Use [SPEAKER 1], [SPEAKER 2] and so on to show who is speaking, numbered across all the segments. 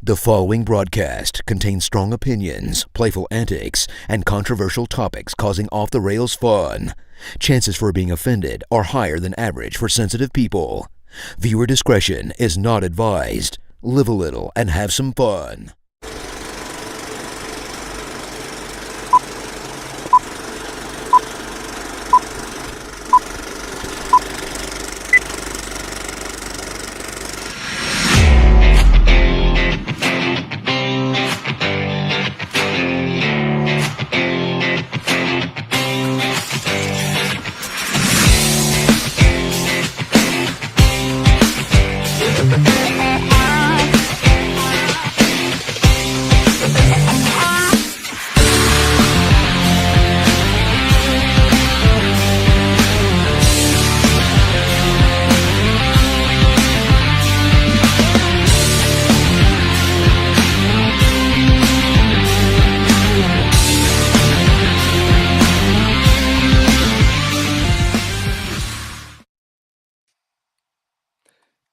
[SPEAKER 1] The following broadcast contains strong opinions, playful antics, and controversial topics causing off-the-rails fun. Chances for being offended are higher than average for sensitive people. Viewer discretion is not advised. Live a little and have some fun.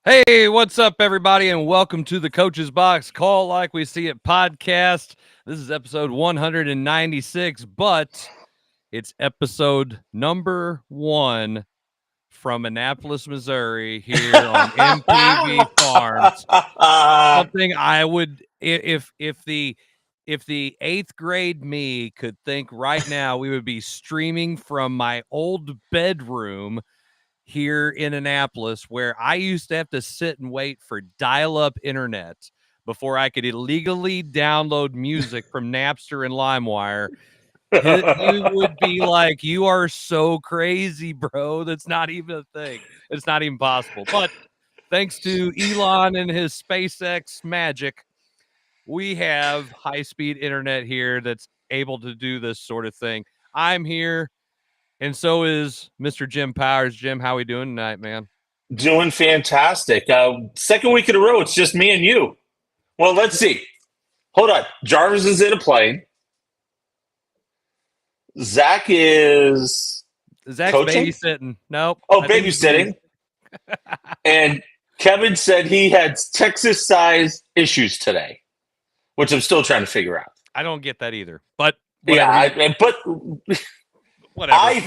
[SPEAKER 2] Hey, what's up, everybody, and welcome to the Coach's Box Call Like We See It podcast. This is episode 196, but it's episode number 1 from Annapolis, Missouri, here on MPV Farms. Something I would, if the 8th grade me could think right now, we would be streaming from my old bedroom here in Annapolis, where I used to have to sit and wait for dial-up internet before I could illegally download music from Napster and LimeWire. You would be like, you are so crazy, bro. That's not even a thing. It's not even possible. But thanks to Elon and his SpaceX magic, we have high-speed internet here that's able to do this sort of thing. I'm here. And so is Mr. Jim Powers. Jim, how we doing tonight, man?
[SPEAKER 3] Doing fantastic. Second week in a row, it's just me and you. Well, let's see. Hold on. Jarvis is in a plane. Zach's coaching?
[SPEAKER 2] Babysitting. Nope.
[SPEAKER 3] Babysitting. And Kevin said he had Texas-sized issues today, which I'm still trying to figure out.
[SPEAKER 2] I don't get that either. But
[SPEAKER 3] whatever.
[SPEAKER 2] Whatever.
[SPEAKER 3] I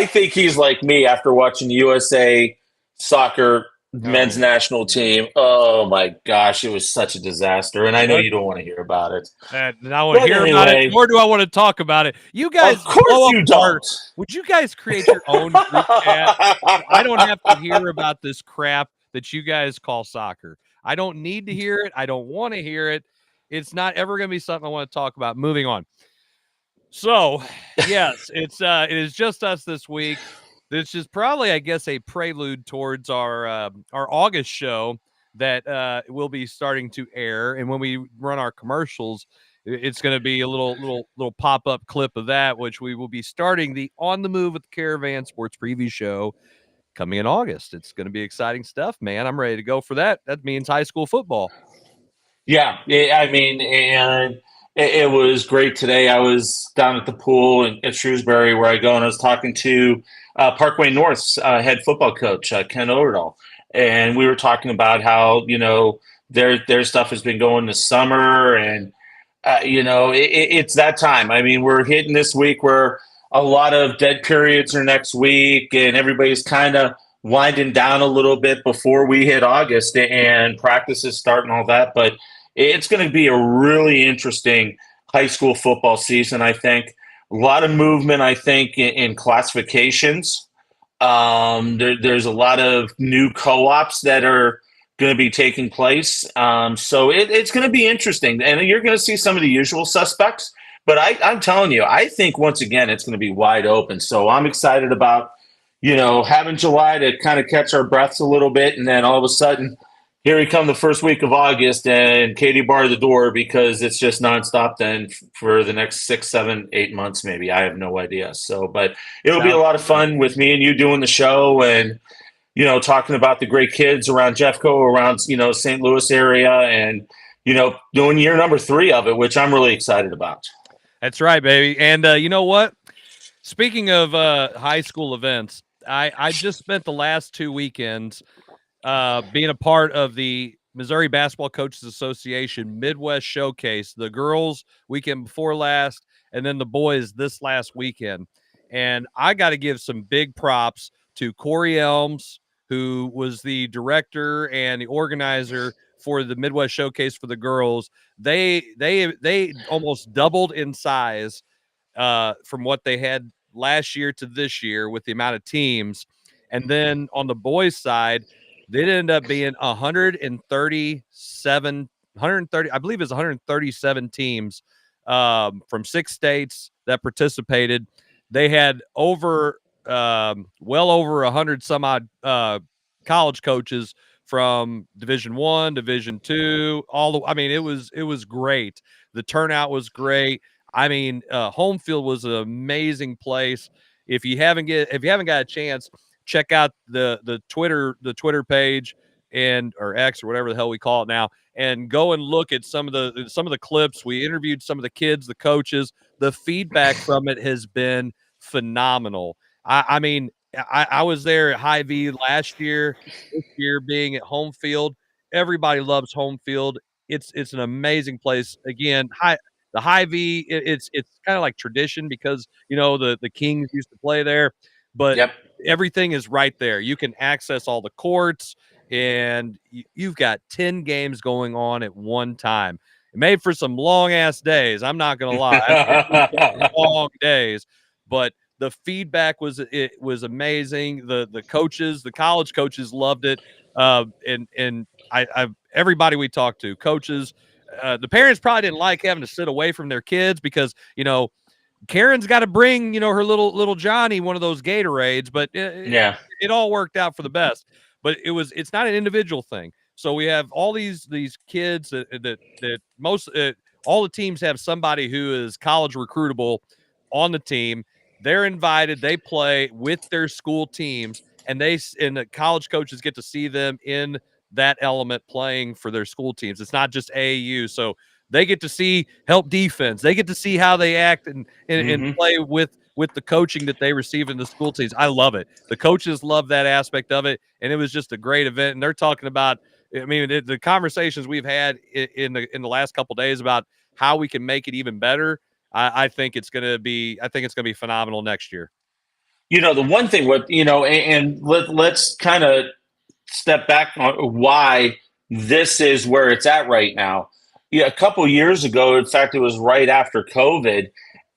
[SPEAKER 3] think he's like me after watching USA soccer men's national team. Oh my gosh, it was such a disaster, and I know you don't want to hear about it.
[SPEAKER 2] I want to hear about it, nor do I want to talk about it. You guys,
[SPEAKER 3] of course you don't.
[SPEAKER 2] Would you guys create your own group chat? I don't have to hear about this crap that you guys call soccer. I don't need to hear it. I don't want to hear it. It's not ever going to be something I want to talk about. Moving on. So, yes, it is just us this week. This is probably, I guess, a prelude towards our August show that will be starting to air. And when we run our commercials, it's going to be a little pop-up clip of that, which we will be starting the On the Move with the Caravan Sports Preview show coming in August. It's going to be exciting stuff, man. I'm ready to go for that. That means high school football.
[SPEAKER 3] Yeah, I mean, and it was great today. I was down at the pool at Shrewsbury where I go, and I was talking to Parkway North's head football coach, Ken Overdahl. And we were talking about how, their stuff has been going this summer. And, it's that time. I mean, we're hitting this week where a lot of dead periods are next week, and everybody's kind of winding down a little bit before we hit August and practices start and all that. But it's going to be a really interesting high school football season, I think. A lot of movement, I think, in classifications. There's a lot of new co-ops that are going to be taking place. So it's going to be interesting. And you're going to see some of the usual suspects. But I'm telling you, I think, once again, it's going to be wide open. So I'm excited about, having July to kind of catch our breaths a little bit. And then all of a sudden, here we come the first week of August, and Katie barred the door because it's just nonstop then for the next 6, 7, 8 months, maybe. I have no idea. So, but it'll be a lot of fun with me and you doing the show and, talking about the great kids around Jeffco, around, St. Louis area, and, doing year number 3 of it, which I'm really excited about.
[SPEAKER 2] That's right, baby. And you know what? Speaking of high school events, I just spent the last 2 weekends being a part of the Missouri Basketball Coaches Association Midwest Showcase, the girls weekend before last, and then the boys this last weekend. And I got to give some big props to Corey Elms, who was the director and the organizer for the Midwest Showcase for the girls. They almost doubled in size from what they had last year to this year with the amount of teams. And then on the boys' side, they ended up being 130, I believe it's 137 teams from 6 states that participated. They had well over 100 some odd college coaches from Division I, Division II, it was great. The turnout was great. I mean, home field was an amazing place. If you haven't got a chance, check out the Twitter page or X or whatever the hell we call it now, and go and look at some of the clips. We interviewed some of the kids, the coaches. The feedback from it has been phenomenal. I mean, I was there at Hy-Vee last year. This year being at home field, everybody loves home field. It's an amazing place. Again, the Hy-Vee, it's kind of like tradition because the Kings used to play there, but
[SPEAKER 3] Yep.
[SPEAKER 2] everything is right there. You can access all the courts, and you've got 10 games going on at one time. It made for some long ass days. I'm not gonna lie, long days, but the feedback was amazing. The coaches, the college coaches loved it, and everybody we talked to, coaches. The parents probably didn't like having to sit away from their kids because Karen's got to bring her little Johnny one of those Gatorades, but it all worked out for the best. But it's not an individual thing. So we have all these kids that most all the teams have somebody who is college recruitable on the team. They're invited. They play with their school teams, and the college coaches get to see them in that element playing for their school teams. It's not just AAU. So they get to help defense. They get to see how they act and play with the coaching that they receive in the school teams. I love it. The coaches love that aspect of it, and it was just a great event. And they're talking about, the conversations we've had in the last couple of days about how we can make it even better. I think it's going to be phenomenal next year.
[SPEAKER 3] The one thing let's kind of step back on why this is where it's at right now. Yeah, a couple years ago, in fact, it was right after COVID,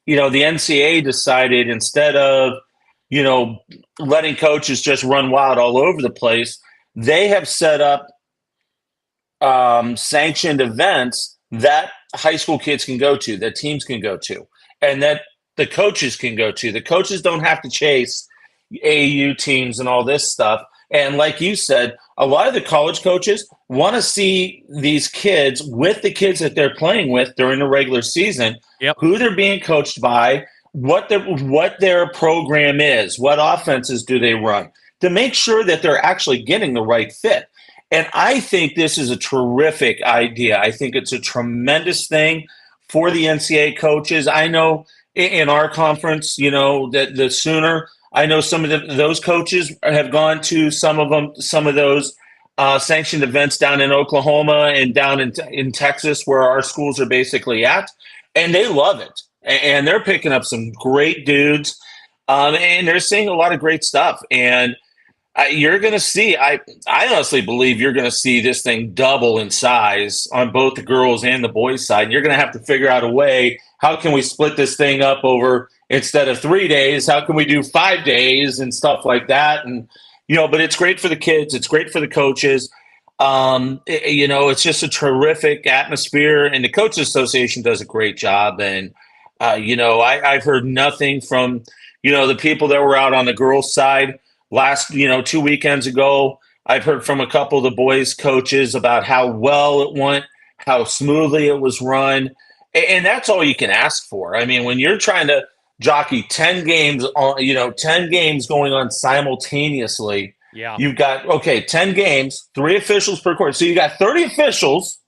[SPEAKER 3] the NCAA decided instead of, letting coaches just run wild all over the place, they have set up sanctioned events that high school kids can go to, that teams can go to, and that the coaches can go to. The coaches don't have to chase AAU teams and all this stuff. And like you said, a lot of the college coaches want to see these kids with the kids that they're playing with during the regular season, who they're being coached by, what their program is, what offenses do they run, to make sure that they're actually getting the right fit. And I think this is a terrific idea. I think it's a tremendous thing for the NCAA coaches. I know in our conference, that the Sooner, I know some of those coaches have gone to some of those sanctioned events down in Oklahoma and down in Texas, where our schools are basically at, and they love it. And they're picking up some great dudes, and they're seeing a lot of great stuff. And you're going to see, I honestly believe you're going to see this thing double in size on both the girls and the boys side. And you're going to have to figure out a way, how can we split this thing up over, instead of 3 days, how can we do 5 days and stuff like that? And, but it's great for the kids. It's great for the coaches. It's just a terrific atmosphere, and the Coaches Association does a great job. And, I've heard nothing from, the people that were out on the girls' side last, 2 weekends ago. I've heard from a couple of the boys' coaches about how well it went, how smoothly it was run. And that's all you can ask for. I mean, when you're trying to jockey 10 games on, 10 games going on simultaneously, you've got, 10 games, 3 officials per quarter. So you got 30 officials,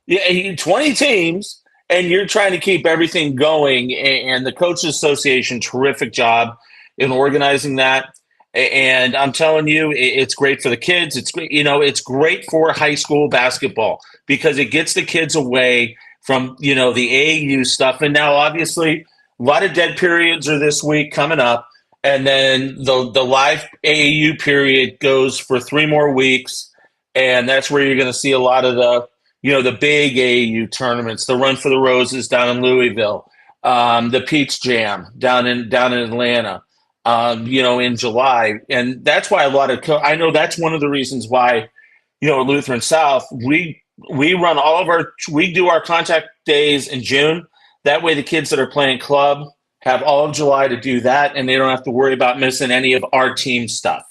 [SPEAKER 3] 20 teams, and you're trying to keep everything going. And the Coaches Association, terrific job in organizing that. And I'm telling you, it's great for the kids. It's great, it's great for high school basketball because it gets the kids away from, the AAU stuff. And now, obviously, a lot of dead periods are this week coming up. And then the live AAU period goes for 3 more weeks. And that's where you're going to see a lot of the big AAU tournaments, the Run for the Roses down in Louisville, the Peach Jam down in Atlanta. In July. And that's why a lot of I know that's one of the reasons why, at Lutheran South, we run we do our contact days in June. That way the kids that are playing club have all of July to do that, and they don't have to worry about missing any of our team stuff.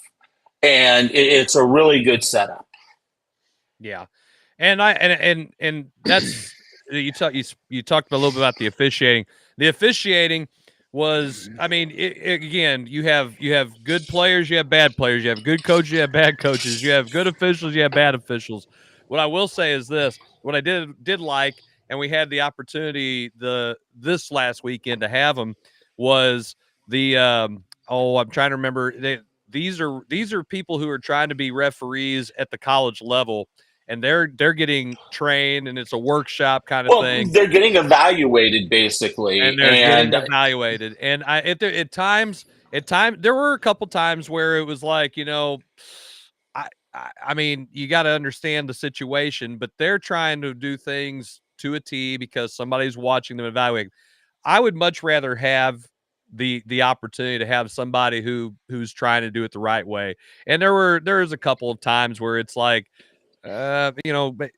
[SPEAKER 3] And it's a really good setup.
[SPEAKER 2] Yeah. And that's you talked a little bit about the officiating. The officiating was, I mean, again, you have good players, you have bad players, you have good coaches, you have bad coaches, you have good officials, you have bad officials. What I will say is this: what I did like, and we had the opportunity this last weekend to have them, was the I'm trying to remember. These are people who are trying to be referees at the college level. And they're getting trained, and it's a workshop kind of thing.
[SPEAKER 3] They're getting evaluated, basically,
[SPEAKER 2] and they're getting evaluated. And at times, there were a couple times where it was like, I mean, you got to understand the situation, but they're trying to do things to a T because somebody's watching them evaluate. I would much rather have the opportunity to have somebody who's trying to do it the right way. And there's a couple of times where it's like, but and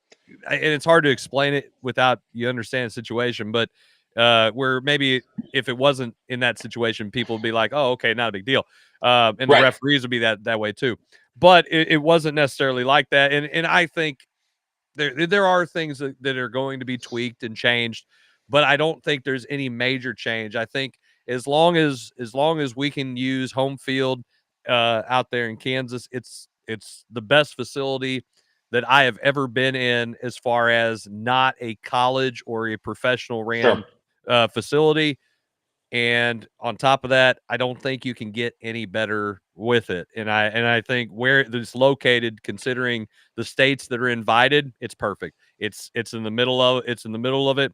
[SPEAKER 2] it's hard to explain it without you understand the situation, but where maybe if it wasn't in that situation, people would be like, oh, okay, not a big deal. And the referees would be that way too. But it wasn't necessarily like that. And I think there are things that are going to be tweaked and changed, but I don't think there's any major change. I think as long as we can use home field out there in Kansas, it's the best facility that I have ever been in as far as not a college or a professional ran facility. And on top of that, I don't think you can get any better with it. And I think where it's located, considering the states that are invited, it's perfect. It's in the middle of it.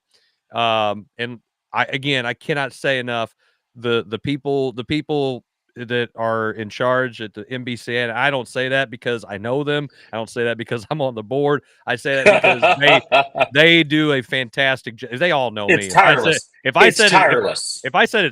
[SPEAKER 2] And I cannot say enough. The people that are in charge at the MBCA, and I don't say that because I know them. I don't say that because I'm on the board. I say that because they do a fantastic job. They all know me.
[SPEAKER 3] Tireless.
[SPEAKER 2] If I thought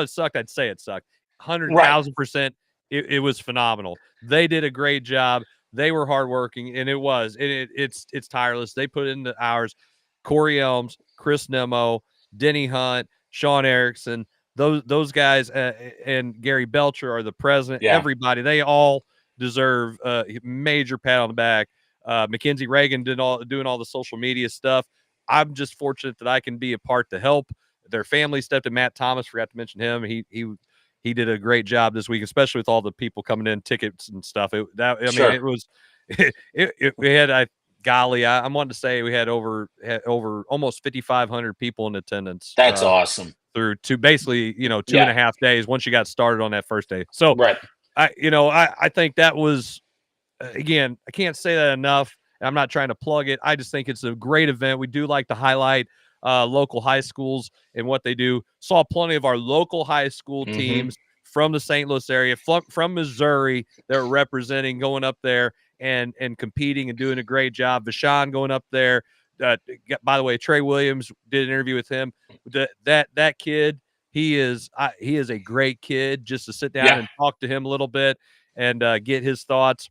[SPEAKER 2] it sucked, I'd say it sucked. 100,000%. It was phenomenal. They did a great job. They were hardworking, and it's tireless. They put in the hours. Corey Elms, Chris Nemo, Denny Hunt, Sean Erickson. Those guys and Gary Belcher are the president. Yeah. Everybody, they all deserve a major pat on the back. Mackenzie Reagan doing all the social media stuff. I'm just fortunate that I can be a part to help. Their family stepped in. Matt Thomas, forgot to mention him. He did a great job this week, especially with all the people coming in, tickets and stuff. It was we had I'm wanting to say we had over almost 5,500 people in attendance.
[SPEAKER 3] That's awesome.
[SPEAKER 2] Through basically, 2.5 days once you got started on that first day. So, I think that was, again, I can't say that enough. I'm not trying to plug it. I just think it's a great event. We do like to highlight local high schools and what they do. Saw plenty of our local high school teams from the St. Louis area, from Missouri, that were representing, going up there and competing and doing a great job. Vashon going up there. By the way, Trey Williams did an interview with him. That kid, he is a great kid. Just to sit down and talk to him a little bit and get his thoughts.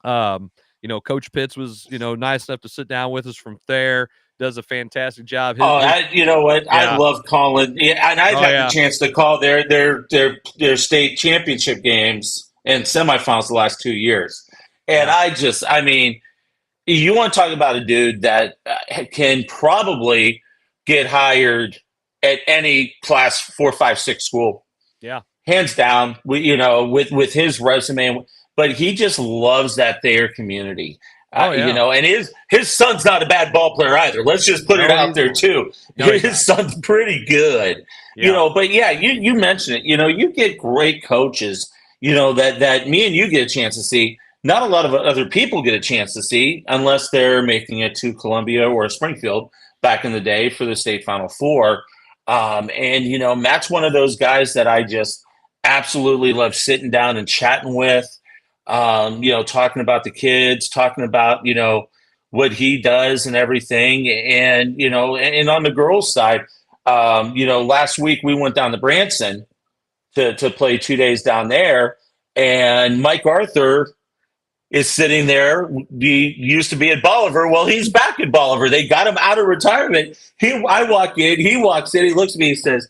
[SPEAKER 2] Coach Pitts was nice enough to sit down with us from there. Does a fantastic job.
[SPEAKER 3] You know what? Yeah. I love calling. Yeah, and I've had the chance to call their state championship games and semifinals the last 2 years, and you want to talk about a dude that can probably get hired at any class 4, 5, 6 school.
[SPEAKER 2] Yeah.
[SPEAKER 3] Hands down, with his resume, but he just loves that Thayer community. And his son's not a bad ball player either. Let's just put it out there too. His son's pretty good, but you mentioned it, you get great coaches, that me and you get a chance to see. Not a lot of other people get a chance to see unless they're making it to Columbia or Springfield back in the day for the state Final Four. And Matt's one of those guys that I just absolutely love sitting down and chatting with, talking about the kids, talking about, what he does and everything. And on the girls' side, last week we went down to Branson to play 2 days down there. And Mike Arthur is sitting there. He used to be at Bolivar. Well, he's back at Bolivar. They got him out of retirement. I walk in, he walks in, he looks at me, he says,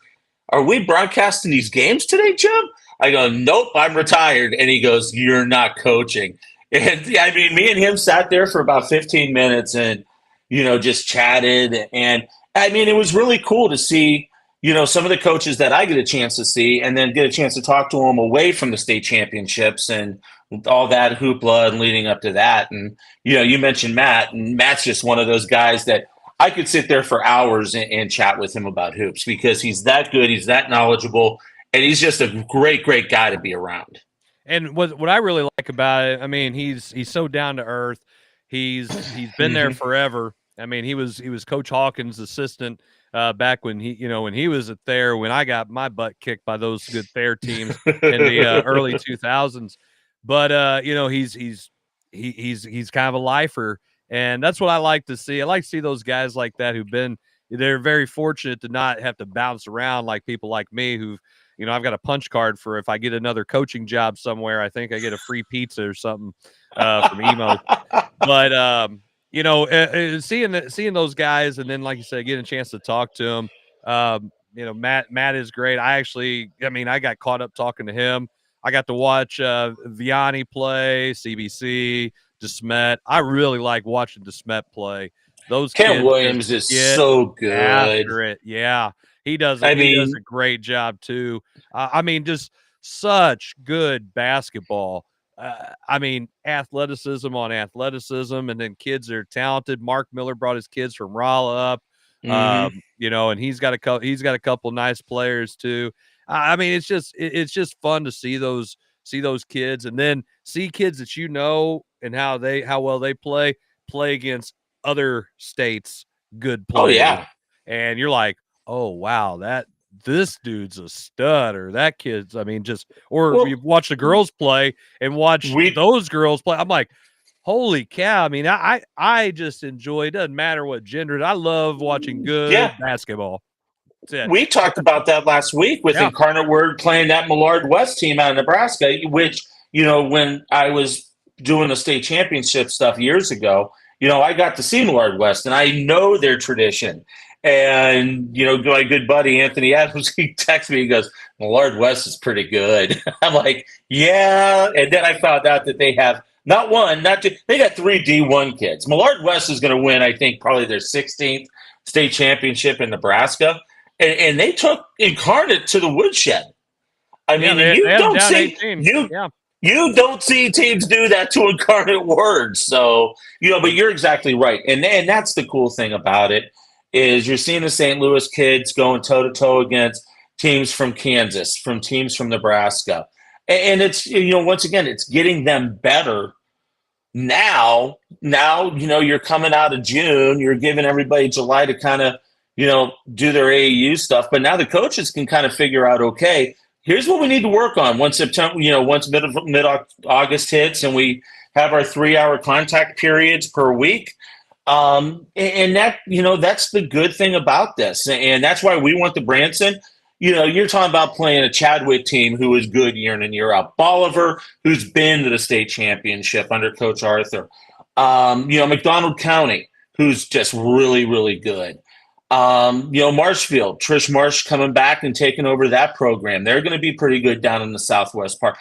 [SPEAKER 3] "Are we broadcasting these games today, Jim?" I go, "Nope, I'm retired." And he goes, "You're not coaching." And I mean, me and him sat there for about 15 minutes and, just chatted. And I mean, it was really cool to see, some of the coaches that I get a chance to see and then get a chance to talk to them away from the state championships and all that hoopla and leading up to that. And, you mentioned Matt, and Matt's just one of those guys that I could sit there for hours and chat with him about hoops because he's that good. He's that knowledgeable, and he's just a great, great guy to be around.
[SPEAKER 2] And what I really like about it, I mean, he's so down to earth. He's been there forever. I mean, he was Coach Hawkins' assistant back when he was at Thayer, when I got my butt kicked by those good Thayer teams in the early 2000s. But he's kind of a lifer, and that's what I like to see. I like to see those guys like that they're very fortunate to not have to bounce around like people like me who've, I've got a punch card for if I get another coaching job somewhere, I think I get a free pizza or something from Emo. But seeing those guys, and then like you said, getting a chance to talk to them. Matt is great. I got caught up talking to him. I got to watch Vianney play, CBC, DeSmet. I really like watching DeSmet play. Those
[SPEAKER 3] Ken
[SPEAKER 2] kids
[SPEAKER 3] Williams is so good.
[SPEAKER 2] After it. Yeah. He does a great job too. Just such good basketball. Athleticism on athleticism, and then kids are talented. Mark Miller brought his kids from Rolla up, and he's got a couple nice players too. It's just fun to see those kids, and then see kids that and how well they play against other states good players.
[SPEAKER 3] Oh yeah,
[SPEAKER 2] and you're like, oh wow, this dude's a stud, or that kid's. You watch the girls play and watch those girls play. I'm like, holy cow! I just enjoy. It doesn't matter what gender. I love watching good basketball.
[SPEAKER 3] We talked about that last week with Incarnate Word playing that Millard West team out of Nebraska, which, when I was doing the state championship stuff years ago, I got to see Millard West, and I know their tradition. And, my good buddy, Anthony Adams, he texted me, he goes, "Millard West is pretty good." I'm like, yeah. And then I found out that they have not one, not two, they got 3 D1 kids. Millard West is going to win, I think, probably their 16th state championship in Nebraska. And they took Incarnate to the woodshed. You don't see teams do that to Incarnate Word. So, but you're exactly right. And that's the cool thing about it is you're seeing the St. Louis kids going toe-to-toe against teams from Kansas, from teams from Nebraska. And it's, once again, it's getting them better now. You're coming out of June. You're giving everybody July to kind of, do their AAU stuff. But now the coaches can kind of figure out, okay, here's what we need to work on once mid-August hits and we have our 3-hour contact periods per week. And that, that's the good thing about this. And that's why we went to Branson. You're talking about playing a Chadwick team who is good year in and year out. Bolivar, who's been to the state championship under Coach Arthur. McDonald County, who's just really, really good. Marshfield, Trish Marsh coming back and taking over that program. They're going to be pretty good down in the southwest part.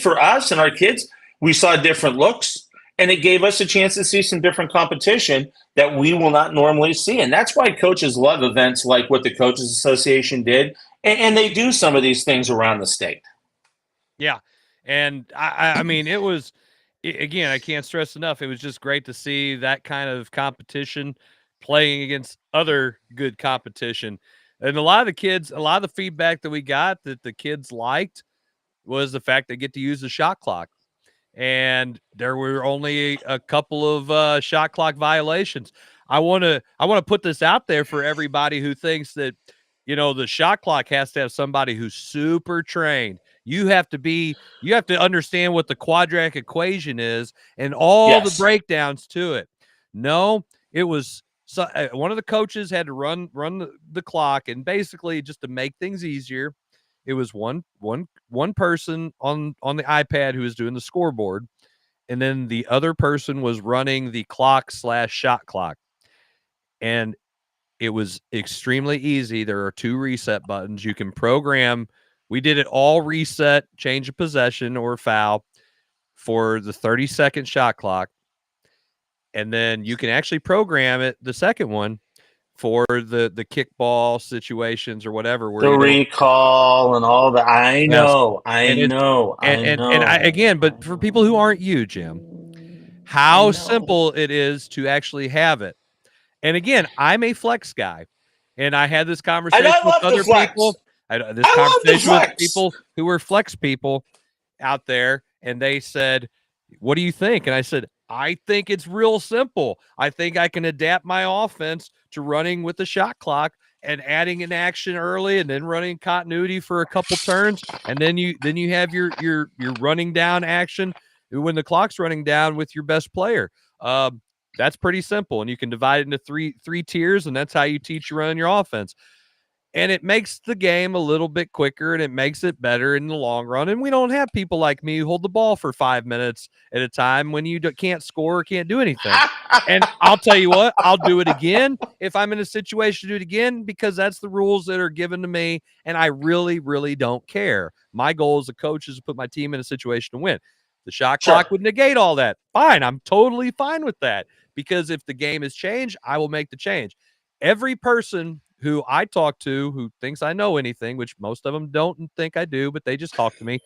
[SPEAKER 3] For us and our kids, we saw different looks, and it gave us a chance to see some different competition that we will not normally see. And that's why coaches love events like what the Coaches Association did, and they do some of these things around the state.
[SPEAKER 2] Yeah, and it was, again, I can't stress enough, it was just great to see that kind of competition playing against other good competition. And a lot of the feedback that we got that the kids liked was the fact they get to use the shot clock. And there were only a couple of shot clock violations. I want to put this out there for everybody who thinks that, the shot clock has to have somebody who's super trained. You have to understand what the quadratic equation is and all the breakdowns to it. No, it was one of the coaches had to run the clock, and basically just to make things easier, it was one person on the iPad who was doing the scoreboard, and then the other person was running the clock/shot clock. And it was extremely easy. There are 2 reset buttons. You can program. We did it all reset, change of possession or foul for the 30-second shot clock. And then you can actually program it, the second one, for the kickball situations or whatever. Where
[SPEAKER 3] the recall and all that. I know.
[SPEAKER 2] Again, but for people who aren't you, Jim, how simple it is to actually have it. And again, I'm a flex guy, and I had this conversation with other people. With people who were flex people out there, and they said, "What do you think?" And I said, I think it's real simple. I think I can adapt my offense to running with the shot clock and adding an action early, and then running continuity for a couple turns, and then you have your running down action when the clock's running down with your best player. That's pretty simple, and you can divide it into three tiers, and that's how you teach you running your offense. And it makes the game a little bit quicker, and it makes it better in the long run. And we don't have people like me who hold the ball for 5 minutes at a time when you can't score or can't do anything. And I'll tell you what, I'll do it again if I'm in a situation to do it again, because that's the rules that are given to me, and I really, really don't care. My goal as a coach is to put my team in a situation to win. The shot clock would negate all that. Fine, I'm totally fine with that, because if the game has changed, I will make the change. Every person who I talk to who thinks I know anything, which most of them don't think I do, but they just talk to me,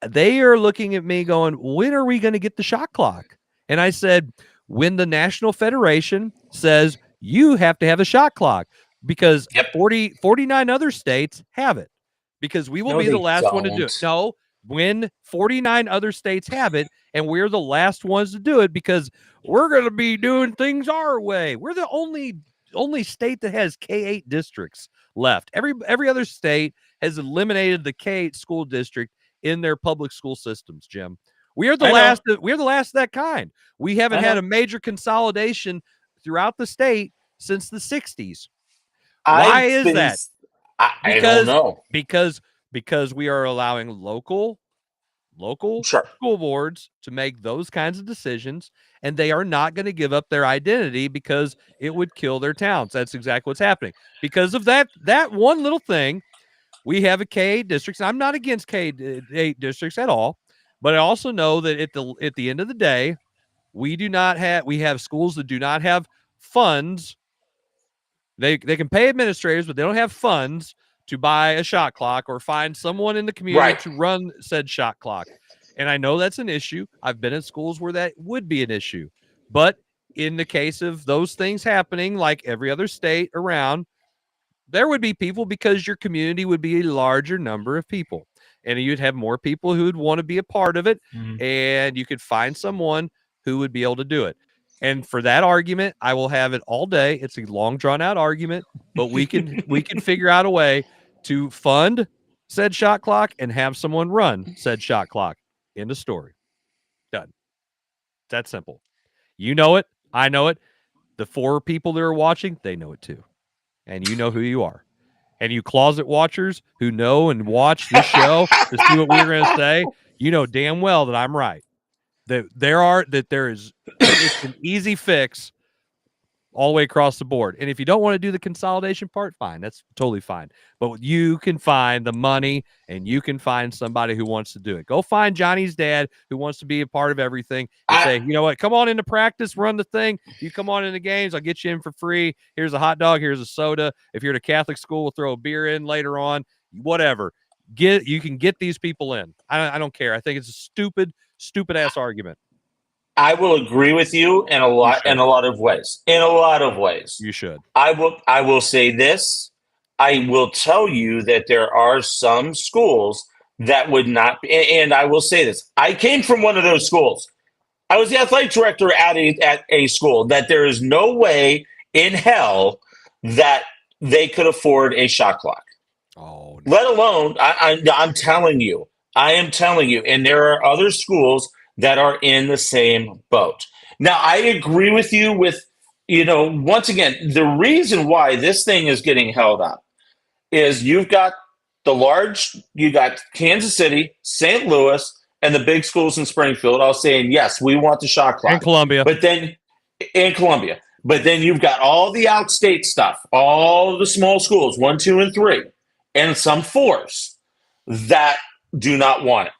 [SPEAKER 2] they are looking at me going, when are we going to get the shot clock? And I said, when the National Federation says you have to have a shot clock, because 49 other states have it, because we will be the last one to do it. No, when 49 other states have it, and we're the last ones to do it, because we're going to be doing things our way. We're the only state that has K-8 districts left. Every other state has eliminated the K-8 school district in their public school systems, Jim. We are the last. We're the last of that kind. We haven't had a major consolidation throughout the state since the 60s. Why is that?
[SPEAKER 3] I don't know.
[SPEAKER 2] Because we are allowing local school boards to make those kinds of decisions, and they are not going to give up their identity because it would kill their towns. That's exactly what's happening. Because of that one little thing, we have a K-8 districts. I'm not against K-8 districts at all, but I also know that at the end of the day, we have schools that do not have funds. They can pay administrators, but they don't have funds to buy a shot clock or find someone in the community to run said shot clock. And I know that's an issue. I've been in schools where that would be an issue. But in the case of those things happening, like every other state around, there would be people, because your community would be a larger number of people. And you'd have more people who would want to be a part of it. Mm-hmm. And you could find someone who would be able to do it. And for that argument, I will have it all day. It's a long, drawn-out argument, but we can figure out a way to fund said shot clock and have someone run said shot clock. End of story. Done. That's simple. You know it. I know it. The 4 people that are watching, they know it too. And you know who you are. And you closet watchers who know and watch this show to see what we're going to say, you know damn well that I'm right. It's an easy fix all the way across the board. And if you don't want to do the consolidation part, fine. That's totally fine. But you can find the money, and you can find somebody who wants to do it. Go find Johnny's dad who wants to be a part of everything and say, you know what, come on into practice, run the thing. You come on in the games, I'll get you in for free. Here's a hot dog. Here's a soda. If you're at a Catholic school, we'll throw a beer in later on. Whatever. You can get these people in. I don't care. I think it's a stupid ass argument.
[SPEAKER 3] I will agree with you in a lot of ways. In a lot of ways.
[SPEAKER 2] You should.
[SPEAKER 3] I will say this. I will tell you that there are some schools that would not be. And I will say this: I came from one of those schools. I was the athletic director at a school that there is no way in hell that they could afford a shot clock.
[SPEAKER 2] Oh, no.
[SPEAKER 3] Let alone, I'm telling you, I am telling you, and there are other schools that are in the same boat. Now, I agree with you with, once again, the reason why this thing is getting held up is you got Kansas City, St. Louis, and the big schools in Springfield all saying, yes, we want the shot clock.
[SPEAKER 2] And Columbia.
[SPEAKER 3] But then you've got all the outstate stuff, all the small schools, 1, 2, and 3, and some 4s that do not want it.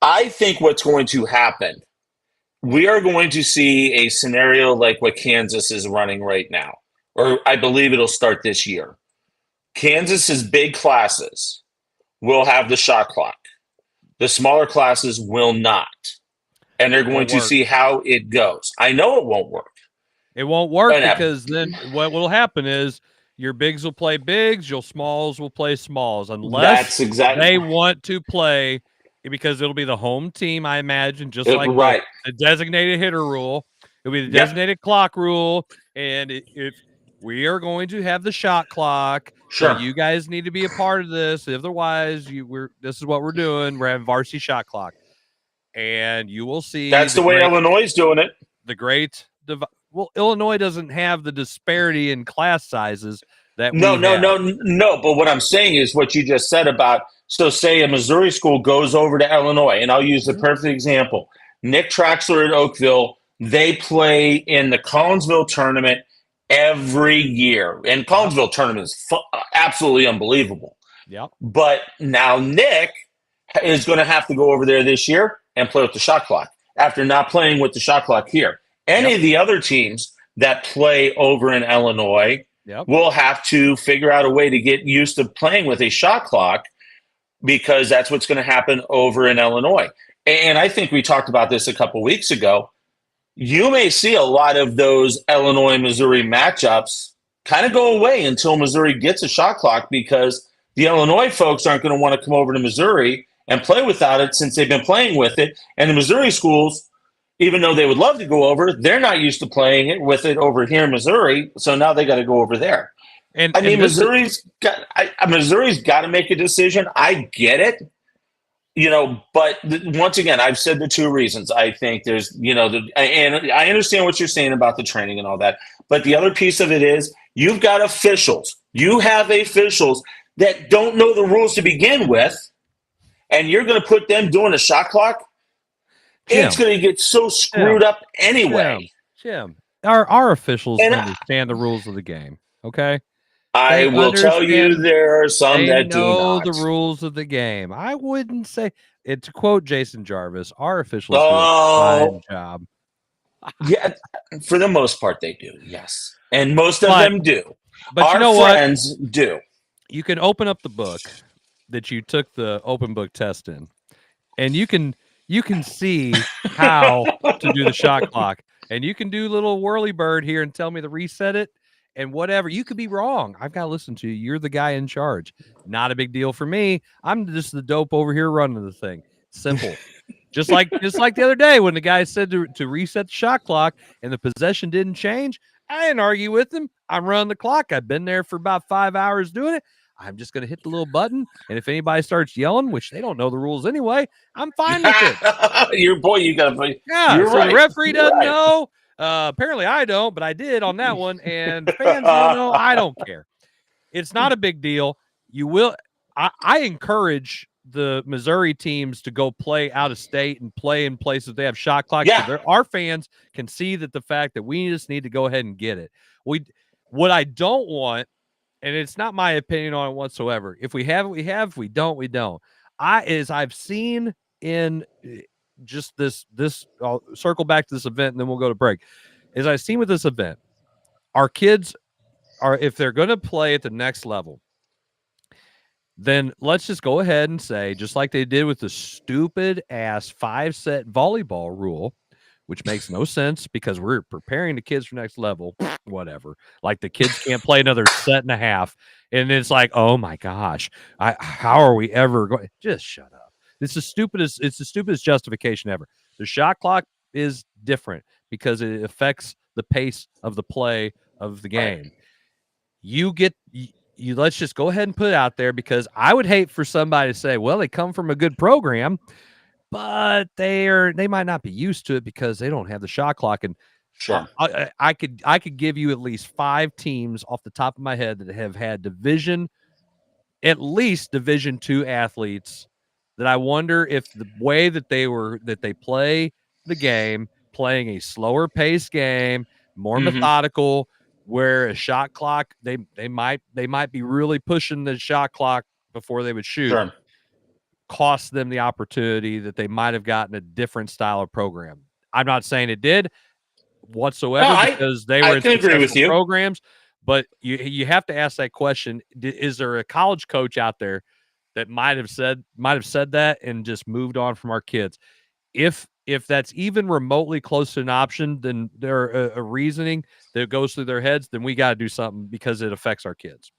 [SPEAKER 3] I think what's going to happen, we are going to see a scenario like what Kansas is running right now, or I believe it'll start this year. Kansas's big classes will have the shot clock. The smaller classes will not. And they're going to see how it goes. I know it won't work.
[SPEAKER 2] It won't work because then what will happen is your bigs will play bigs, your smalls will play smalls, unless they want to play, because it'll be the home team, I imagine, just like the designated hitter rule. It'll be the designated clock rule, and if we are going to have the shot clock, so you guys need to be a part of this. Otherwise, this is what we're doing. We're having varsity shot clock, and you will see.
[SPEAKER 3] That's the way Illinois is doing it.
[SPEAKER 2] Well, Illinois doesn't have the disparity in class sizes that
[SPEAKER 3] No. But what I'm saying is what you just said about, so say a Missouri school goes over to Illinois, and I'll use the perfect example. Nick Traxler at Oakville, they play in the Collinsville tournament every year. And Collinsville tournament is absolutely unbelievable.
[SPEAKER 2] Yeah.
[SPEAKER 3] But now Nick is going to have to go over there this year and play with the shot clock after not playing with the shot clock here. Any of the other teams that play over in Illinois will have to figure out a way to get used to playing with a shot clock, because that's what's going to happen over in Illinois. And I think we talked about this a couple weeks ago. You may see a lot of those Illinois-Missouri matchups kind of go away until Missouri gets a shot clock, because the Illinois folks aren't going to want to come over to Missouri and play without it since they've been playing with it. And the Missouri schools, even though they would love to go over, they're not used to playing it with it over here in Missouri. So now they got to go over there. And Missouri's got to make a decision. I get it, but once again, I've said the 2 reasons. I think there's, and I understand what you're saying about the training and all that. But the other piece of it is you've got officials. You have officials that don't know the rules to begin with, and you're going to put them doing a shot clock. It's going to get so screwed up anyway.
[SPEAKER 2] Jim, our officials understand the rules of the game, okay?
[SPEAKER 3] I will tell you there are some that do not.
[SPEAKER 2] They know the rules of the game. I wouldn't say, to quote Jason Jarvis, our officials do a fine job.
[SPEAKER 3] Yeah, for the most part they do, yes. And most of them do.
[SPEAKER 2] But
[SPEAKER 3] our friends do.
[SPEAKER 2] You can open up the book that you took the open book test in, and you can see how to do the shot clock. And you can do little whirly bird here and tell me to reset it and whatever. You could be wrong. I've got to listen to you. You're the guy in charge. Not a big deal for me. I'm just the dope over here running the thing. Simple. just like the other day when the guy said to reset the shot clock and the possession didn't change. I didn't argue with him. I'm running the clock. I've been there for about 5 hours doing it. I'm just going to hit the little button, and if anybody starts yelling, which they don't know the rules anyway, I'm fine with it.
[SPEAKER 3] You got to play.
[SPEAKER 2] Yeah, so the referee doesn't know. Apparently I don't, but I did on that one, and fans don't know. I don't care. It's not a big deal. You will. I encourage the Missouri teams to go play out of state and play in places they have shot clocks.
[SPEAKER 3] Yeah.
[SPEAKER 2] So our fans can see that the fact that we just need to go ahead and get it. What I don't want, and it's not my opinion on it whatsoever. If we have it, we have. If we don't, we don't. I've seen in just this, I'll circle back to this event and then we'll go to break. As I've seen with this event, our kids are, if they're going to play at the next level, then let's just go ahead and say, just like they did with the stupid ass 5-set volleyball rule, which makes no sense because we're preparing the kids for next level. Whatever. Like the kids can't play another set and a half. And it's like, oh my gosh, how are we ever going? Just shut up. It's the stupidest justification ever. The shot clock is different because it affects the pace of the play of the game. You let's just go ahead and put it out there, because I would hate for somebody to say, well, they come from a good program, but they might not be used to it because they don't have the shot clock. And
[SPEAKER 3] Sure.
[SPEAKER 2] I could give you at least 5 teams off the top of my head that have had at least Division II athletes that I wonder if the way that they play the game, playing a slower paced game, more methodical, where a shot clock, they might be really pushing the shot clock before they would shoot.
[SPEAKER 3] Sure.
[SPEAKER 2] Cost them the opportunity that they might have gotten a different style of program. I'm not saying it did whatsoever, because they were in successful programs, but you have to ask that question. Is there a college coach out there that might have said that and just moved on from our kids? If that's even remotely close to an option, then there a reasoning that goes through their heads, then we got to do something because it affects our kids.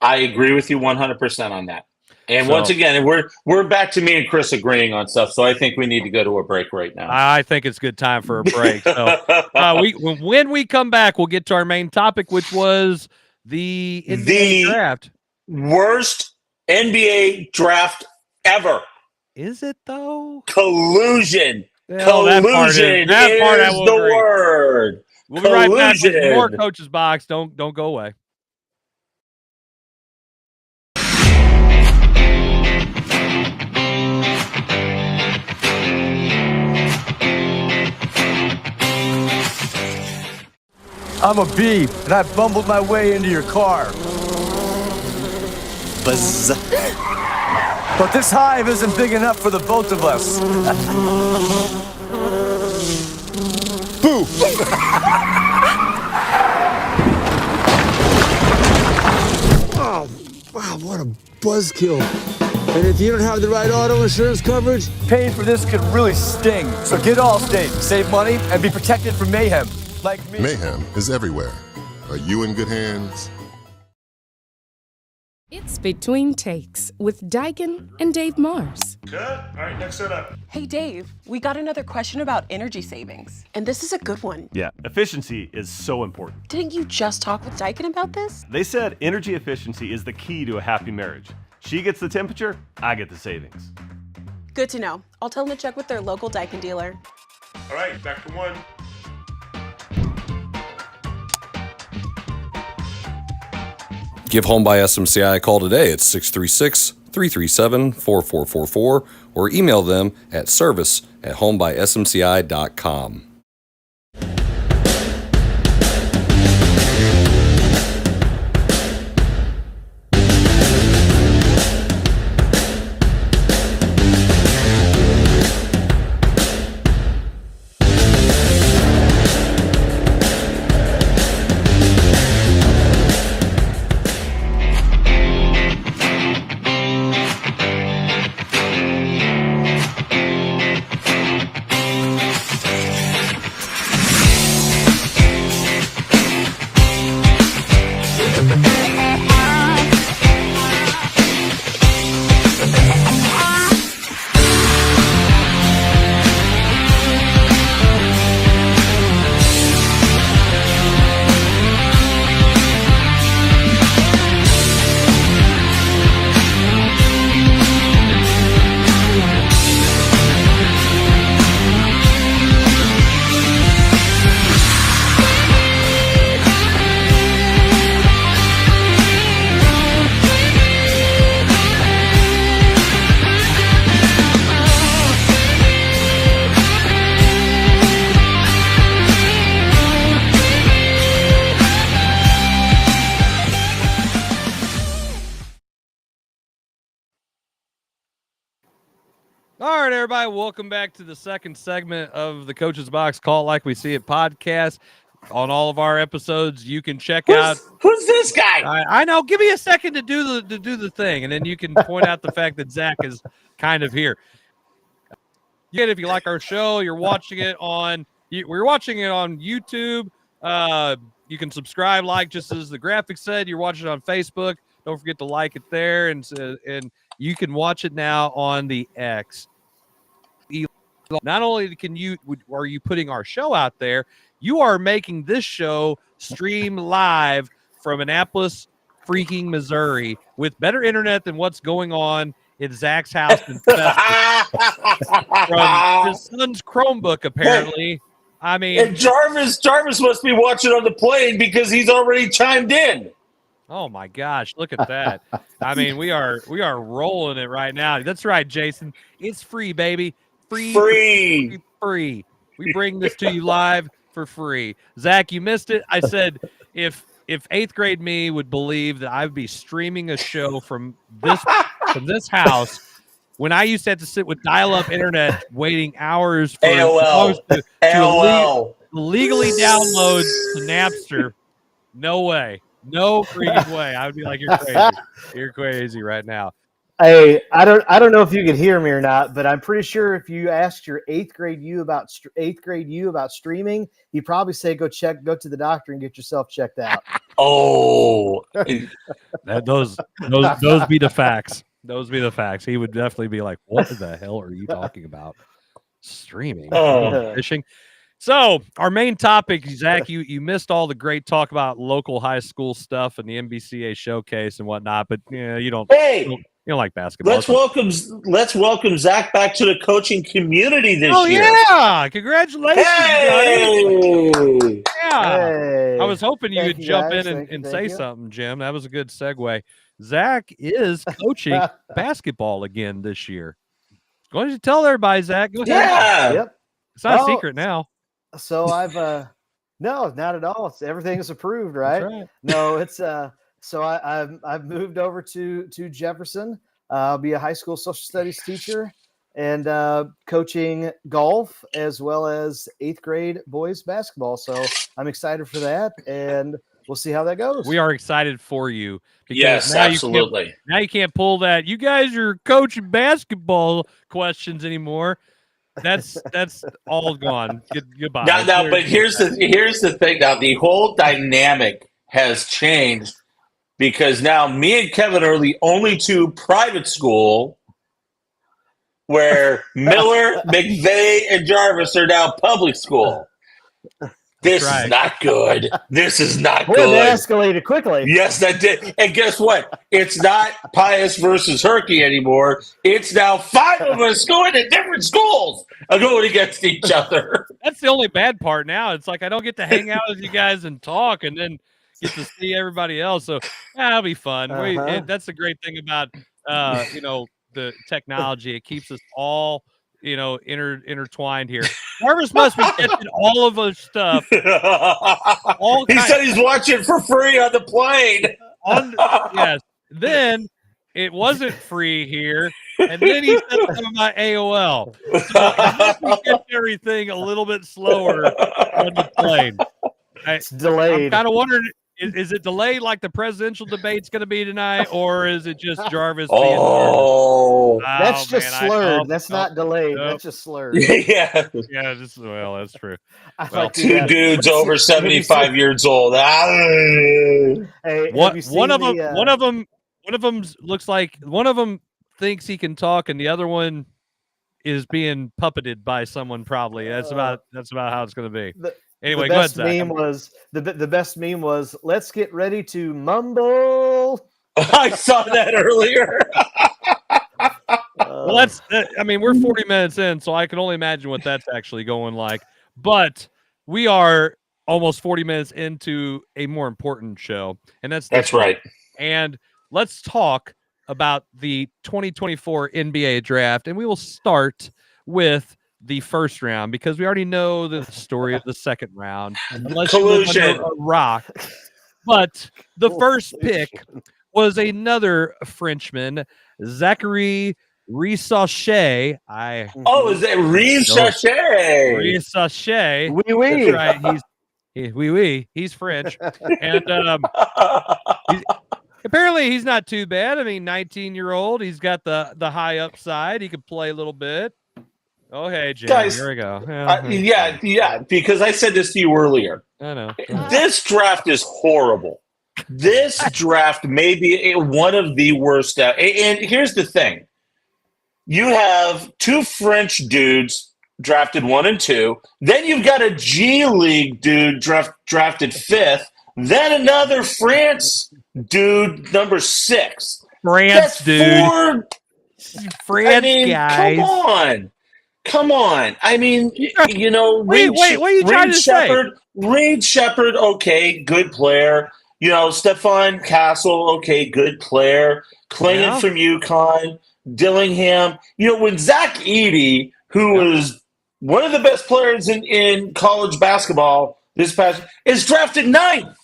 [SPEAKER 3] I agree with you 100% on that. And once again, we're back to me and Chris agreeing on stuff, so I think we need to go to a break right now.
[SPEAKER 2] I think it's a good time for a break. So when we come back, we'll get to our main topic, which was the NBA draft.
[SPEAKER 3] Worst NBA draft ever.
[SPEAKER 2] Is it though?
[SPEAKER 3] Collusion.
[SPEAKER 2] Well,
[SPEAKER 3] Collusion
[SPEAKER 2] that part
[SPEAKER 3] is the word.
[SPEAKER 2] We'll be right back with more Coach's Box. Don't go away.
[SPEAKER 4] I'm a bee, and I bumbled my way into your car. Buzz. But this hive isn't big enough for the both of us. Boo! Oh, wow, what a buzzkill. And if you don't have the right auto insurance coverage, paying for this could really sting. So get Allstate, save money, and be protected from mayhem. Like me.
[SPEAKER 5] Mayhem is everywhere. Are you in good hands?
[SPEAKER 6] It's Between Takes with Daikin and Dave Mars.
[SPEAKER 7] Good. All right, next set up.
[SPEAKER 8] Hey, Dave, we got another question about energy savings. And this is a good one.
[SPEAKER 7] Yeah, efficiency is so important.
[SPEAKER 8] Didn't you just talk with Daikin about this?
[SPEAKER 7] They said energy efficiency is the key to a happy marriage. She gets the temperature, I get the savings.
[SPEAKER 8] Good to know. I'll tell them to check with their local Daikin dealer.
[SPEAKER 7] All right, back to one.
[SPEAKER 9] Give Home by SMCI a call today at 636-337-4444 or email them at service@homebysmci.com.
[SPEAKER 2] All right, everybody, welcome back to the second segment of the Coach's Box Call It Like We See It podcast. On all of our episodes, you can check out.
[SPEAKER 3] Who's this guy?
[SPEAKER 2] I know. Give me a second to do the thing, and then you can point out the fact that Zach is kind of here. Yet, if you like our show, you're watching it on we're watching it on YouTube. You can subscribe, like, just as the graphic said. You're watching it on Facebook. Don't forget to like it there, and you can watch it now on the X. Not only are you putting our show out there, you are making this show stream live from Annapolis, freaking Missouri, with better internet than what's going on in Zach's house in from his son's Chromebook, apparently. I mean,
[SPEAKER 3] and Jarvis must be watching on the plane because he's already chimed in.
[SPEAKER 2] Oh my gosh, look at that. I mean, we are rolling it right now. That's right, Jason. It's free, baby. Free. We bring this to you live for free. Zach, you missed it. I said if 8th grade me would believe that I would be streaming a show from this house when I used to have to sit with dial-up internet waiting hours for
[SPEAKER 3] AOL
[SPEAKER 2] to legally download to Napster. No way. No freaking way. I would be like, you're crazy. You're crazy right now.
[SPEAKER 10] Hey, I don't know if you could hear me or not, but I'm pretty sure if you asked your 8th grade you about streaming, he'd probably say go to the doctor and get yourself checked out.
[SPEAKER 3] Oh,
[SPEAKER 2] those be the facts. Those be the facts. He would definitely be like, "What the hell are you talking about? Streaming, fishing." So our main topic, Zach, you missed all the great talk about local high school stuff and the MBCA showcase and whatnot, but you don't.
[SPEAKER 3] Hey,
[SPEAKER 2] you don't like basketball.
[SPEAKER 3] Let's welcome Zach back to the coaching community this year.
[SPEAKER 2] Oh yeah! Congratulations,
[SPEAKER 3] hey!
[SPEAKER 2] buddy. Yeah.
[SPEAKER 10] Hey.
[SPEAKER 2] I was hoping you would jump
[SPEAKER 10] guys.
[SPEAKER 2] in and say something, Jim. That was a good segue. Zach is coaching basketball again this year. Why don't you tell everybody, Zach? Go ahead.
[SPEAKER 3] Yeah.
[SPEAKER 10] Yep.
[SPEAKER 2] It's not a secret now.
[SPEAKER 10] So I've no, not at all. Everything's approved, right?
[SPEAKER 2] That's right.
[SPEAKER 10] No, it's so I've moved over to Jefferson. I'll be a high school social studies teacher and coaching golf as well as 8th grade boys basketball. So I'm excited for that, and we'll see how that goes.
[SPEAKER 2] We are excited for you.
[SPEAKER 3] Yes,
[SPEAKER 2] now
[SPEAKER 3] absolutely.
[SPEAKER 2] Now you can't pull that. You guys are coaching basketball questions anymore. That's all gone. Goodbye.
[SPEAKER 3] Now, but here's the thing. Now the whole dynamic has changed because now me and Kevin are the only two private school where Miller, McVey, and Jarvis are now public school. This is not good. This is not good.
[SPEAKER 10] It escalated quickly.
[SPEAKER 3] Yes, that did. And guess what? It's not Pius versus Herky anymore. It's now 5 of us going to different schools going against each other.
[SPEAKER 2] That's the only bad part now. It's like I don't get to hang out with you guys and talk and then get to see everybody else. So that'll be fun. That's the great thing about the technology. It keeps us all intertwined here. Jarvis must be catching all of us stuff.
[SPEAKER 3] He said he's watching for free on the plane.
[SPEAKER 2] Yes. Then it wasn't free here, and then he said something about AOL. So he gets everything a little bit slower on the plane.
[SPEAKER 10] It's delayed.
[SPEAKER 2] I'm kind of wondering. Is it delayed like the presidential debate's going to be tonight, or is it just Jarvis being
[SPEAKER 10] that's just slurred. That's not delayed. That's just slurred.
[SPEAKER 3] Yeah.
[SPEAKER 2] Yeah, that's true.
[SPEAKER 3] Two dudes over 75 years old.
[SPEAKER 10] Hey,
[SPEAKER 2] one of them looks like one of them thinks he can talk, and the other one is being puppeted by someone. Probably that's about how it's going to be. Anyway,
[SPEAKER 10] the best
[SPEAKER 2] go ahead,
[SPEAKER 10] meme was the best meme was let's get ready to mumble.
[SPEAKER 3] I saw that earlier.
[SPEAKER 2] Well, we're 40 minutes in, so I can only imagine what that's actually going like. But we are almost 40 minutes into a more important show, and that's
[SPEAKER 3] right.
[SPEAKER 2] And let's talk about the 2024 NBA draft, and we will start with the first round because we already know the story of the second round. Unless you live under a rock. But the first pick was another Frenchman, Zachary Rissachet.
[SPEAKER 3] Is it Rissachet?
[SPEAKER 2] Rissachet.
[SPEAKER 10] Oui, oui.
[SPEAKER 2] That's right. He's French. And apparently he's not too bad. I mean, 19-year-old. He's got the high upside. He could play a little bit. Oh, hey, Jim.
[SPEAKER 3] Guys,
[SPEAKER 2] Here we go.
[SPEAKER 3] Yeah, because I said this to you earlier.
[SPEAKER 2] I know.
[SPEAKER 3] This draft is horrible. This draft may be one of the worst. And here's the thing. You have 2 French dudes drafted 1 and 2. Then you've got a G League dude drafted 5th. Then another France dude, number 6.
[SPEAKER 2] France dude. France
[SPEAKER 3] guys. Come on. I mean, you know,
[SPEAKER 2] wait, what are you trying to say?
[SPEAKER 3] Reed Shepherd, okay, good player. You know, Stefan Castle, okay, good player. Klingon from UConn, Dillingham. You know, when Zach Edey, who was one of the best players in college basketball this past, is drafted 9th.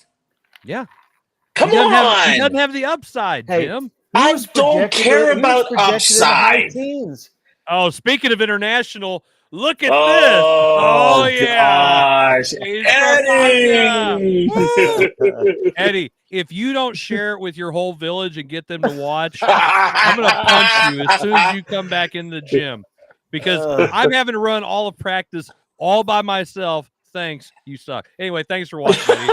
[SPEAKER 2] Yeah.
[SPEAKER 3] Come on.
[SPEAKER 2] He doesn't have the upside, Jim.
[SPEAKER 3] I don't care about upside.
[SPEAKER 2] Oh, speaking of international, look at this.
[SPEAKER 3] Oh,
[SPEAKER 2] yeah.
[SPEAKER 3] Gosh. Eddie.
[SPEAKER 2] Eddie, if you don't share it with your whole village and get them to watch, I'm going to punch you as soon as you come back in the gym because I'm having to run all of practice all by myself. Thanks. You suck. Anyway, thanks for watching, Eddie.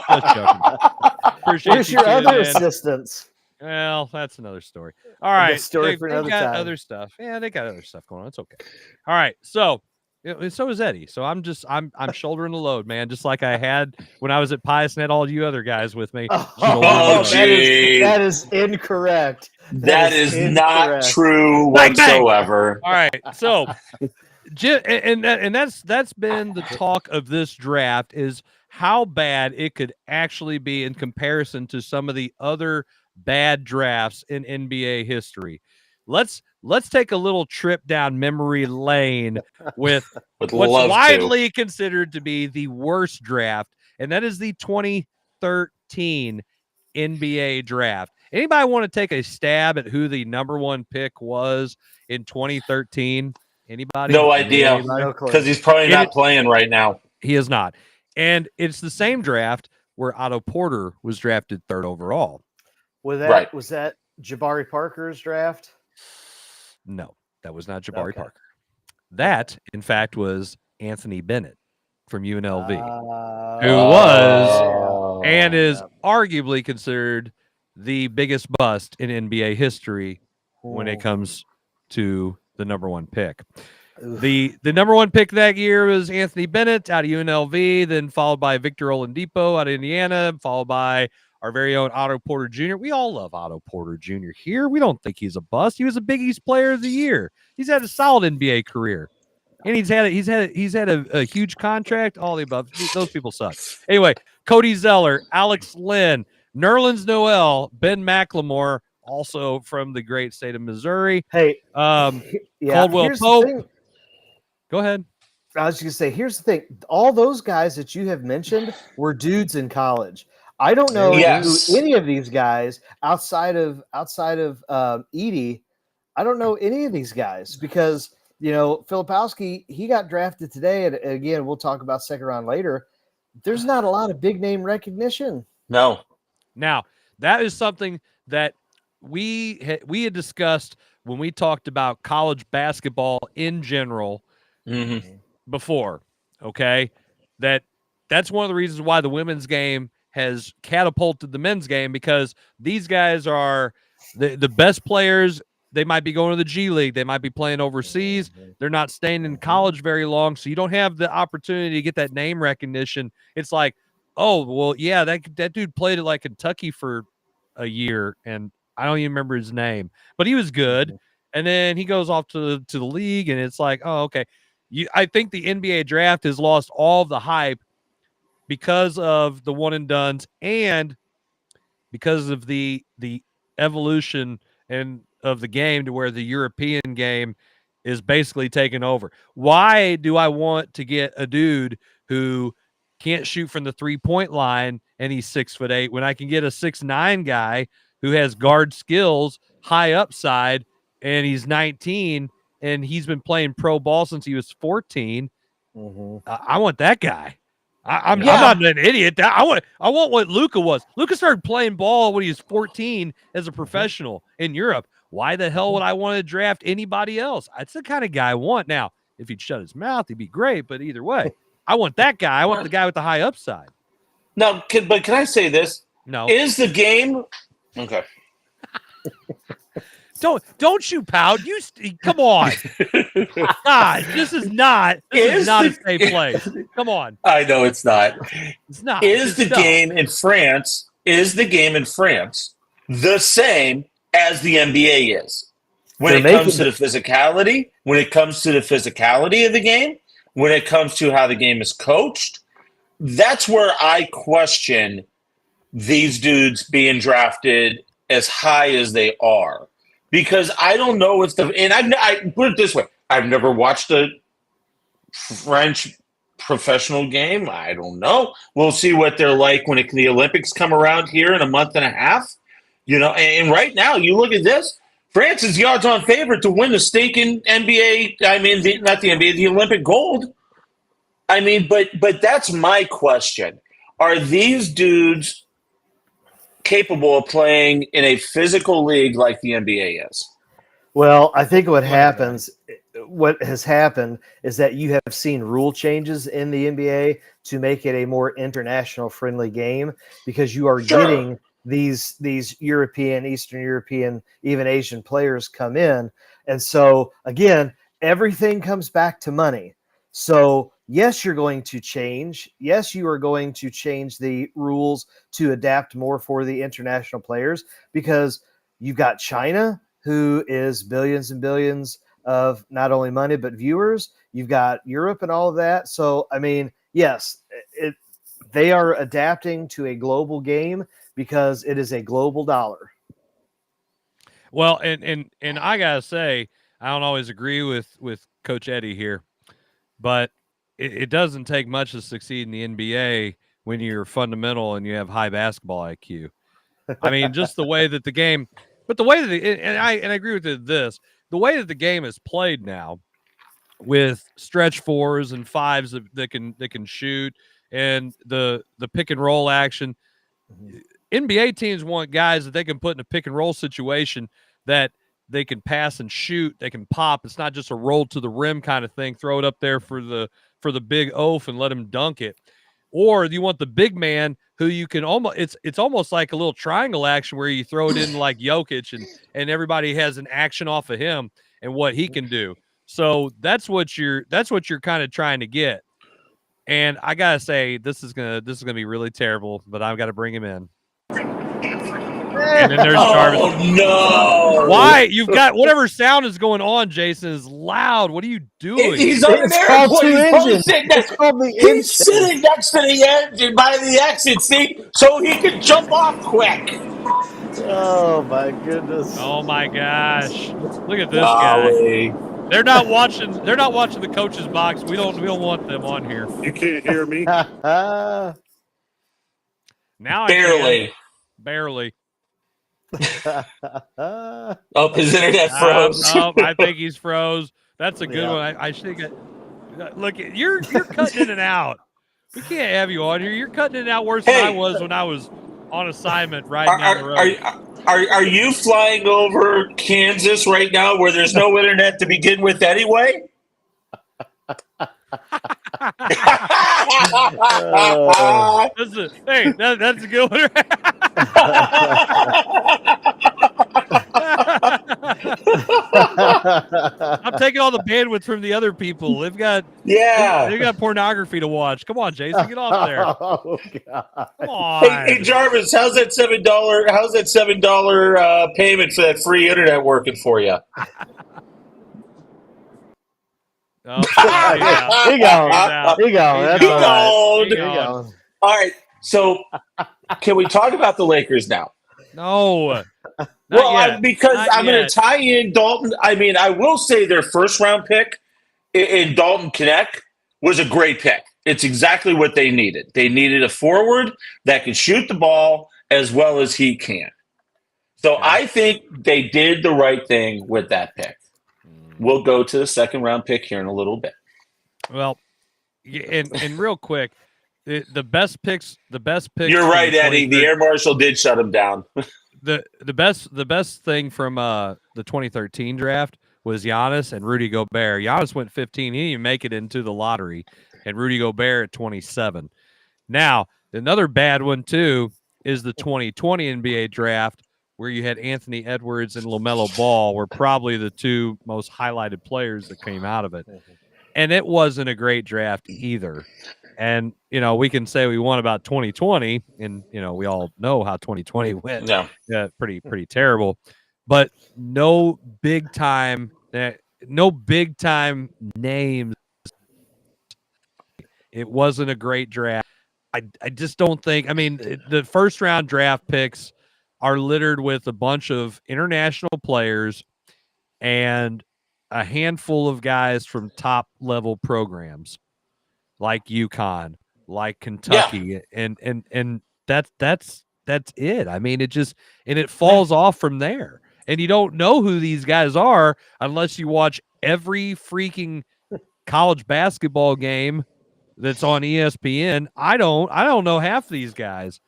[SPEAKER 2] Just joking. Appreciate
[SPEAKER 10] Where's your other assistants?
[SPEAKER 2] Well, that's another story. All right.
[SPEAKER 10] Story for another
[SPEAKER 2] got
[SPEAKER 10] time.
[SPEAKER 2] Other stuff. Yeah, they got other stuff going on. It's okay. All right. So is Eddie. So I'm shouldering the load, man, just like I had when I was at Pius and had all you other guys with me.
[SPEAKER 10] That is incorrect.
[SPEAKER 3] That is not true whatsoever.
[SPEAKER 2] All right. So and that's been the talk of this draft is how bad it could actually be in comparison to some of the other bad drafts in NBA history. Let's take a little trip down memory lane with what's widely considered to be the worst draft, and that is the 2013 NBA draft. Anybody want to take a stab at who the number 1 pick was in 2013? Anybody?
[SPEAKER 3] No idea, because he's probably not playing right now.
[SPEAKER 2] He is not. And it's the same draft where Otto Porter was drafted 3rd overall.
[SPEAKER 10] Was that Jabari Parker's draft?
[SPEAKER 2] No, that was not Jabari Parker. That, in fact, was Anthony Bennett from UNLV, who was and is arguably considered the biggest bust in NBA history when it comes to the number 1 pick. The number 1 pick that year was Anthony Bennett out of UNLV, then followed by Victor Oladipo out of Indiana, followed by our very own Otto Porter Jr. We all love Otto Porter Jr. here. We don't think he's a bust. He was a Big East Player of the Year. He's had a solid NBA career, and he's had a huge contract. All the above. Those people suck. Anyway, Cody Zeller, Alex Lynn, Nerlens Noel, Ben McLemore, also from the great state of Missouri.
[SPEAKER 10] Hey,
[SPEAKER 2] Caldwell Pope. Go ahead.
[SPEAKER 10] I was just gonna say, here's the thing: all those guys that you have mentioned were dudes in college. I don't know who any of these guys outside of Edey. I don't know any of these guys because Filipowski, he got drafted today, and again we'll talk about second round later. There's not a lot of big name recognition.
[SPEAKER 3] No.
[SPEAKER 2] Now that is something that we had discussed when we talked about college basketball in general before. Okay, that's one of the reasons why the women's game has catapulted the men's game, because these guys are the best players. They might be going to the G League. They might be playing overseas. They're not staying in college very long, so you don't have the opportunity to get that name recognition. It's like, oh, well, yeah, that dude played at like Kentucky for a year, and I don't even remember his name, but he was good. And then he goes off to the league, and it's like, oh, okay. I think the NBA draft has lost all of the hype because of the one and dones and because of the evolution and of the game to where the European game is basically taken over. Why do I want to get a dude who can't shoot from the 3-point line and he's 6'8" when I can get a 6'9" guy who has guard skills, high upside, and he's 19 and he's been playing pro ball since he was 14. I want that guy. I'm not an idiot. I want what Luka was. Luka started playing ball when he was 14 as a professional in Europe. Why the hell would I want to draft anybody else? That's the kind of guy I want. Now, if he'd shut his mouth, he'd be great. But either way, I want that guy. I want the guy with the high upside.
[SPEAKER 3] No, but can I say this?
[SPEAKER 2] No.
[SPEAKER 3] Is the game okay?
[SPEAKER 2] Don't you pout. Come on. God, this is not a safe place. Come on.
[SPEAKER 3] I know it's not.
[SPEAKER 2] It's not.
[SPEAKER 3] Is the game in France the same as the NBA is? When it comes to the physicality, when it comes to the physicality of the game, when it comes to how the game is coached, that's where I question these dudes being drafted as high as they are. Because I don't know if I put it this way, I've never watched a French professional game. I don't know. We'll see what they're like when the Olympics come around here in a month and a half. And right now, you look at this, France is the odds-on favorite to win the stinking NBA. I mean, not the NBA, the Olympic gold. I mean, but that's my question. Are these dudes capable of playing in a physical league like the NBA is?
[SPEAKER 10] Well, I think what has happened is that you have seen rule changes in the NBA to make it a more international friendly game, because you are getting these European, Eastern European, even Asian players come in. And so again, everything comes back to money. So yes, you're going to change. Yes, you are going to change the rules to adapt more for the international players, because you've got China, who is billions and billions of not only money, but viewers. You've got Europe and all of that. So, I mean, yes, they are adapting to a global game because it is a global dollar.
[SPEAKER 2] Well, and I got to say, I don't always agree with Coach Eddie here, but it doesn't take much to succeed in the NBA when you're fundamental and you have high basketball IQ. I mean, just the way that the game, but the way that I agree with this, the way that the game is played now, with stretch fours and fives that can shoot, and the pick and roll action. NBA teams want guys that they can put in a pick and roll situation that they can pass and shoot, they can pop. It's not just a roll to the rim kind of thing. Throw it up there for the big oaf and let him dunk it. Or you want the big man who you can it's almost like a little triangle action where you throw it in like Jokic and everybody has an action off of him and what he can do. So that's what you're kind of trying to get. And I gotta say, this is gonna be really terrible, but I've got to bring him in. And then there's Jarvis.
[SPEAKER 3] Oh no!
[SPEAKER 2] Why? You've got whatever sound is going on, Jason, is loud. What are you doing?
[SPEAKER 3] He's on an airplane. He's sitting next to the engine by the exit seat so he can jump off quick.
[SPEAKER 10] Oh my goodness!
[SPEAKER 2] Oh my gosh! Look at this guy. They're not watching the coach's box. We don't want them on here.
[SPEAKER 5] You can't hear me.
[SPEAKER 2] Now barely.
[SPEAKER 3] Oh, his internet froze.
[SPEAKER 2] I think he's froze. That's a good one. I should get. Look, you're cutting in and out. We can't have you on here. You're cutting in and out worse than I was when I was on assignment riding down the road.
[SPEAKER 3] Are you flying over Kansas right now where there's no internet to begin with anyway?
[SPEAKER 2] That's a good one. I'm taking all the bandwidth from the other people. They've got pornography to watch. Come on, Jason, get off there.
[SPEAKER 10] Oh, God.
[SPEAKER 2] Come on.
[SPEAKER 3] Hey, Jarvis, how's that $7? How's that $7 payment for that free internet working for you?
[SPEAKER 10] Oh, yeah. He gone.
[SPEAKER 3] All right. So, can we talk about the Lakers now?
[SPEAKER 2] No.
[SPEAKER 3] Because I'm going to tie in Dalton. I mean, I will say their first round pick in Dalton Knecht was a great pick. It's exactly what they needed. They needed a forward that can shoot the ball as well as he can. So I think they did the right thing with that pick. We'll go to the second round pick here in a little bit.
[SPEAKER 2] Well, and real quick, the best picks.
[SPEAKER 3] You're right, Eddie. The air marshal did shut him down.
[SPEAKER 2] The best thing from the 2013 draft was Giannis and Rudy Gobert. Giannis went 15. He didn't even make it into the lottery, and Rudy Gobert at 27. Now, another bad one, too, is the 2020 NBA draft, where you had Anthony Edwards and LaMelo Ball were probably the two most highlighted players that came out of it. And it wasn't a great draft either. And, we can say we won about 2020, and, we all know how 2020 went.
[SPEAKER 3] Yeah.
[SPEAKER 2] Pretty terrible. But no big time names. It wasn't a great draft. I just don't think. The first round draft picks are littered with a bunch of international players and a handful of guys from top level programs like UConn, like Kentucky, and that's it. It falls off from there. And you don't know who these guys are unless you watch every freaking college basketball game that's on ESPN. I don't know half these guys.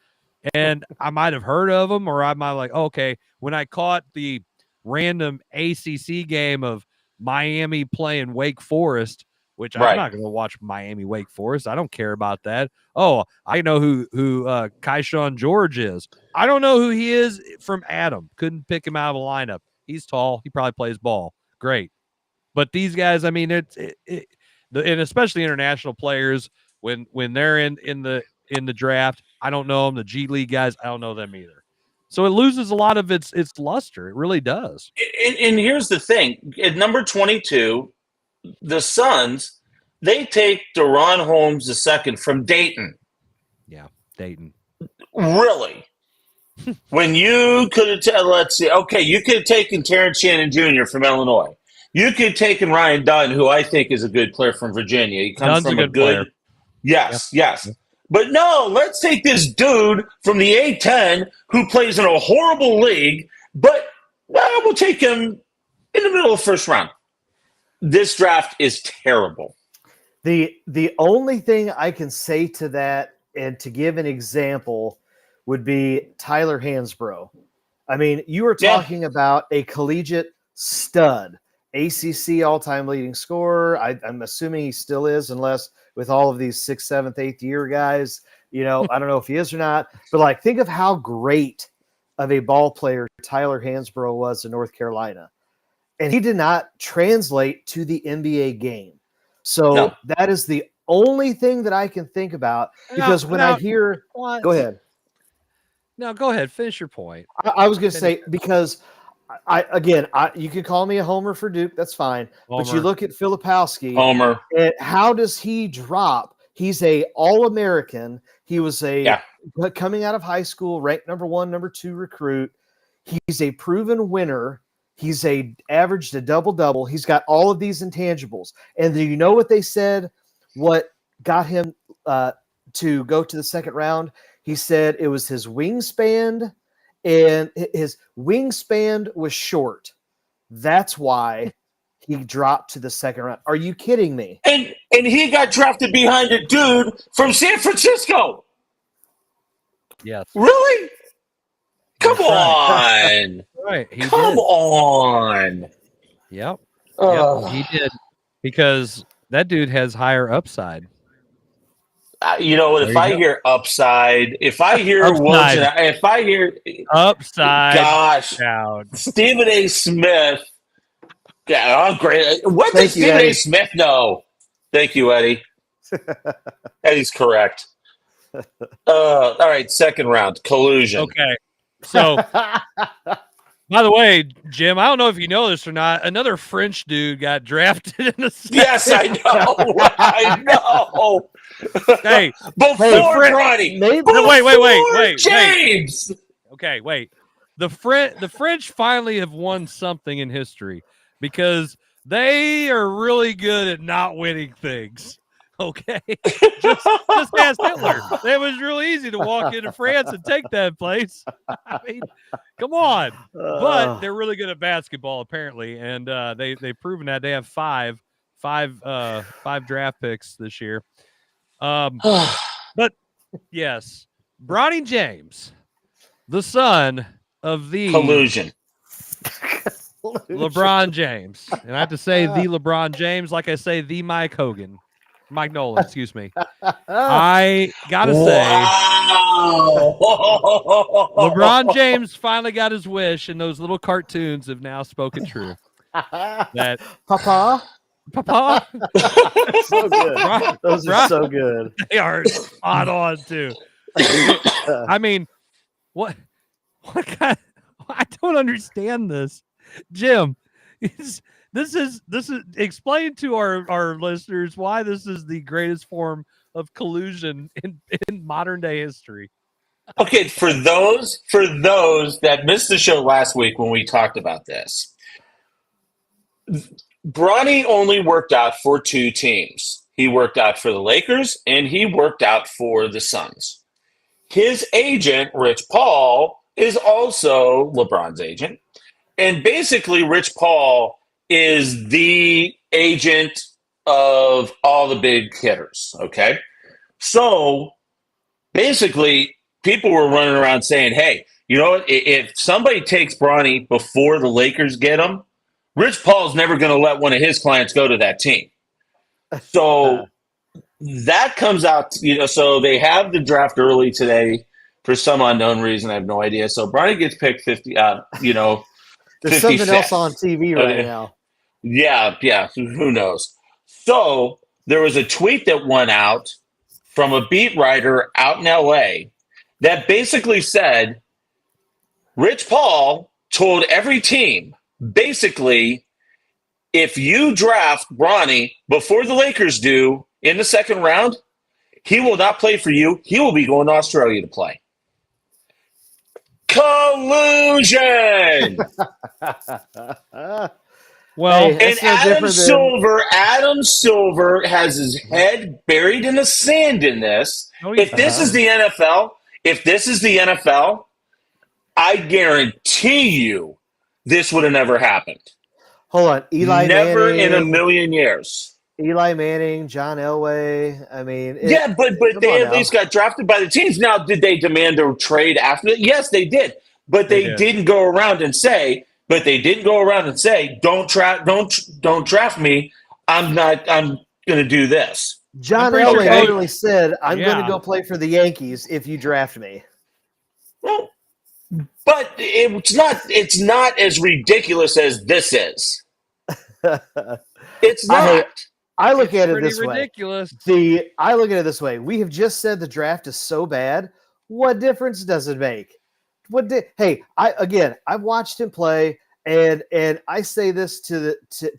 [SPEAKER 2] And I might have heard of them, or I might like, okay, when I caught the random ACC game of Miami playing Wake Forest, which I'm not going to watch Miami Wake Forest. I don't care about that. Oh, I know who Keyshawn George is. I don't know who he is from Adam. Couldn't pick him out of a lineup. He's tall. He probably plays ball. Great. But these guys, and especially international players, when they're in the draft, I don't know them. The G League guys, I don't know them either. So it loses a lot of its luster. It really does.
[SPEAKER 3] And here's the thing. At number 22, the Suns, they take DeRon Holmes II from Dayton.
[SPEAKER 2] Yeah, Dayton.
[SPEAKER 3] Really? When you could have, let's see, okay, you could have taken Terrence Shannon Jr. from Illinois. You could have taken Ryan Dunn, who I think is a good player from Virginia. He comes
[SPEAKER 2] Dunn's
[SPEAKER 3] from
[SPEAKER 2] a good player.
[SPEAKER 3] Yes. But no, let's take this dude from the A-10 who plays in a horrible league, but we'll take him in the middle of the first round. This draft is terrible.
[SPEAKER 10] The only thing I can say to that, and to give an example, would be Tyler Hansbrough. You were talking about a collegiate stud, ACC all-time leading scorer. I'm assuming he still is, unless with all of these 6th, 7th, 8th year guys, I don't know if he is or not. But think of how great of a ball player Tyler Hansbrough was in North Carolina. And he did not translate to the NBA game. So that is the only thing that I can think about, because I hear – go ahead.
[SPEAKER 2] No, go ahead. Finish your point.
[SPEAKER 10] I was going to say, because you can call me a homer for Duke. That's fine.
[SPEAKER 2] Homer.
[SPEAKER 10] But you look at Filipowski.
[SPEAKER 3] Homer.
[SPEAKER 10] And how does he drop? He's a All-American. He was coming out of high school, ranked number 1, number 2 recruit. He's a proven winner. He's averaged a double-double. He's got all of these intangibles. And do you know what they said? What got him to go to the second round? He said it was his wingspan, and his wingspan was short. That's why he dropped to the second round. Are you kidding me?
[SPEAKER 3] And he got drafted behind a dude from San Francisco.
[SPEAKER 2] Yes.
[SPEAKER 3] Really? Come on.
[SPEAKER 2] Right.
[SPEAKER 3] Come on.
[SPEAKER 2] Yep. He did, because that dude has higher upside.
[SPEAKER 3] You know what? If I hear upside, if I hear
[SPEAKER 2] upside,
[SPEAKER 3] gosh,
[SPEAKER 2] down.
[SPEAKER 3] Stephen A. Smith. Yeah, I'm great. What does Stephen A. Smith know? Thank you, Eddie. Eddie's correct. All right, second round, collusion.
[SPEAKER 2] Okay. So, by the way, Jim, I don't know if you know this or not. Another French dude got drafted in the second.
[SPEAKER 3] Yes, I know. I know.
[SPEAKER 2] Hey,
[SPEAKER 3] before Ronnie.
[SPEAKER 2] Wait,
[SPEAKER 3] James.
[SPEAKER 2] Okay, wait. The French finally have won something in history, because they are really good at not winning things. Okay, just ask Hitler. It was really easy to walk into France and take that place. Come on. But they're really good at basketball, apparently, and they've proven that. They have five draft picks this year. But yes, Bronny James, the son of the
[SPEAKER 3] collusion.
[SPEAKER 2] LeBron James. And I have to say the LeBron James, like I say, the Mike Nolan, excuse me. I got to say, LeBron James finally got his wish, and those little cartoons have now spoken true. That
[SPEAKER 10] Papa. So good. Those are so good.
[SPEAKER 2] They are spot on, too. I mean, what kind? I don't understand this, Jim. This is explain to our listeners why this is the greatest form of collusion in modern day history.
[SPEAKER 3] Okay, for those that missed the show last week when we talked about this, Bronny only worked out for two teams. He worked out for the Lakers and he worked out for the Suns. His agent, Rich Paul, is also LeBron's agent. And basically, Rich Paul is the agent of all the big hitters, okay? So basically, people were running around saying, hey, you know what? If somebody takes Bronny before the Lakers get him, Rich Paul's never going to let one of his clients go to that team. So that comes out, so they have the draft early today for some unknown reason. I have no idea. So Bronny gets picked 50,
[SPEAKER 10] There's
[SPEAKER 3] 55th.
[SPEAKER 10] something else on TV right now.
[SPEAKER 3] Yeah. Who knows? So there was a tweet that went out from a beat writer out in LA that basically said, Rich Paul told every team, basically, if you draft Bronny before the Lakers do in the second round, he will not play for you. He will be going to Australia to play. Collusion!
[SPEAKER 2] Well,
[SPEAKER 3] and Adam Silver has his head buried in the sand in this. If this is the NFL, I guarantee you this would have never happened.
[SPEAKER 10] Hold on.
[SPEAKER 3] Never
[SPEAKER 10] Manning,
[SPEAKER 3] in a million years.
[SPEAKER 10] Eli Manning, John Elway. I mean,
[SPEAKER 3] but they at least got drafted by the teams. Now, did they demand a trade after that? Yes, they did. But they didn't go around and say, don't draft me. I'm going to do this.
[SPEAKER 10] John Elway literally said, I'm going to go play for the Yankees if you draft me.
[SPEAKER 3] Well, but it's not as ridiculous as this is. It's not.
[SPEAKER 10] I look at it this
[SPEAKER 2] ridiculous.
[SPEAKER 10] way. I look at it this way. We have just said the draft is so bad. What difference does it make? I've watched him play, and I say this to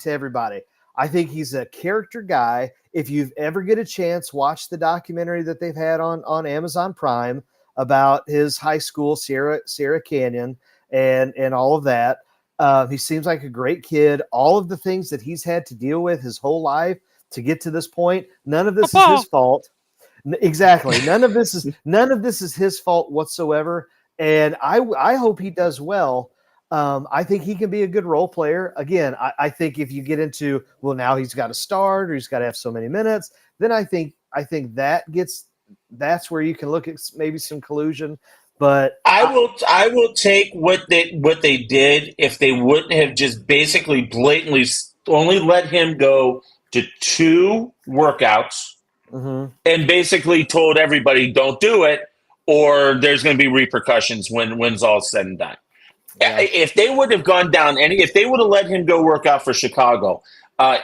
[SPEAKER 10] everybody. I think he's a character guy. If you've ever get a chance, watch the documentary that they've had on Amazon Prime about his high school, Sierra Canyon, and all of that. He seems like a great kid. All of the things that he's had to deal with his whole life to get to this point, none of this is his fault. Exactly. None of this is his fault whatsoever. And I hope he does well. I think he can be a good role player. Again, I think if you get into, well, now he's got to start or he's got to have so many minutes, then I think that's where you can look at maybe some collusion. But
[SPEAKER 3] I will take what they did if they wouldn't have just basically blatantly only let him go to 2 workouts and basically told everybody don't do it or there's going to be repercussions when's all said and done. Yeah. If they would have gone down if they would have let him go work out for Chicago,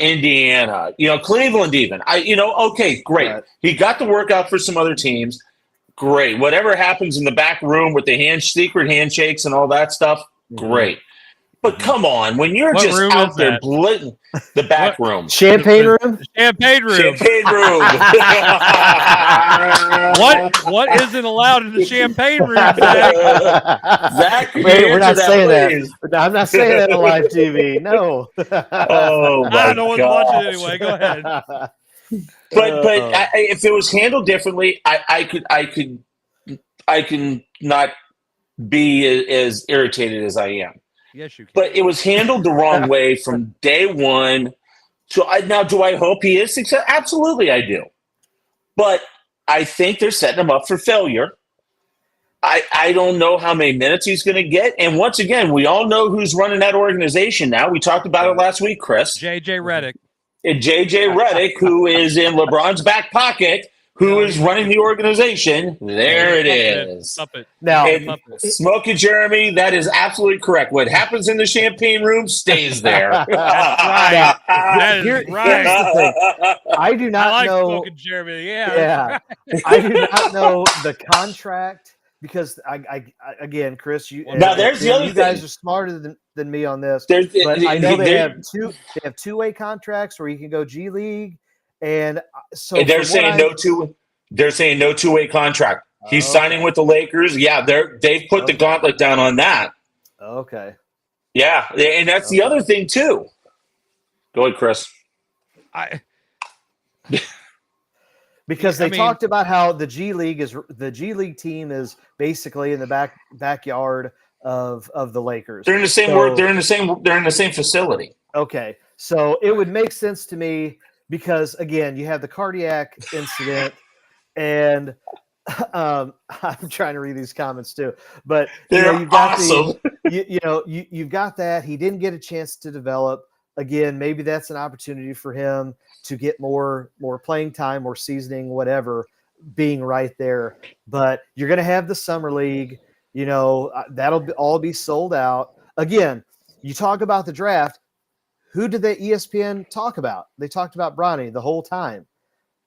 [SPEAKER 3] Indiana, Cleveland even, okay, great. Right. He got to work out for some other teams. Great. Whatever happens in the back room with the secret handshakes and all that stuff, great. But come on, when you're just out there the back room.
[SPEAKER 10] Champagne room?
[SPEAKER 3] Champagne room.
[SPEAKER 2] What isn't allowed in the champagne room, Zach?
[SPEAKER 3] Zach,
[SPEAKER 10] we're not saying that. I'm not saying that on live TV. No.
[SPEAKER 3] Oh, my
[SPEAKER 2] no one's watching it anyway. Go ahead.
[SPEAKER 3] But if it was handled differently, I can not be as irritated as I am.
[SPEAKER 2] Yes, you can.
[SPEAKER 3] But it was handled the wrong way from day one. So now, do I hope he is successful? Absolutely, I do. But I think they're setting him up for failure. I don't know how many minutes he's going to get. And once again, we all know who's running that organization now. We talked about it last week, Chris.
[SPEAKER 2] JJ Redick.
[SPEAKER 3] And JJ Redick, who is in LeBron's back pocket, who is running the organization. There it is.
[SPEAKER 10] Now,
[SPEAKER 3] Smokey Jeremy, that is absolutely correct. What happens in the champagne room stays there.
[SPEAKER 2] That's right. That is
[SPEAKER 10] Here's
[SPEAKER 2] right.
[SPEAKER 10] the thing. I do not
[SPEAKER 2] I like
[SPEAKER 10] know.
[SPEAKER 2] Smoking Jeremy. Yeah.
[SPEAKER 10] Yeah, I do not know the contract because again, Chris,
[SPEAKER 3] Now, there's the other
[SPEAKER 10] you guys
[SPEAKER 3] thing.
[SPEAKER 10] are smarter than me on this.
[SPEAKER 3] There's-
[SPEAKER 10] But I know they
[SPEAKER 3] there-
[SPEAKER 10] have two-way contracts where you can go G League, and so
[SPEAKER 3] And they're
[SPEAKER 10] from what
[SPEAKER 3] saying They're saying no two-way contract. He's signing with the Lakers. Yeah, they've put the gauntlet down on that.
[SPEAKER 10] Okay.
[SPEAKER 3] Yeah, and that's the other thing too. Go ahead, Chris.
[SPEAKER 10] Because they talked about how the G League team is basically in the backyard of the Lakers.
[SPEAKER 3] They're in the same They're in the same facility.
[SPEAKER 10] Okay, so it would make sense to me because again, you have the cardiac incident, and I'm trying to read these comments too. But you've got
[SPEAKER 3] awesome.
[SPEAKER 10] you've got that. He didn't get a chance to develop. Again, maybe that's an opportunity for him to get more playing time, more seasoning, whatever, being right there. But you're going to have the summer league. That'll all be sold out. Again, you talk about the draft. Who did the ESPN talk about? They talked about Bronny the whole time.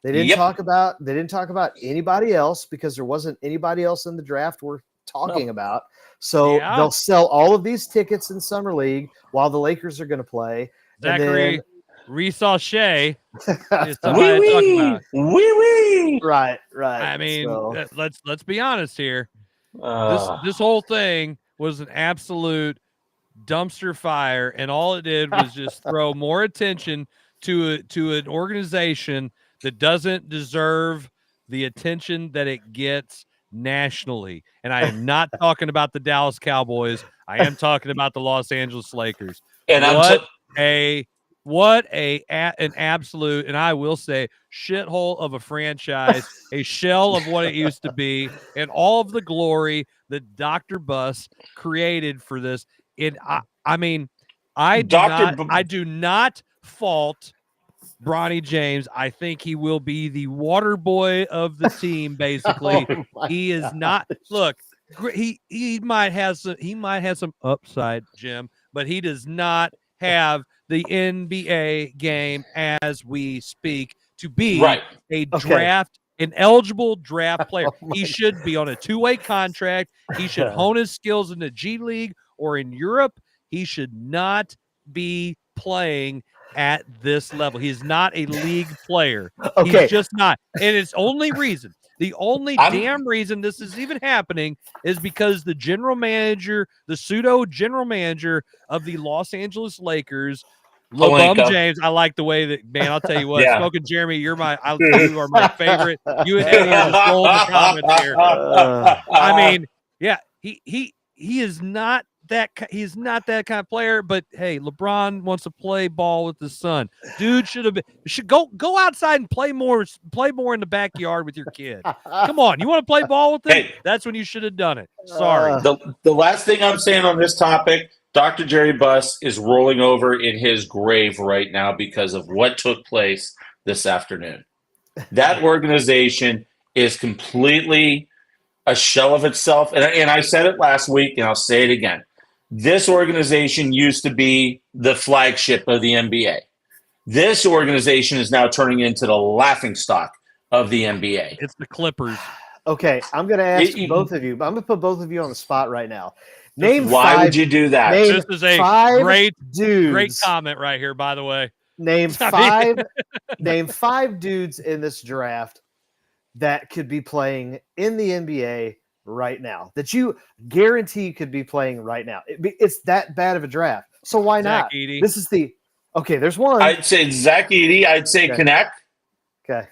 [SPEAKER 10] They didn't talk about anybody else because there wasn't anybody else in the draft worth talking about. So they'll sell all of these tickets in summer league while the Lakers are going to play.
[SPEAKER 2] Zachary Reese-Shea is somebody to talk about.
[SPEAKER 3] Wee.
[SPEAKER 10] Right.
[SPEAKER 2] I mean, let's be honest here. This whole thing was an absolute dumpster fire, and all it did was just throw more attention to an organization that doesn't deserve the attention that it gets nationally. And I am not talking about the Dallas Cowboys. I am talking about the Los Angeles Lakers.
[SPEAKER 3] And
[SPEAKER 2] what an absolute, and I will say, shithole of a franchise, a shell of what it used to be, and all of the glory that Dr. Buss created for this. I do not fault Bronny James. I think he will be the water boy of the team. Basically, he is not. Look, he might have some upside, Jim, but he does not have the NBA game as we speak to be an eligible draft player. He should be on a two-way contract. He should hone his skills in the G League or in Europe. He should not be playing at this level. He's not a league player.
[SPEAKER 10] Okay.
[SPEAKER 2] He's just not. And it's only reason. The only damn reason this is even happening is because the general manager, the pseudo general manager of the Los Lakers, LeBron James. I like the way that, man, I'll tell you what, Smoking Jeremy, you are my favorite. You and Eddie are just rolling the comments here. I mean, he is not he's not that kind of player, but hey, LeBron wants to play ball with his son. Dude should go outside and play more in the backyard with your kid. Come on, you want to play ball with him?
[SPEAKER 3] Hey.
[SPEAKER 2] That's when you should have done it. Sorry.
[SPEAKER 3] The last thing I'm saying on this topic, Dr. Jerry Buss is rolling over in his grave right now because of what took place this afternoon. That organization is completely a shell of itself. And I said it last week, and I'll say it again. This organization used to be the flagship of the NBA. This organization is now turning into the laughingstock of the NBA.
[SPEAKER 2] It's the Clippers.
[SPEAKER 10] Okay, I'm going to ask both of you. I'm going to put both of you on the spot right now.
[SPEAKER 3] Why would you do that?
[SPEAKER 2] This is a great
[SPEAKER 10] dudes.
[SPEAKER 2] comment right here, by the way.
[SPEAKER 10] Name five dudes in this draft that could be playing in the NBA right now, that you guarantee could be playing right now. It's that bad of a draft. So why not?
[SPEAKER 2] Edey.
[SPEAKER 10] This is there's one.
[SPEAKER 3] I'd say Zach Edey. I'd say Connect.
[SPEAKER 10] Okay.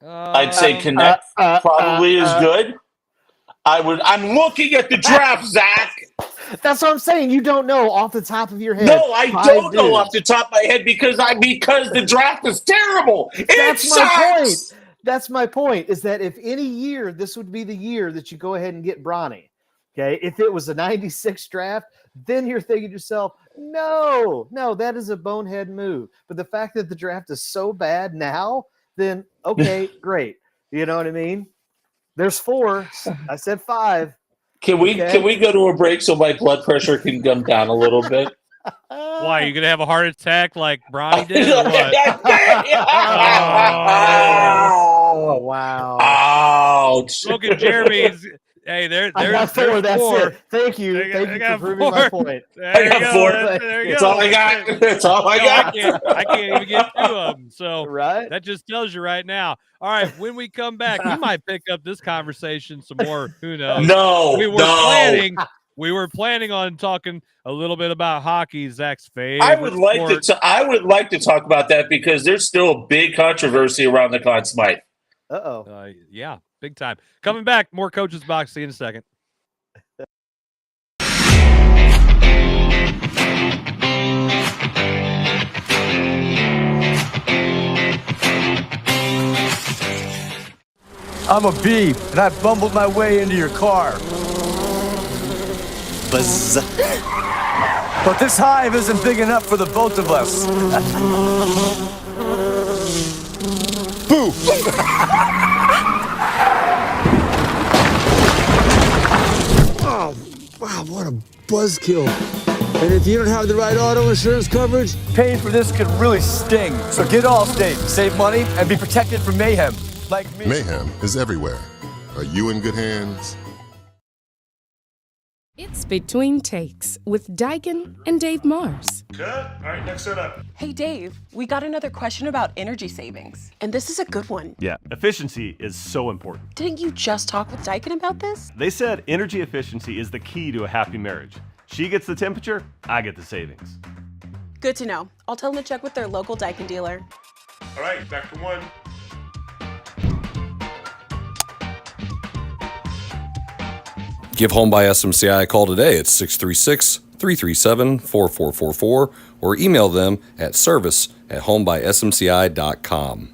[SPEAKER 3] I'd say Connect probably is good. I'm looking at the draft, Zach.
[SPEAKER 10] That's what I'm saying. You don't know off the top of your head.
[SPEAKER 3] No, I don't know off the top of my head because the draft is terrible.
[SPEAKER 10] That's my point. that's my point, is that if any year, this would be the year that you go ahead and get Bronny. Okay. If it was a 96 draft, then you're thinking to yourself, no, that is a bonehead move. But the fact that the draft is so bad now, then okay, great. You know what I mean? There's 4. I said 5.
[SPEAKER 3] Can we go to a break so my blood pressure can come down a little bit?
[SPEAKER 2] Why, you gonna have a heart attack like Bronny did? Or what?
[SPEAKER 10] Oh, wow.
[SPEAKER 3] Ouch.
[SPEAKER 2] Look at Jeremy's. Hey, there's
[SPEAKER 10] 4. That's
[SPEAKER 2] 4.
[SPEAKER 10] it. Thank you. Thank you for proving my point.
[SPEAKER 2] There you
[SPEAKER 3] got
[SPEAKER 2] go.
[SPEAKER 3] 4.
[SPEAKER 2] There you
[SPEAKER 3] That's
[SPEAKER 2] go.
[SPEAKER 3] all I got. That's all I got.
[SPEAKER 2] I can't even get 2 of them. So
[SPEAKER 10] right.
[SPEAKER 2] that just tells you right now. All right, when we come back, we might pick up this conversation some more. Who knows? We were planning on talking a little bit about hockey, Zach's favorite.
[SPEAKER 3] I would like to talk about that because there's still a big controversy around the Conn Smythe.
[SPEAKER 2] Yeah, big time. Coming back, more Coach's Box. See you in a second.
[SPEAKER 4] I'm a bee, and I bumbled my way into your car. Buzz. But this hive isn't big enough for the both of us. Boo! Oh, wow, what a buzzkill. And if you don't have the right auto insurance coverage, paying for this could really sting. So get Allstate, save money, and be protected from mayhem. Like me.
[SPEAKER 5] Mayhem is everywhere. Are you in good hands?
[SPEAKER 6] It's Between Takes with Daikin and Dave Mars.
[SPEAKER 7] Good. All right, next setup.
[SPEAKER 8] Hey, Dave, we got another question about energy savings. And this is a good one.
[SPEAKER 7] Yeah, efficiency is so important.
[SPEAKER 8] Didn't you just talk with Daikin about this?
[SPEAKER 7] They said energy efficiency is the key to a happy marriage. She gets the temperature, I get the savings.
[SPEAKER 8] Good to know. I'll tell them to check with their local Daikin dealer.
[SPEAKER 7] All right, back for 1.
[SPEAKER 9] Give Home by SMCI a call today at 636-337-4444 or email them at service@homebysmci.com.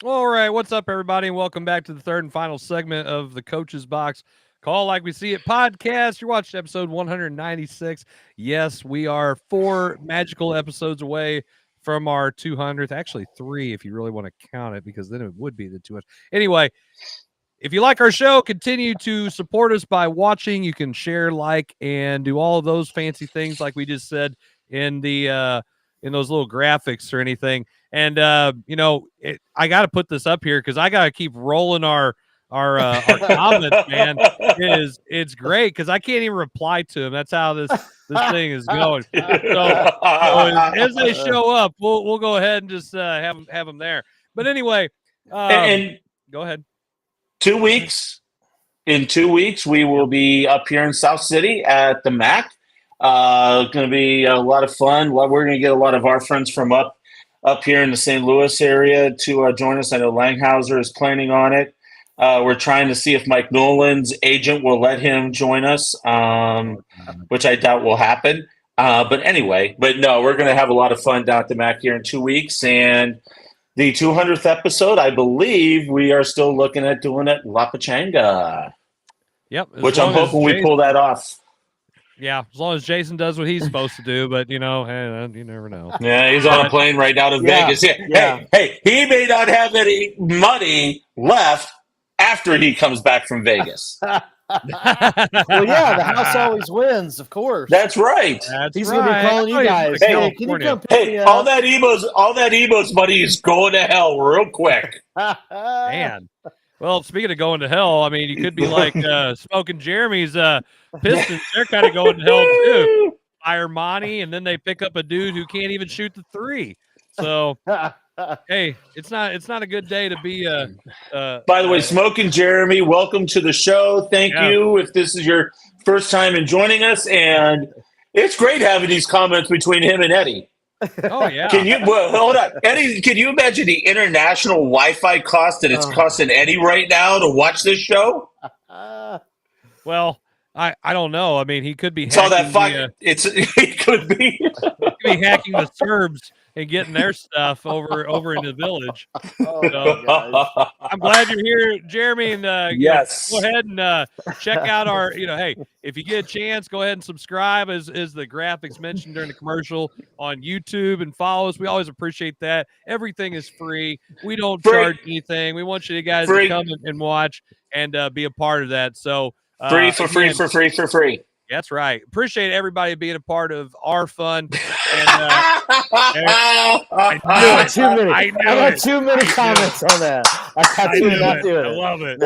[SPEAKER 2] All right, what's up, everybody, and welcome back to the third and final segment of the Coach's Box Call Like We See It podcast. You're watching episode 196. Yes, we are 4 magical episodes away from our 200th. Actually, 3 if you really want to count it, because then it would be the 200th. Anyway, if you like our show, continue to support us by watching. You can share, like, and do all of those fancy things like we just said in the in those little graphics or anything. And you know, I got to put this up here because I got to keep rolling our comments, man. It's great because I can't even reply to them. That's how this thing is going. So as they show up, we'll go ahead and just have them there. But anyway,
[SPEAKER 3] and
[SPEAKER 2] go ahead.
[SPEAKER 3] 2 weeks. In 2 weeks, we will be up here in South City at the MAC. Going to be a lot of fun. We're going to get a lot of our friends from up here in the St. Louis area to join us. I know Langhauser is planning on it. We're trying to see if Mike Nolan's agent will let him join us, which I doubt will happen. But anyway, no, we're going to have a lot of fun down at the MAC here in 2 weeks. And the 200th episode, I believe we are still looking at doing it La Pachanga.
[SPEAKER 2] Yep.
[SPEAKER 3] Which I'm hoping we pull that off.
[SPEAKER 2] Yeah, as long as Jason does what he's supposed to do, but you never know.
[SPEAKER 3] Yeah, he's on a plane right now to Vegas. Yeah. Hey, he may not have any money left after he comes back from Vegas.
[SPEAKER 10] Well, yeah, the house always wins, of course.
[SPEAKER 3] That's right.
[SPEAKER 10] He's gonna be calling you guys.
[SPEAKER 3] Hey,
[SPEAKER 10] can you come pick me up?
[SPEAKER 3] all that Emo's money is going to hell real quick.
[SPEAKER 2] Man. Well, speaking of going to hell, I mean, you could be like Smoking Jeremy's Pistons. They're kind of going to hell too. Fire Monty, and then they pick up a dude who can't even shoot the three. So, hey, it's not a good day to be.
[SPEAKER 3] By the way, Smoking Jeremy, welcome to the show. Thank you. If this is your first time in joining us, and it's great having these comments between him and Eddie.
[SPEAKER 2] Oh yeah.
[SPEAKER 3] Hold on, Eddie? Can you imagine the international Wi-Fi cost that it's costing Eddie right now to watch this show?
[SPEAKER 2] Well, I don't know. I mean, he could be.
[SPEAKER 3] He could be.
[SPEAKER 2] He could be hacking the Serbs and getting their stuff over in the village. I'm glad you're here, Jeremy. And
[SPEAKER 3] yes,
[SPEAKER 2] go ahead and check out our. Hey, if you get a chance, go ahead and subscribe, as the graphics mentioned during the commercial, on YouTube, and follow us. We always appreciate that. Everything is free. We don't charge anything. We want you guys to come and watch and be a part of that. So
[SPEAKER 3] free for free.
[SPEAKER 2] That's right. Appreciate everybody being a part of our fun. And,
[SPEAKER 10] I got too many comments on that.
[SPEAKER 2] I love it.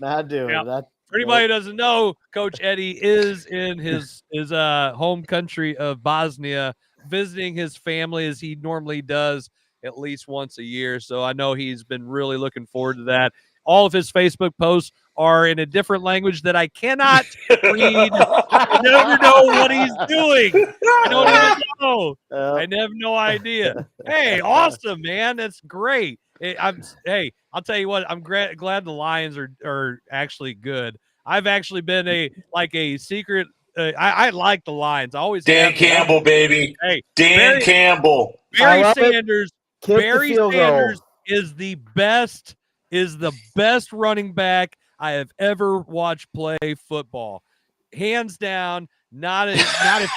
[SPEAKER 10] Not doing it.
[SPEAKER 2] For anybody who doesn't know, Coach Eddie is in his home country of Bosnia, visiting his family as he normally does at least once a year. So I know he's been really looking forward to that. All of his Facebook posts are in a different language that I cannot read. I never know what he's doing. I don't even know. I have no idea. Hey, awesome, man. That's great. Hey, I'll tell you what. I'm glad the Lions are actually good. I've actually been a secret. I like the Lions. I always
[SPEAKER 3] Dan Campbell, baby.
[SPEAKER 2] Hey,
[SPEAKER 3] Dan Campbell.
[SPEAKER 2] Barry Sanders. Barry Sanders is the best running back I have ever watched play football. Hands down, not a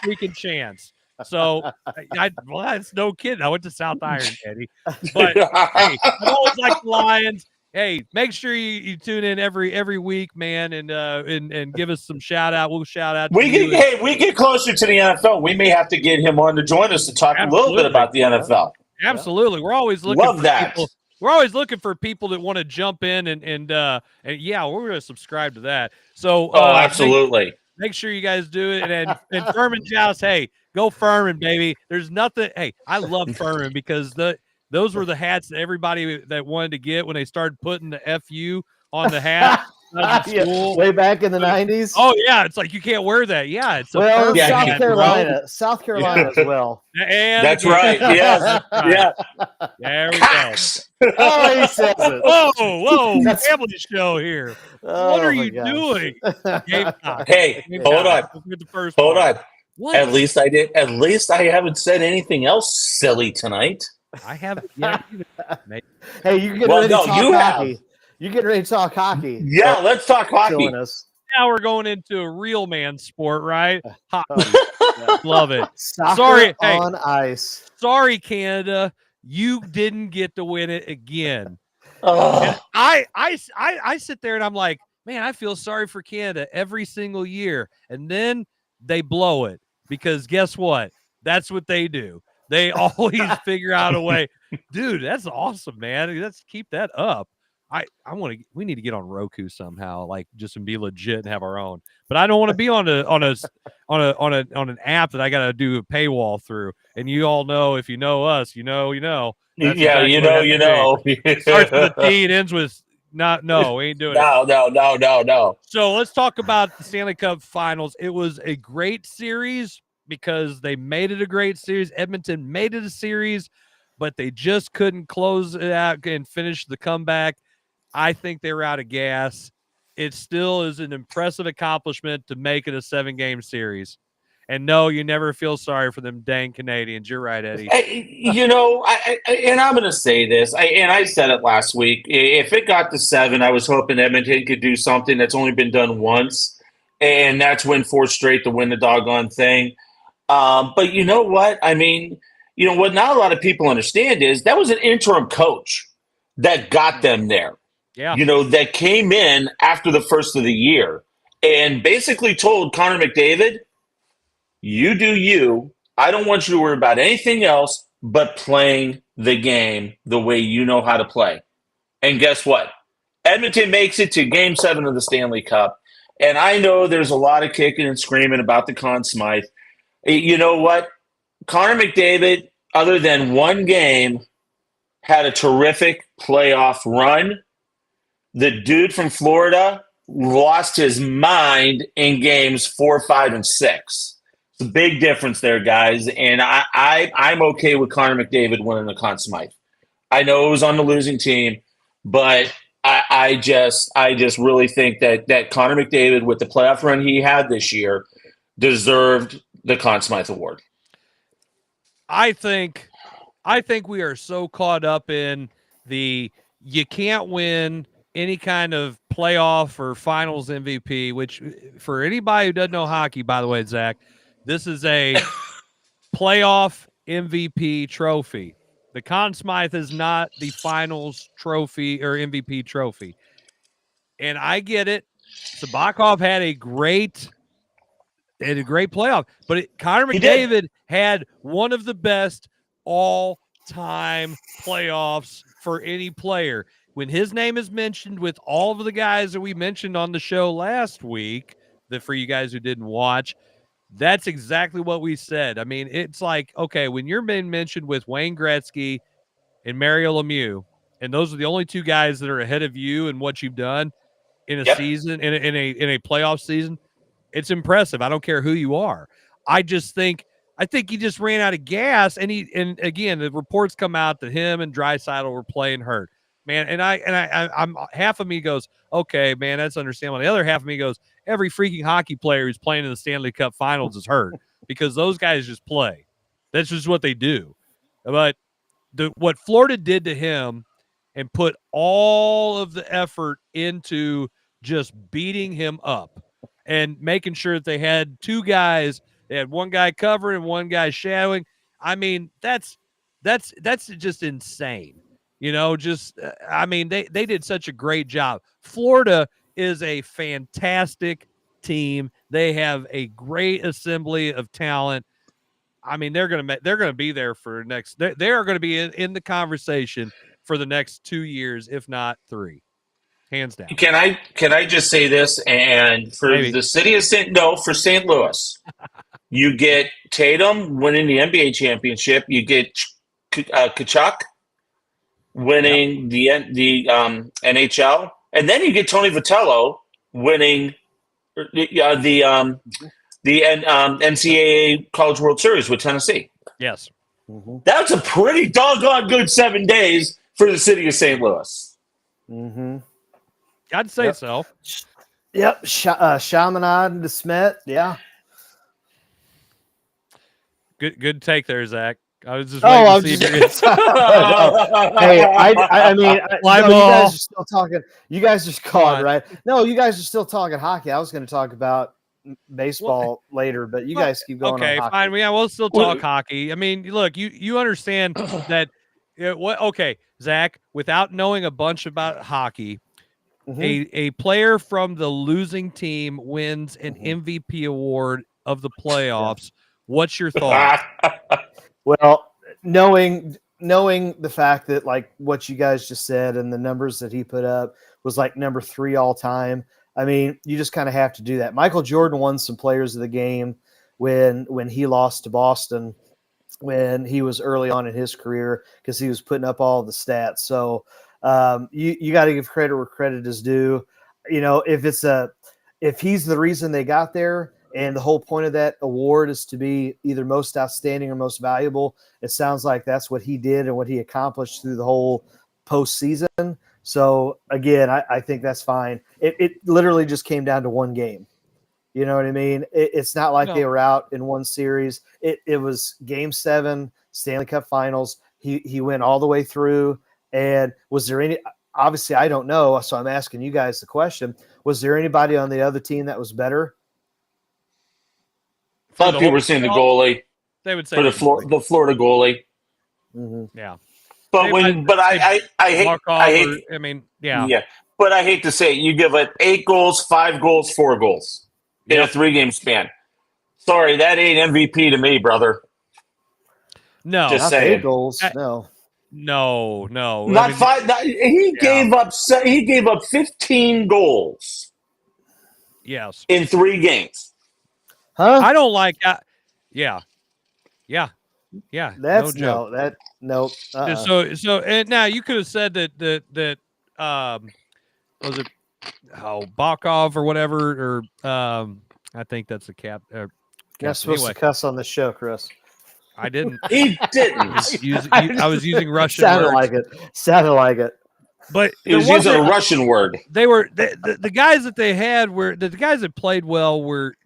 [SPEAKER 2] freaking chance. So, that's no kidding. I went to South Iron, Eddie. But hey, I always like the Lions. Hey, make sure you tune in every week, man, and give us some shout out. We'll shout out.
[SPEAKER 3] We get closer to the NFL. We may have to get him on to join us to talk a little bit about the NFL.
[SPEAKER 2] Absolutely, we're always looking.
[SPEAKER 3] Love that.
[SPEAKER 2] People. We're always looking for people that want to jump in and yeah, we're going to subscribe to that. So,
[SPEAKER 3] absolutely.
[SPEAKER 2] Make sure you guys do it. And Furman Joust, hey, go Furman, baby. There's nothing. Hey, I love Furman because those were the hats that everybody that wanted to get when they started putting the FU on the hat.
[SPEAKER 10] Way back in the 90s.
[SPEAKER 2] Oh yeah, it's like you can't wear that. Yeah, it's
[SPEAKER 10] South Carolina as well.
[SPEAKER 2] And
[SPEAKER 3] that's right. Yes. Yeah.
[SPEAKER 2] There we go.
[SPEAKER 10] Oh, he says it.
[SPEAKER 2] Whoa! Family show here. What are you doing?
[SPEAKER 3] Hey, hold on. What? At least I haven't said anything else silly tonight.
[SPEAKER 2] I haven't. Yeah.
[SPEAKER 10] Hey, you get ready to talk hockey. You getting ready to talk hockey?
[SPEAKER 3] Yeah, let's talk hockey.
[SPEAKER 2] Now we're going into a real man sport, right? Hockey. Love it.
[SPEAKER 10] Soccer on ice.
[SPEAKER 2] Sorry, Canada, you didn't get to win it again. And I sit there and I'm like, man, I feel sorry for Canada every single year, and then they blow it because guess what? That's what they do. They always figure out a way. Dude, that's awesome, man. Let's keep that up. We need to get on Roku somehow, like just and be legit and have our own. But I don't want to be on an app that I got to do a paywall through. And you all know, if you know us, you know. That's
[SPEAKER 3] exactly you know.
[SPEAKER 2] It starts with a T, it ends with no, we ain't doing it.
[SPEAKER 3] No.
[SPEAKER 2] So let's talk about the Stanley Cup Finals. It was a great series because they made it a great series. Edmonton made it a series, but they just couldn't close it out and finish the comeback. I think they were out of gas. It still is an impressive accomplishment to make it a 7-game series. And no, you never feel sorry for them dang Canadians. You're right, Eddie.
[SPEAKER 3] And I'm going to say this, and I said it last week. If it got to 7, I was hoping Edmonton could do something that's only been done once, and that's win 4 straight to win the doggone thing. But you know what? I mean, what not a lot of people understand is that was an interim coach that got them there.
[SPEAKER 2] Yeah.
[SPEAKER 3] That came in after the first of the year and basically told Connor McDavid, you do you. I don't want you to worry about anything else but playing the game the way you know how to play. And guess what? Edmonton makes it to Game 7 of the Stanley Cup. And I know there's a lot of kicking and screaming about the Conn Smythe. You know what? Connor McDavid, other than one game, had a terrific playoff run. The dude from Florida lost his mind in games 4, 5, and 6. It's a big difference there, guys. And I'm okay with Connor McDavid winning the Conn Smythe. I know it was on the losing team, but I just really think that Connor McDavid, with the playoff run he had this year, deserved the Conn Smythe Award.
[SPEAKER 2] I think we are so caught up in the you can't win any kind of playoff or finals MVP, which for anybody who doesn't know hockey, by the way, Zach, this is a playoff MVP trophy. The Conn Smythe is not the finals trophy or MVP trophy. And I get it. Sabakov had a great playoff, but Connor McDavid had one of the best all-time playoffs for any player. When his name is mentioned with all of the guys that we mentioned on the show last week, that for you guys who didn't watch, that's exactly what we said. I mean, it's like, okay, when you're being mentioned with Wayne Gretzky and Mario Lemieux, and those are the only 2 guys that are ahead of you and what you've done in a season, in a playoff season, it's impressive. I don't care who you are. I think he just ran out of gas, and again, the reports come out that him and Draisaitl were playing hurt. Man, and I'm half of me goes, okay, man, that's understandable. The other half of me goes, every freaking hockey player who's playing in the Stanley Cup Finals is hurt because those guys just play. That's just what they do. But what Florida did to him and put all of the effort into just beating him up and making sure that they had 2 guys. They had one guy covering and one guy shadowing. I mean, that's just insane. They did such a great job. Florida is a fantastic team. They have a great assembly of talent. I mean, they're going to be there for next. They are going to be in the conversation for the next 2 years, if not 3, hands down.
[SPEAKER 3] Can I just say this? And for the city of for St. Louis, you get Tatum winning the NBA championship. You get Kachuk winning the NHL, and then you get Tony Vitello winning the NCAA College World Series with Tennessee.
[SPEAKER 2] Yes.
[SPEAKER 10] Mm-hmm.
[SPEAKER 3] That's a pretty doggone good 7 days for the city of St. Louis.
[SPEAKER 10] Mm-hmm.
[SPEAKER 2] I'd say so.
[SPEAKER 10] Yep. Chaminade, DeSmet. Yeah.
[SPEAKER 2] Good take there, Zach. I was just waiting to see if you're
[SPEAKER 10] Hey, I mean, you guys are still talking. You guys just called, right? No, you guys are still talking hockey. I was going to talk about baseball later, but you guys keep going.
[SPEAKER 2] Okay,
[SPEAKER 10] on hockey.
[SPEAKER 2] fine. Yeah, we'll still talk hockey. I mean, look, you understand that. Okay, Zach, without knowing a bunch about hockey, a player from the losing team wins an MVP award of the playoffs. What's your thought?
[SPEAKER 10] Well, knowing the fact that like what you guys just said and the numbers that he put up was like number 3 all time. I mean, you just kind of have to do that. Michael Jordan won some players of the game when he lost to Boston when he was early on in his career because he was putting up all the stats. So you got to give credit where credit is due. If he's the reason they got there, and the whole point of that award is to be either most outstanding or most valuable, it sounds like that's what he did and what he accomplished through the whole postseason. So again, I think that's fine. It literally just came down to one game. You know what I mean? It's not like they were out in one series. It was Game 7, Stanley Cup Finals. He went all the way through. And was there any? Obviously, I don't know, so I'm asking you guys the question. Was there anybody on the other team that was better?
[SPEAKER 3] A lot of people were saying the goalie.
[SPEAKER 2] They would say
[SPEAKER 3] for the Florida goalie.
[SPEAKER 10] Mm-hmm.
[SPEAKER 2] Yeah.
[SPEAKER 3] But I hate.
[SPEAKER 2] Yeah.
[SPEAKER 3] But I hate to say it, you give it 8 goals, 5 goals, 4 goals in a 3-game span. Sorry, that ain't MVP to me, brother.
[SPEAKER 2] No,
[SPEAKER 3] just
[SPEAKER 10] not
[SPEAKER 3] saying.
[SPEAKER 10] 8 goals. No.
[SPEAKER 3] Not 5. He gave up 15 goals.
[SPEAKER 2] Yes.
[SPEAKER 3] In 3 games.
[SPEAKER 10] Huh?
[SPEAKER 2] I don't like. Yeah.
[SPEAKER 10] That's
[SPEAKER 2] no joke.
[SPEAKER 10] Nope.
[SPEAKER 2] So and now you could have said that was it Bakov or whatever, or I think that's the cap.
[SPEAKER 10] You're not supposed to cuss on the show, Chris.
[SPEAKER 2] I didn't.
[SPEAKER 3] He didn't.
[SPEAKER 2] I was using Russian
[SPEAKER 10] Sounded
[SPEAKER 2] words.
[SPEAKER 10] Sounded like it.
[SPEAKER 2] But
[SPEAKER 3] he was using a Russian word.
[SPEAKER 2] They were the guys that they had were the guys that played well were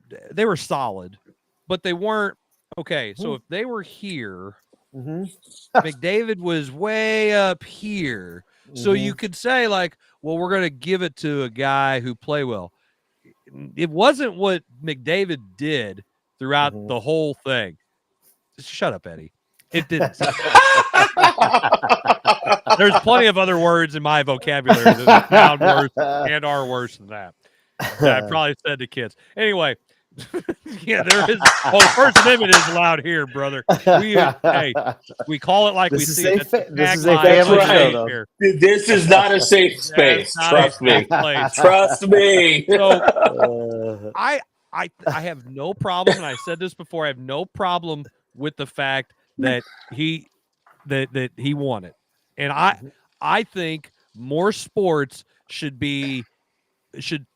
[SPEAKER 2] solid, but they weren't okay. So if they were here, McDavid was way up here. So you could say like, well, we're going to give it to a guy who play well. It wasn't what McDavid did throughout the whole thing. Shut up, Eddie. It didn't. There's plenty of other words in my vocabulary that sound worse and are worse than that I probably said to kids. Anyway, yeah, there is. Well, the First Amendment is allowed here, brother. We call it like we see it.
[SPEAKER 10] This is a family show, though.
[SPEAKER 3] This is not a safe space. Trust me. Trust me.
[SPEAKER 2] So I have no problem, and I said this before. I have no problem with the fact that he won it, and I think more sports should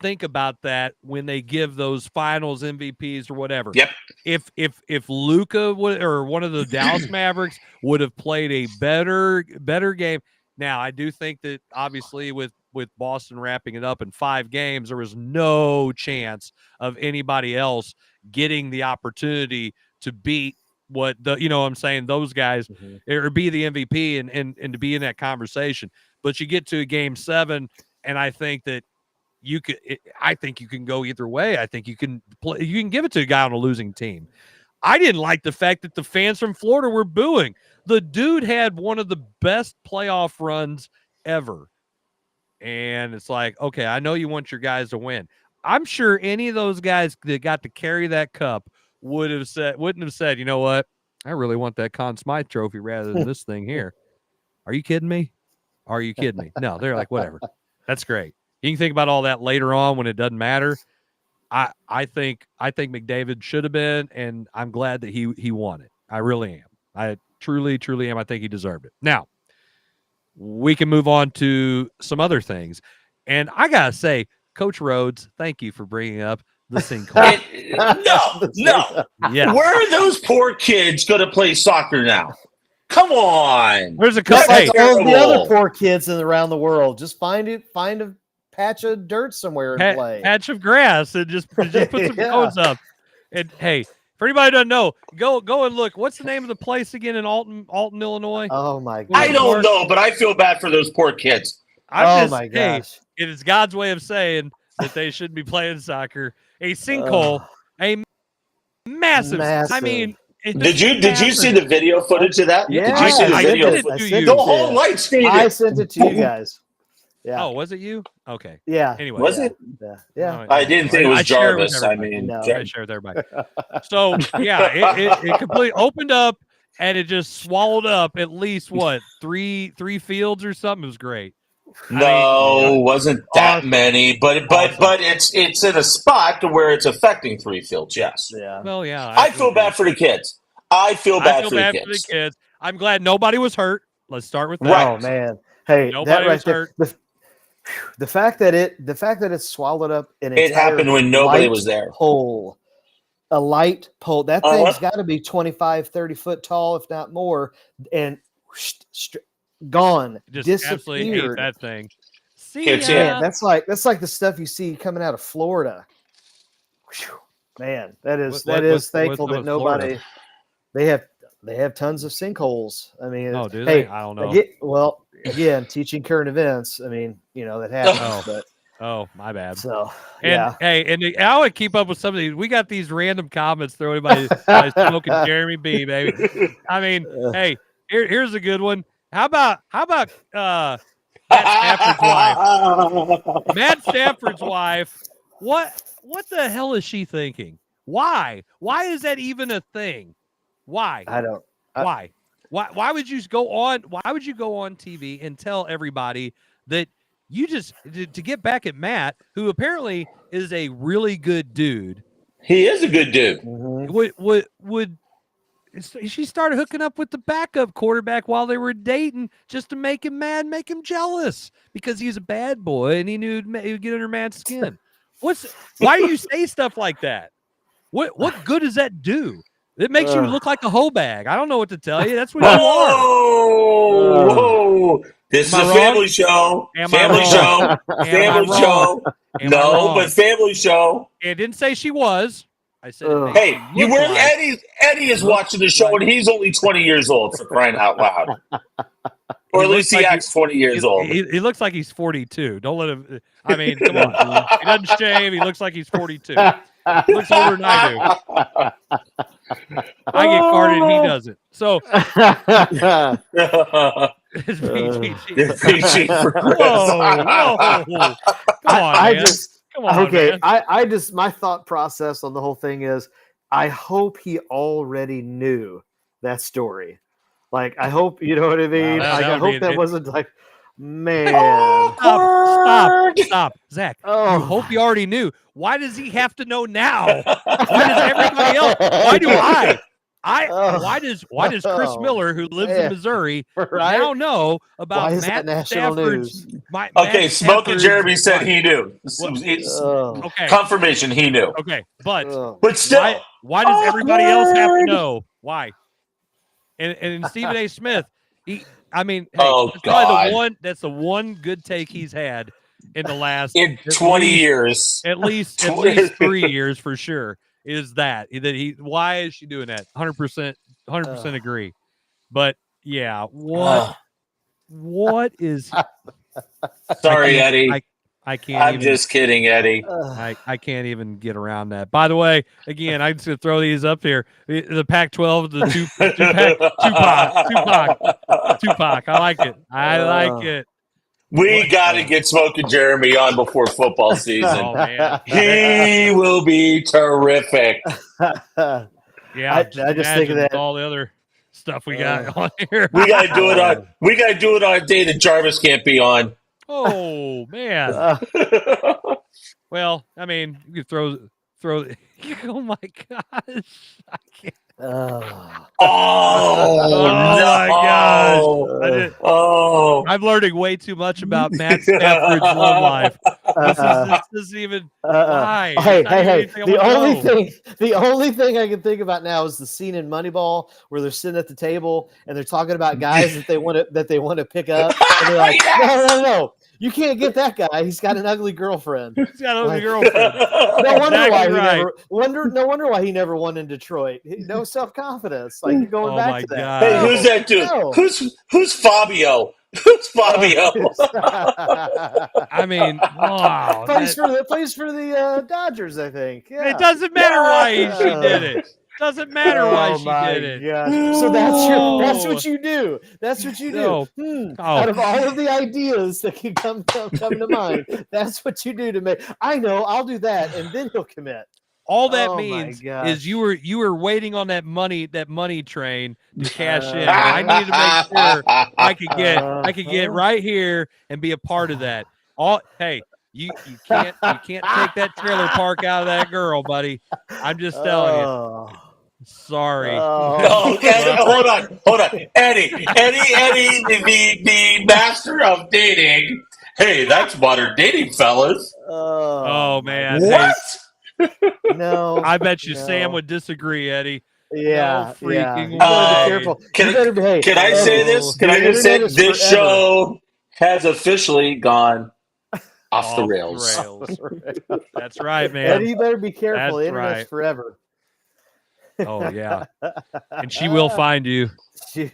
[SPEAKER 2] think about that when they give those finals MVPs or whatever.
[SPEAKER 3] Yep.
[SPEAKER 2] If Luka would, or one of the Dallas Mavericks would have played a better game. Now I do think that obviously with Boston wrapping it up in 5 games, there was no chance of anybody else getting the opportunity to beat what I'm saying, those guys or be the MVP and to be in that conversation. But you get to a Game 7, and I think that I think you can go either way. I think you can give it to a guy on a losing team. I didn't like the fact that the fans from Florida were booing. The dude had one of the best playoff runs ever. And it's like, okay, I know you want your guys to win. I'm sure any of those guys that got to carry that cup wouldn't have said, you know what? I really want that Conn Smythe trophy rather than this thing here. Are you kidding me? No, they're like, whatever. That's great. You can think about all that later on when it doesn't matter. I think McDavid should have been, and I'm glad that he won it. I really am. I truly am. I think he deserved it. Now, we can move on to some other things. And I got to say, Coach Rhodes, thank you for bringing up the sinkhole.
[SPEAKER 3] No.
[SPEAKER 2] Yeah.
[SPEAKER 3] Where are those poor kids going to play soccer now? Come on.
[SPEAKER 2] There's a couple.
[SPEAKER 10] Like all the other poor kids around the world. Just find a patch of dirt somewhere and play.
[SPEAKER 2] Patch of grass and just put some cones up. And hey, for anybody who doesn't know, go and look. What's the name of the place again in Alton, Illinois?
[SPEAKER 10] Oh my God.
[SPEAKER 3] I don't know, but I feel bad for those poor kids.
[SPEAKER 10] My gosh.
[SPEAKER 2] It is God's way of saying that they shouldn't be playing soccer. A sinkhole, a massive. I mean,
[SPEAKER 3] did you see the video footage of that?
[SPEAKER 10] Yeah,
[SPEAKER 3] did you see the video? The whole light stayed.
[SPEAKER 10] I sent it to you guys. Yeah.
[SPEAKER 2] Oh, was it you? Okay.
[SPEAKER 10] Yeah.
[SPEAKER 2] Anyway,
[SPEAKER 3] was it?
[SPEAKER 10] Yeah.
[SPEAKER 3] I didn't think it was Jarvis. I mean,
[SPEAKER 2] I share with everybody. So yeah, it completely opened up and it just swallowed up at least three fields or something. It was great.
[SPEAKER 3] Wasn't that many, but it's in a spot to where it's affecting 3 fields. Yes.
[SPEAKER 10] Yeah.
[SPEAKER 2] Well, yeah.
[SPEAKER 3] I feel bad for the kids. I feel bad for the kids.
[SPEAKER 2] I'm glad nobody was hurt. Let's start with that.
[SPEAKER 3] Right.
[SPEAKER 10] Oh man. Hey,
[SPEAKER 2] nobody was hurt.
[SPEAKER 10] The fact that it swallowed up
[SPEAKER 3] it happened when nobody was there.
[SPEAKER 10] A light pole. That thing's got to be 25, 30 foot tall, if not more, and gone.
[SPEAKER 2] Just
[SPEAKER 10] disappeared.
[SPEAKER 2] absolutely hate that thing. See,
[SPEAKER 3] Can't see
[SPEAKER 10] Man, that's like the stuff you see coming out of Florida. Whew. Man, that is thankful
[SPEAKER 2] what's
[SPEAKER 10] that nobody
[SPEAKER 2] Florida?
[SPEAKER 10] they have tons of sinkholes. I mean,
[SPEAKER 2] Oh, do
[SPEAKER 10] hey,
[SPEAKER 2] they? I don't know.
[SPEAKER 10] Again, teaching current events. I mean, that happens. But
[SPEAKER 2] Oh, my bad.
[SPEAKER 10] so
[SPEAKER 2] And
[SPEAKER 10] yeah,
[SPEAKER 2] hey, and I would keep up with some of these. We got these random comments thrown by Smoking Jeremy B, baby. I mean, hey, here's a good one. How about Matt Stafford's wife? Matt Stafford's wife. What the hell is she thinking? Why? Why is that even a thing? Why? Why? Why would you go on? Why would you go on TV and tell everybody that you just to get back at Matt, who apparently is a really good dude?
[SPEAKER 3] He is a good dude.
[SPEAKER 2] Would she started hooking up with the backup quarterback while they were dating just to make him mad, make him jealous because he's a bad boy and he knew he would get under Matt's skin. Why do you say stuff like that? What good does that do? It makes you look like a hoe bag. I don't know what to tell you. That's what you are.
[SPEAKER 3] Whoa! This is a family show. Family show. No, but family show.
[SPEAKER 2] It didn't say she was. I said,
[SPEAKER 3] hey, Eddie is watching the show, and he's only 20 years old, for crying out loud. Or at least he acts 20 years old.
[SPEAKER 2] He looks like he's 42. Don't let him. I mean, come on. He doesn't shave. He looks like he's 42. He looks older than I do. I get carded and he doesn't. So it's PG for Chris. Whoa. Come on, man. Come on,
[SPEAKER 10] okay.
[SPEAKER 2] Man.
[SPEAKER 10] My thought process on the whole thing is, I hope he already knew that story. Like, I hope, you know what I mean? I hope that wasn't like, man.
[SPEAKER 2] Stop. Zach, you hope he already knew. Why does he have to know now? Why does everybody else? Why do I? Why does Chris Miller, who lives in Missouri, now know about Matt Stafford's?
[SPEAKER 3] Smoking Jeremy said he knew.
[SPEAKER 2] Okay,
[SPEAKER 3] confirmation he knew.
[SPEAKER 2] Okay, but
[SPEAKER 3] still,
[SPEAKER 2] why does everybody else have to know? Why? And Stephen A. Smith, that's the one good take he's had in the last
[SPEAKER 3] 20 years,
[SPEAKER 2] at least 3 years for sure. Is that why is she doing that? 100% agree. But yeah, what is
[SPEAKER 3] sorry, Eddie.
[SPEAKER 2] I can't.
[SPEAKER 3] I'm just kidding, Eddie.
[SPEAKER 2] I can't even get around that. By the way, again, I'm just gonna throw these up here. The Pac-12, the Tupac. I like it.
[SPEAKER 3] We got to get Smoking Jeremy on before football season.
[SPEAKER 2] Oh, man.
[SPEAKER 3] He will be terrific.
[SPEAKER 2] Yeah,
[SPEAKER 10] I just think of that.
[SPEAKER 2] All the other stuff we got on here.
[SPEAKER 3] We got to do it on a day that Jarvis can't be on.
[SPEAKER 2] Oh man. Well, I mean, you could throw. Oh my gosh! I can't.
[SPEAKER 3] Oh
[SPEAKER 2] my gosh! I'm learning way too much about Matt Stafford's love life. This isn't even. Why?
[SPEAKER 10] Hey! The only thing I can think about now is the scene in Moneyball where they're sitting at the table and they're talking about guys that they want to pick up. And they're like, no. You can't get that guy. He's got an ugly girlfriend.
[SPEAKER 2] He's got an ugly girlfriend.
[SPEAKER 10] No wonder why he never won in Detroit. No self-confidence. Like, going back to that.
[SPEAKER 2] God.
[SPEAKER 3] Hey, who's that dude? No. Who's Fabio? Who's Fabio?
[SPEAKER 2] I mean, wow.
[SPEAKER 10] Plays for the Dodgers, I think. Yeah.
[SPEAKER 2] It doesn't matter why she did it. Doesn't matter why she did it.
[SPEAKER 10] Gosh. So that's what you do. That's what you do. Out of all of the ideas that can come to mind, that's what you do to make. I know. I'll do that, and then he'll commit.
[SPEAKER 2] All that means is you were waiting on that money train to cash in. I needed to make sure I could get right here and be a part of that. You can't take that trailer park out of that girl, buddy. I'm just telling you. Sorry.
[SPEAKER 3] No, Eddie, hold on. Eddie, the master of dating. Hey, that's modern dating, fellas.
[SPEAKER 2] Oh man.
[SPEAKER 3] What?
[SPEAKER 10] No.
[SPEAKER 2] I bet you Sam would disagree, Eddie.
[SPEAKER 10] Yeah.
[SPEAKER 2] No freaking
[SPEAKER 10] be careful.
[SPEAKER 3] Can I say this? Can I just say this show has officially gone off the rails.
[SPEAKER 2] That's right, man.
[SPEAKER 10] Eddie, you better be careful.
[SPEAKER 2] That's
[SPEAKER 10] Internet's
[SPEAKER 2] right.
[SPEAKER 10] forever.
[SPEAKER 2] Oh yeah, and she will find you. No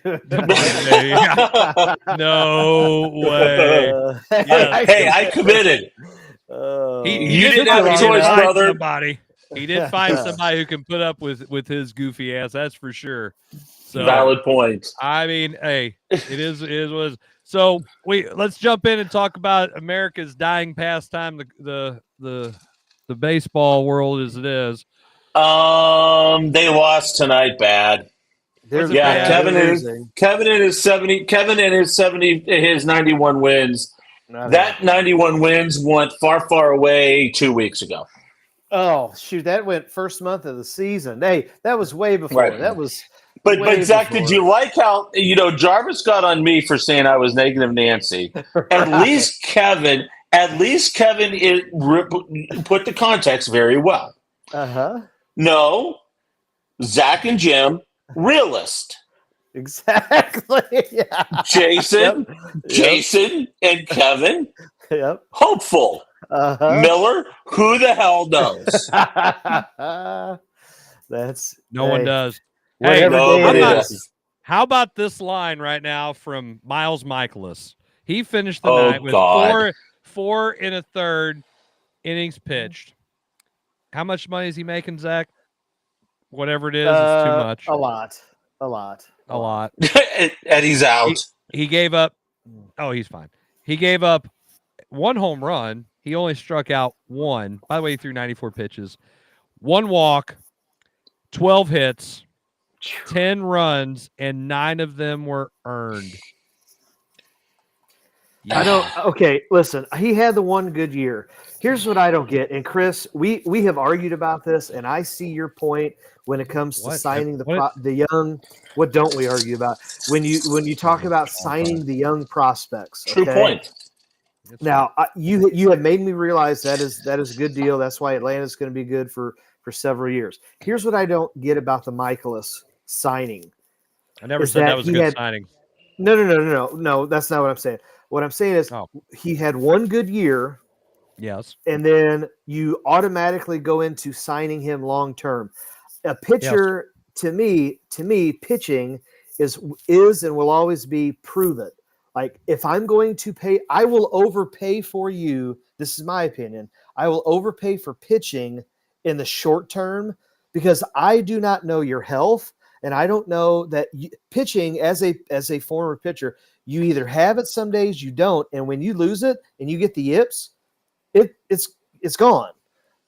[SPEAKER 2] way.
[SPEAKER 3] Yes. Hey, I committed.
[SPEAKER 2] You
[SPEAKER 3] didn't have a choice, brother.
[SPEAKER 2] Somebody. He did find somebody who can put up with his goofy ass. That's for sure. So,
[SPEAKER 3] valid point.
[SPEAKER 2] I mean, hey, it is. So let's jump in and talk about America's dying pastime, the baseball world as it is.
[SPEAKER 3] They lost tonight bad. Kevin and his 91 wins. That 91 wins went far away 2 weeks ago.
[SPEAKER 10] Oh shoot, that went first month of the season. Hey, that was way before.
[SPEAKER 3] Right.
[SPEAKER 10] That was
[SPEAKER 3] But Zach, did you like how Jarvis got on me for saying I was negative Nancy? At least Kevin put the context very well. No, Zach and Jim, realist.
[SPEAKER 10] Exactly. Yeah.
[SPEAKER 3] Jason and Kevin, hopeful. Miller, who the hell knows?
[SPEAKER 2] One does.
[SPEAKER 10] Hey,
[SPEAKER 2] how about this line right now from Miles Michaelis? He finished the night with four and a third innings pitched. How much money is he making, Zach? Whatever it is, it's too much.
[SPEAKER 10] A lot.
[SPEAKER 3] And he's out.
[SPEAKER 2] He gave up. Oh, he's fine. He gave up one home run. He only struck out one. By the way, he threw 94 pitches. One walk, 12 hits, 10 runs, and 9 of them were earned.
[SPEAKER 10] Yeah. Okay, listen, he had the one good year. Here's what I don't get. And Chris, we have argued about this, and I see your point when it comes to signing the young. What don't we argue about? When you talk about signing the young prospects. Okay?
[SPEAKER 3] True point.
[SPEAKER 10] Now, you have made me realize that is a good deal. That's why Atlanta's going to be good for several years. Here's what I don't get about the Michaelis signing.
[SPEAKER 2] I never said that was a good signing.
[SPEAKER 10] No, that's not what I'm saying. What I'm saying is he had one good year.
[SPEAKER 2] Yes.
[SPEAKER 10] And then you automatically go into signing him long term. A pitcher, to me, pitching is and will always be proven. Like, if I'm going to pay, I will overpay for you. This is my opinion. I will overpay for pitching in the short term because I do not know your health, and I don't know that pitching as a former pitcher, you either have it some days, you don't, and when you lose it and you get the yips, it's gone.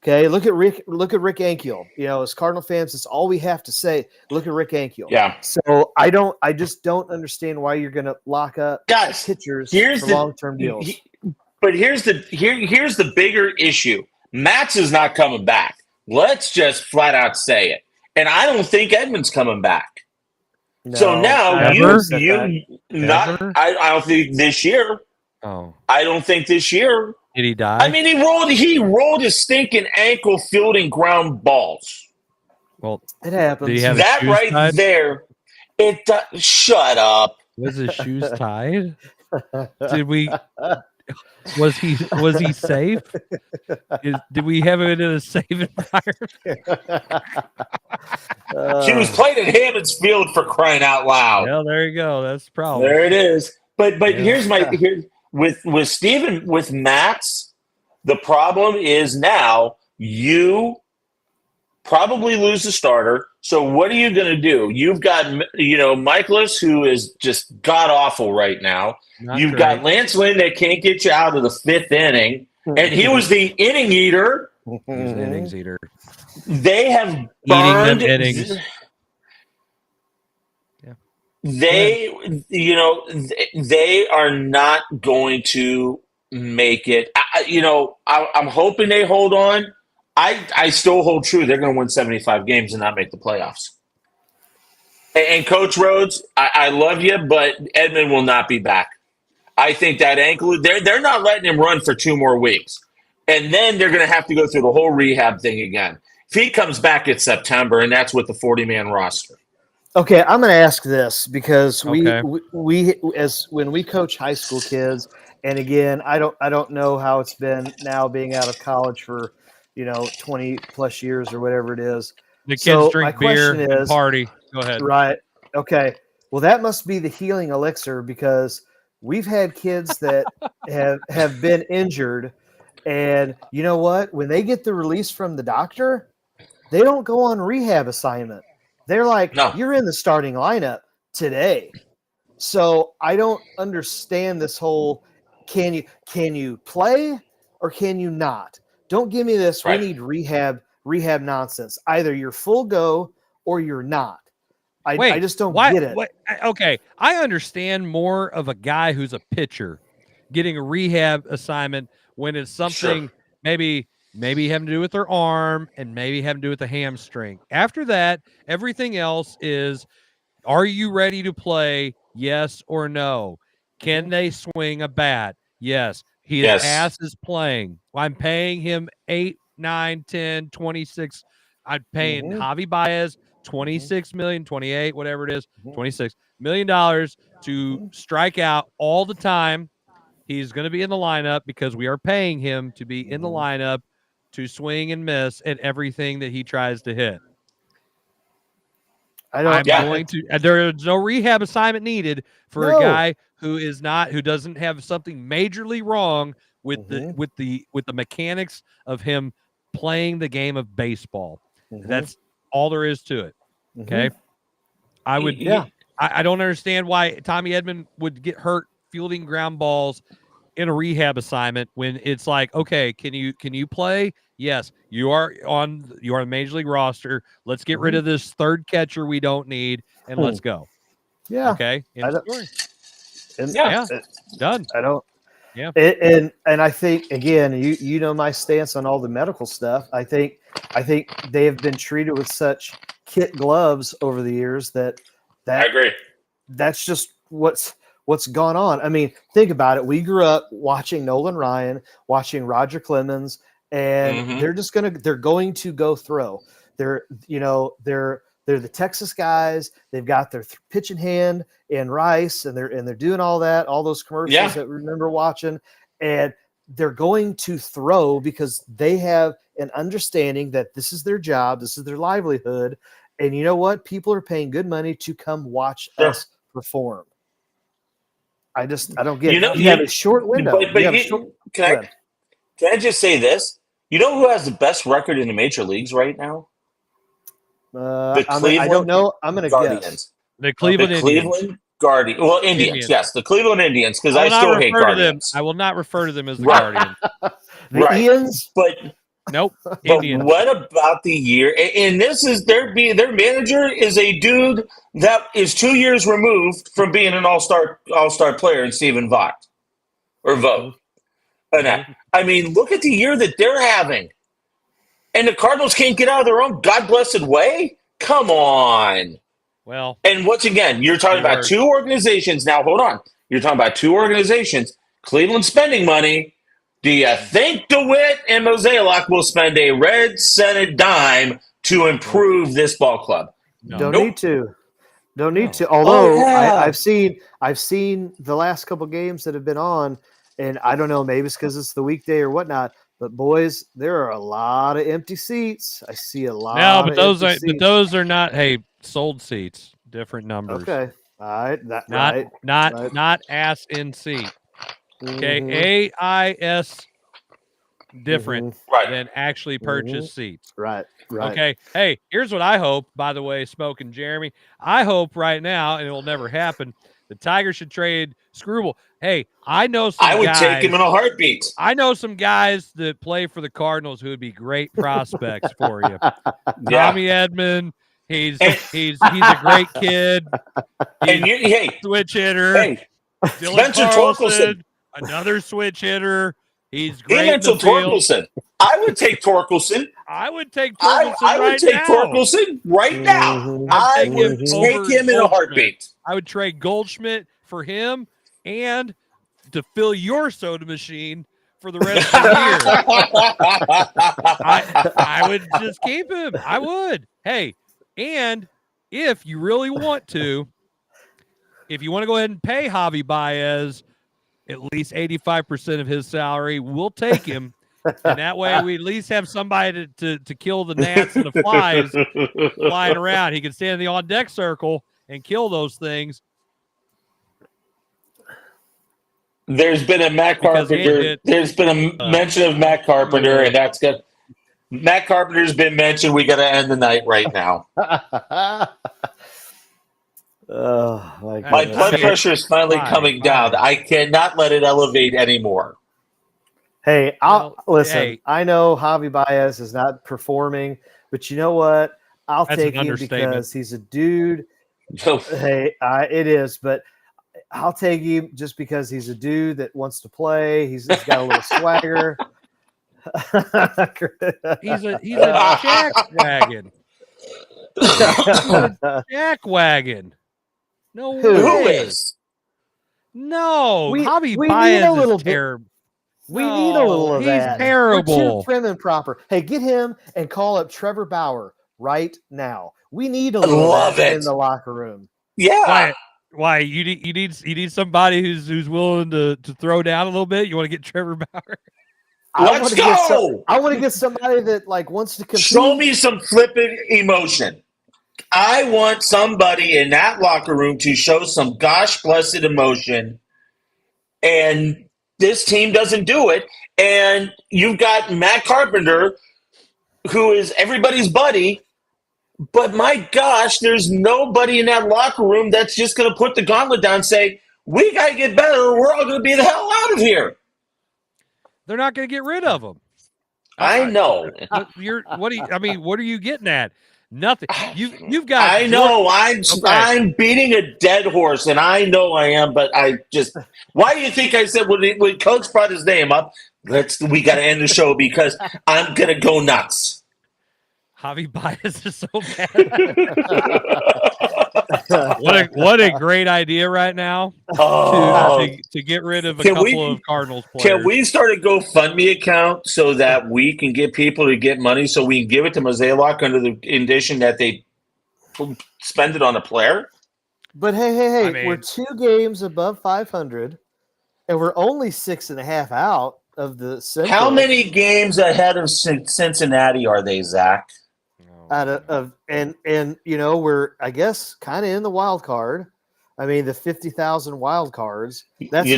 [SPEAKER 10] Okay, look at Rick Ankiel. As Cardinal fans, that's all we have to say. Look at Rick Ankiel.
[SPEAKER 3] Yeah.
[SPEAKER 10] So I just don't understand why you're going to lock up pitchers for long-term deals.
[SPEAKER 3] But here's the bigger issue. Matz is not coming back. Let's just flat out say it. And I don't think Edman's coming back.
[SPEAKER 10] No,
[SPEAKER 3] so now I don't think this year.
[SPEAKER 2] Oh.
[SPEAKER 3] I don't think this year.
[SPEAKER 2] Did he die?
[SPEAKER 3] I mean, he rolled his stinking ankle fielding ground balls.
[SPEAKER 2] Well,
[SPEAKER 10] it happens.
[SPEAKER 2] Did he have
[SPEAKER 3] that right
[SPEAKER 2] tied?
[SPEAKER 3] there. Shut up.
[SPEAKER 2] Was his shoes tied? Was he safe? Did we have him in a safe environment?
[SPEAKER 3] She was playing at Hammond's Field, for crying out loud.
[SPEAKER 2] Well, there you go. That's the problem.
[SPEAKER 3] There it is. But here's with Steven, with Max, the problem is now you probably lose the starter. So what are you going to do? You've got, Michaelis, who is just god-awful right now. You've got Lance Lynn that can't get you out of the fifth inning. And he was the inning eater.
[SPEAKER 2] He's an innings eater.
[SPEAKER 3] They have burned
[SPEAKER 2] eating them innings.
[SPEAKER 3] They are not going to make it. I'm hoping they hold on. I still hold true. They're going to win 75 games and not make the playoffs. And Coach Rhodes, I love you, but Edman will not be back. I think that ankle, they're not letting him run for 2 more weeks. And then they're going to have to go through the whole rehab thing again. If he comes back, it's September, and that's with the 40-man roster.
[SPEAKER 10] Okay, I'm going to ask this because when we coach high school kids And again, I don't know how it's been now being out of college for 20 plus years or whatever it is.
[SPEAKER 2] The kids
[SPEAKER 10] So
[SPEAKER 2] drink
[SPEAKER 10] my
[SPEAKER 2] beer
[SPEAKER 10] question
[SPEAKER 2] and
[SPEAKER 10] is,
[SPEAKER 2] party. Go ahead.
[SPEAKER 10] right? Okay. Well, that must be the healing elixir, because we've had kids that have been injured, and you know what? When they get the release from the doctor, they don't go on rehab assignment. They're like,
[SPEAKER 3] No.
[SPEAKER 10] you're in the starting lineup today. So I don't understand this whole can you play or can you not? Don't give me this.
[SPEAKER 3] Right.
[SPEAKER 10] We need rehab nonsense. Either you're full go or you're not. I just don't get it.
[SPEAKER 2] Okay, I understand more of a guy who's a pitcher getting a rehab assignment when it's something maybe having to do with their arm and maybe having to do with the hamstring. After that, everything else is, are you ready to play? Yes or no? Can they swing a bat? Yes. His ass is playing. I'm paying him 8, 9, 10, 26. I'm paying Javi Baez 26 million, 28, whatever it is, $26 million to strike out all the time. He's going to be in the lineup because we are paying him to be in the lineup to swing and miss at everything that he tries to hit. There's no rehab assignment needed for a guy who doesn't have something majorly wrong with the mechanics of him playing the game of baseball. That's all there is to it. Okay. I don't understand why Tommy Edman would get hurt fielding ground balls in a rehab assignment when it's like, okay, can you play? Yes, you are on the major league roster. Let's get rid of this third catcher we don't need and let's go.
[SPEAKER 10] Yeah.
[SPEAKER 2] Okay. Done.
[SPEAKER 10] I don't.
[SPEAKER 2] Yeah.
[SPEAKER 10] And I think, again, you know my stance on all the medical stuff. I think they have been treated with such kit gloves over the years that
[SPEAKER 3] I agree.
[SPEAKER 10] That's just what's gone on. I mean, think about it. We grew up watching Nolan Ryan, watching Roger Clemens, and they're going to go throw. They're the Texas guys. They've got their pitch in hand and Rice, and they're doing all that, all those commercials that we remember watching, and they're going to throw because they have an understanding that this is their job, this is their livelihood, and you know what? People are paying good money to come watch us perform. I don't get it. You have a short window.
[SPEAKER 3] Can I just say this? You know who has the best record in the major leagues right now?
[SPEAKER 10] I don't know. I'm going to guess.
[SPEAKER 2] The Cleveland
[SPEAKER 3] Guardians. Well, Indians. Yes, the Cleveland Indians, because I still hate Guardians.
[SPEAKER 2] I will not refer to them as the Guardians.
[SPEAKER 10] Indians?
[SPEAKER 3] But
[SPEAKER 2] nope.
[SPEAKER 3] But
[SPEAKER 2] Indians.
[SPEAKER 3] what about the year? And this is their manager is a dude that is 2 years removed from being an all-star player in Stephen Vogt. I mean, look at the year that they're having. And the Cardinals can't get out of their own God-blessed way? Come on.
[SPEAKER 2] Well.
[SPEAKER 3] And once again, you're talking about two organizations. Now, hold on. You're talking about two organizations. Cleveland spending money. Do you think DeWitt and Mozeliak will spend a red-cented dime to improve this ball club?
[SPEAKER 10] No. Don't need to. Although I've seen the last couple games that have been on, and I don't know, maybe it's because it's the weekday or whatnot. But boys, there are a lot of empty seats. I see a lot.
[SPEAKER 2] No, but those are not. Hey, sold seats, different numbers.
[SPEAKER 10] Okay, all right.
[SPEAKER 2] Not ass in seat. Okay, AIS different than actually purchased seats.
[SPEAKER 10] Right.
[SPEAKER 2] Okay. Hey, here's what I hope. By the way, Smoke and Jeremy, I hope right now, and it will never happen, the Tigers should trade Screwball. Hey, I know some guys.
[SPEAKER 3] I would take him in a heartbeat.
[SPEAKER 2] I know some guys that play for the Cardinals who would be great prospects for you. Tommy Edman, he's a great kid. Switch hitter.
[SPEAKER 3] Hey,
[SPEAKER 2] Spencer Torkelson, another switch hitter. He's great.
[SPEAKER 3] Torkelson. I would take Torkelson.
[SPEAKER 2] I would take Torkelson
[SPEAKER 3] Torkelson right now. I would take him in a heartbeat.
[SPEAKER 2] I would trade Goldschmidt for him and to fill your soda machine for the rest of the year. I would just keep him. I would. Hey, and if you really want to, if you want to go ahead and pay Javi Baez at least 85% of his salary. We'll take him. And that way we at least have somebody to kill the gnats and the flies flying around. He can stand in the on-deck circle and kill those things.
[SPEAKER 3] There's been a Matt Carpenter. There's been a mention of Matt Carpenter, and that's good. Matt Carpenter's been mentioned. We got to end the night right now. My blood pressure is finally coming down. I cannot let it elevate anymore.
[SPEAKER 10] Hey, listen. Hey, I know Javi Baez is not performing, but you know what? I'll take him because he's a dude. Hey, it is, but I'll take him just because he's a dude that wants to play. He's got a little swagger.
[SPEAKER 2] he's a jack wagon. Jack wagon. No way.
[SPEAKER 3] Who is?
[SPEAKER 2] No, Javi Baez is terrible.
[SPEAKER 10] We need a little of that.
[SPEAKER 2] He's terrible.
[SPEAKER 10] We're too prim and proper. Hey, get him and call up Trevor Bauer right now. We need a little of that in the locker room.
[SPEAKER 3] Yeah.
[SPEAKER 2] Why you need somebody who's willing to throw down a little bit? You want to get Trevor Bauer?
[SPEAKER 3] Let's go.
[SPEAKER 10] I want to get somebody that wants to compete.
[SPEAKER 3] Show me some flippant emotion. I want somebody in that locker room to show some gosh blessed emotion, and this team doesn't do it. And you've got Matt Carpenter, who is everybody's buddy, but my gosh, there's nobody in that locker room that's just going to put the gauntlet down and say, we got to get better or we're all going to be the hell out of here.
[SPEAKER 2] They're not going to get rid of him.
[SPEAKER 3] I know.
[SPEAKER 2] What are you getting at? Nothing. You've got.
[SPEAKER 3] I know. I'm beating a dead horse, and I know I am. But I just. Why do you think I said when Coach brought his name up? We got to end the show because I'm gonna go nuts.
[SPEAKER 2] Javi Baez is so bad. what a great idea right now to get rid of a couple of Cardinals players.
[SPEAKER 3] Can we start a GoFundMe account so that we can get people to get money so we can give it to Mozeliak under the condition that they spend it on a player?
[SPEAKER 10] But hey, we're 2 games above 500, and we're only 6.5 out of the Central.
[SPEAKER 3] How many games ahead of Cincinnati are they, Zach?
[SPEAKER 10] And we're, I guess, kind of in the wild card. I mean, the 50,000 wild cards. That's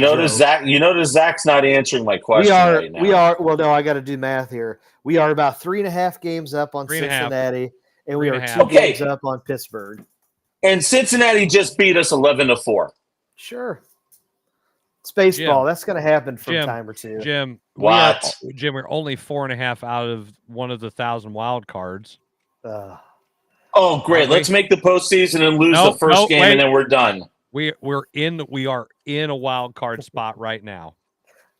[SPEAKER 3] Zach's not answering my question right now.
[SPEAKER 10] We are. Well, no, I got to do math here. We are about 3.5 games up on Cincinnati, and we are 2 games up on Pittsburgh.
[SPEAKER 3] And Cincinnati just beat us 11-4.
[SPEAKER 10] Sure. It's baseball. That's going to happen from time or two.
[SPEAKER 2] Jim,
[SPEAKER 3] what?
[SPEAKER 2] We're only 4.5 out of one of the 1,000 wild cards.
[SPEAKER 3] Great! Let's make the postseason and lose the first game, and then we're done.
[SPEAKER 2] We are in a wild card spot right now.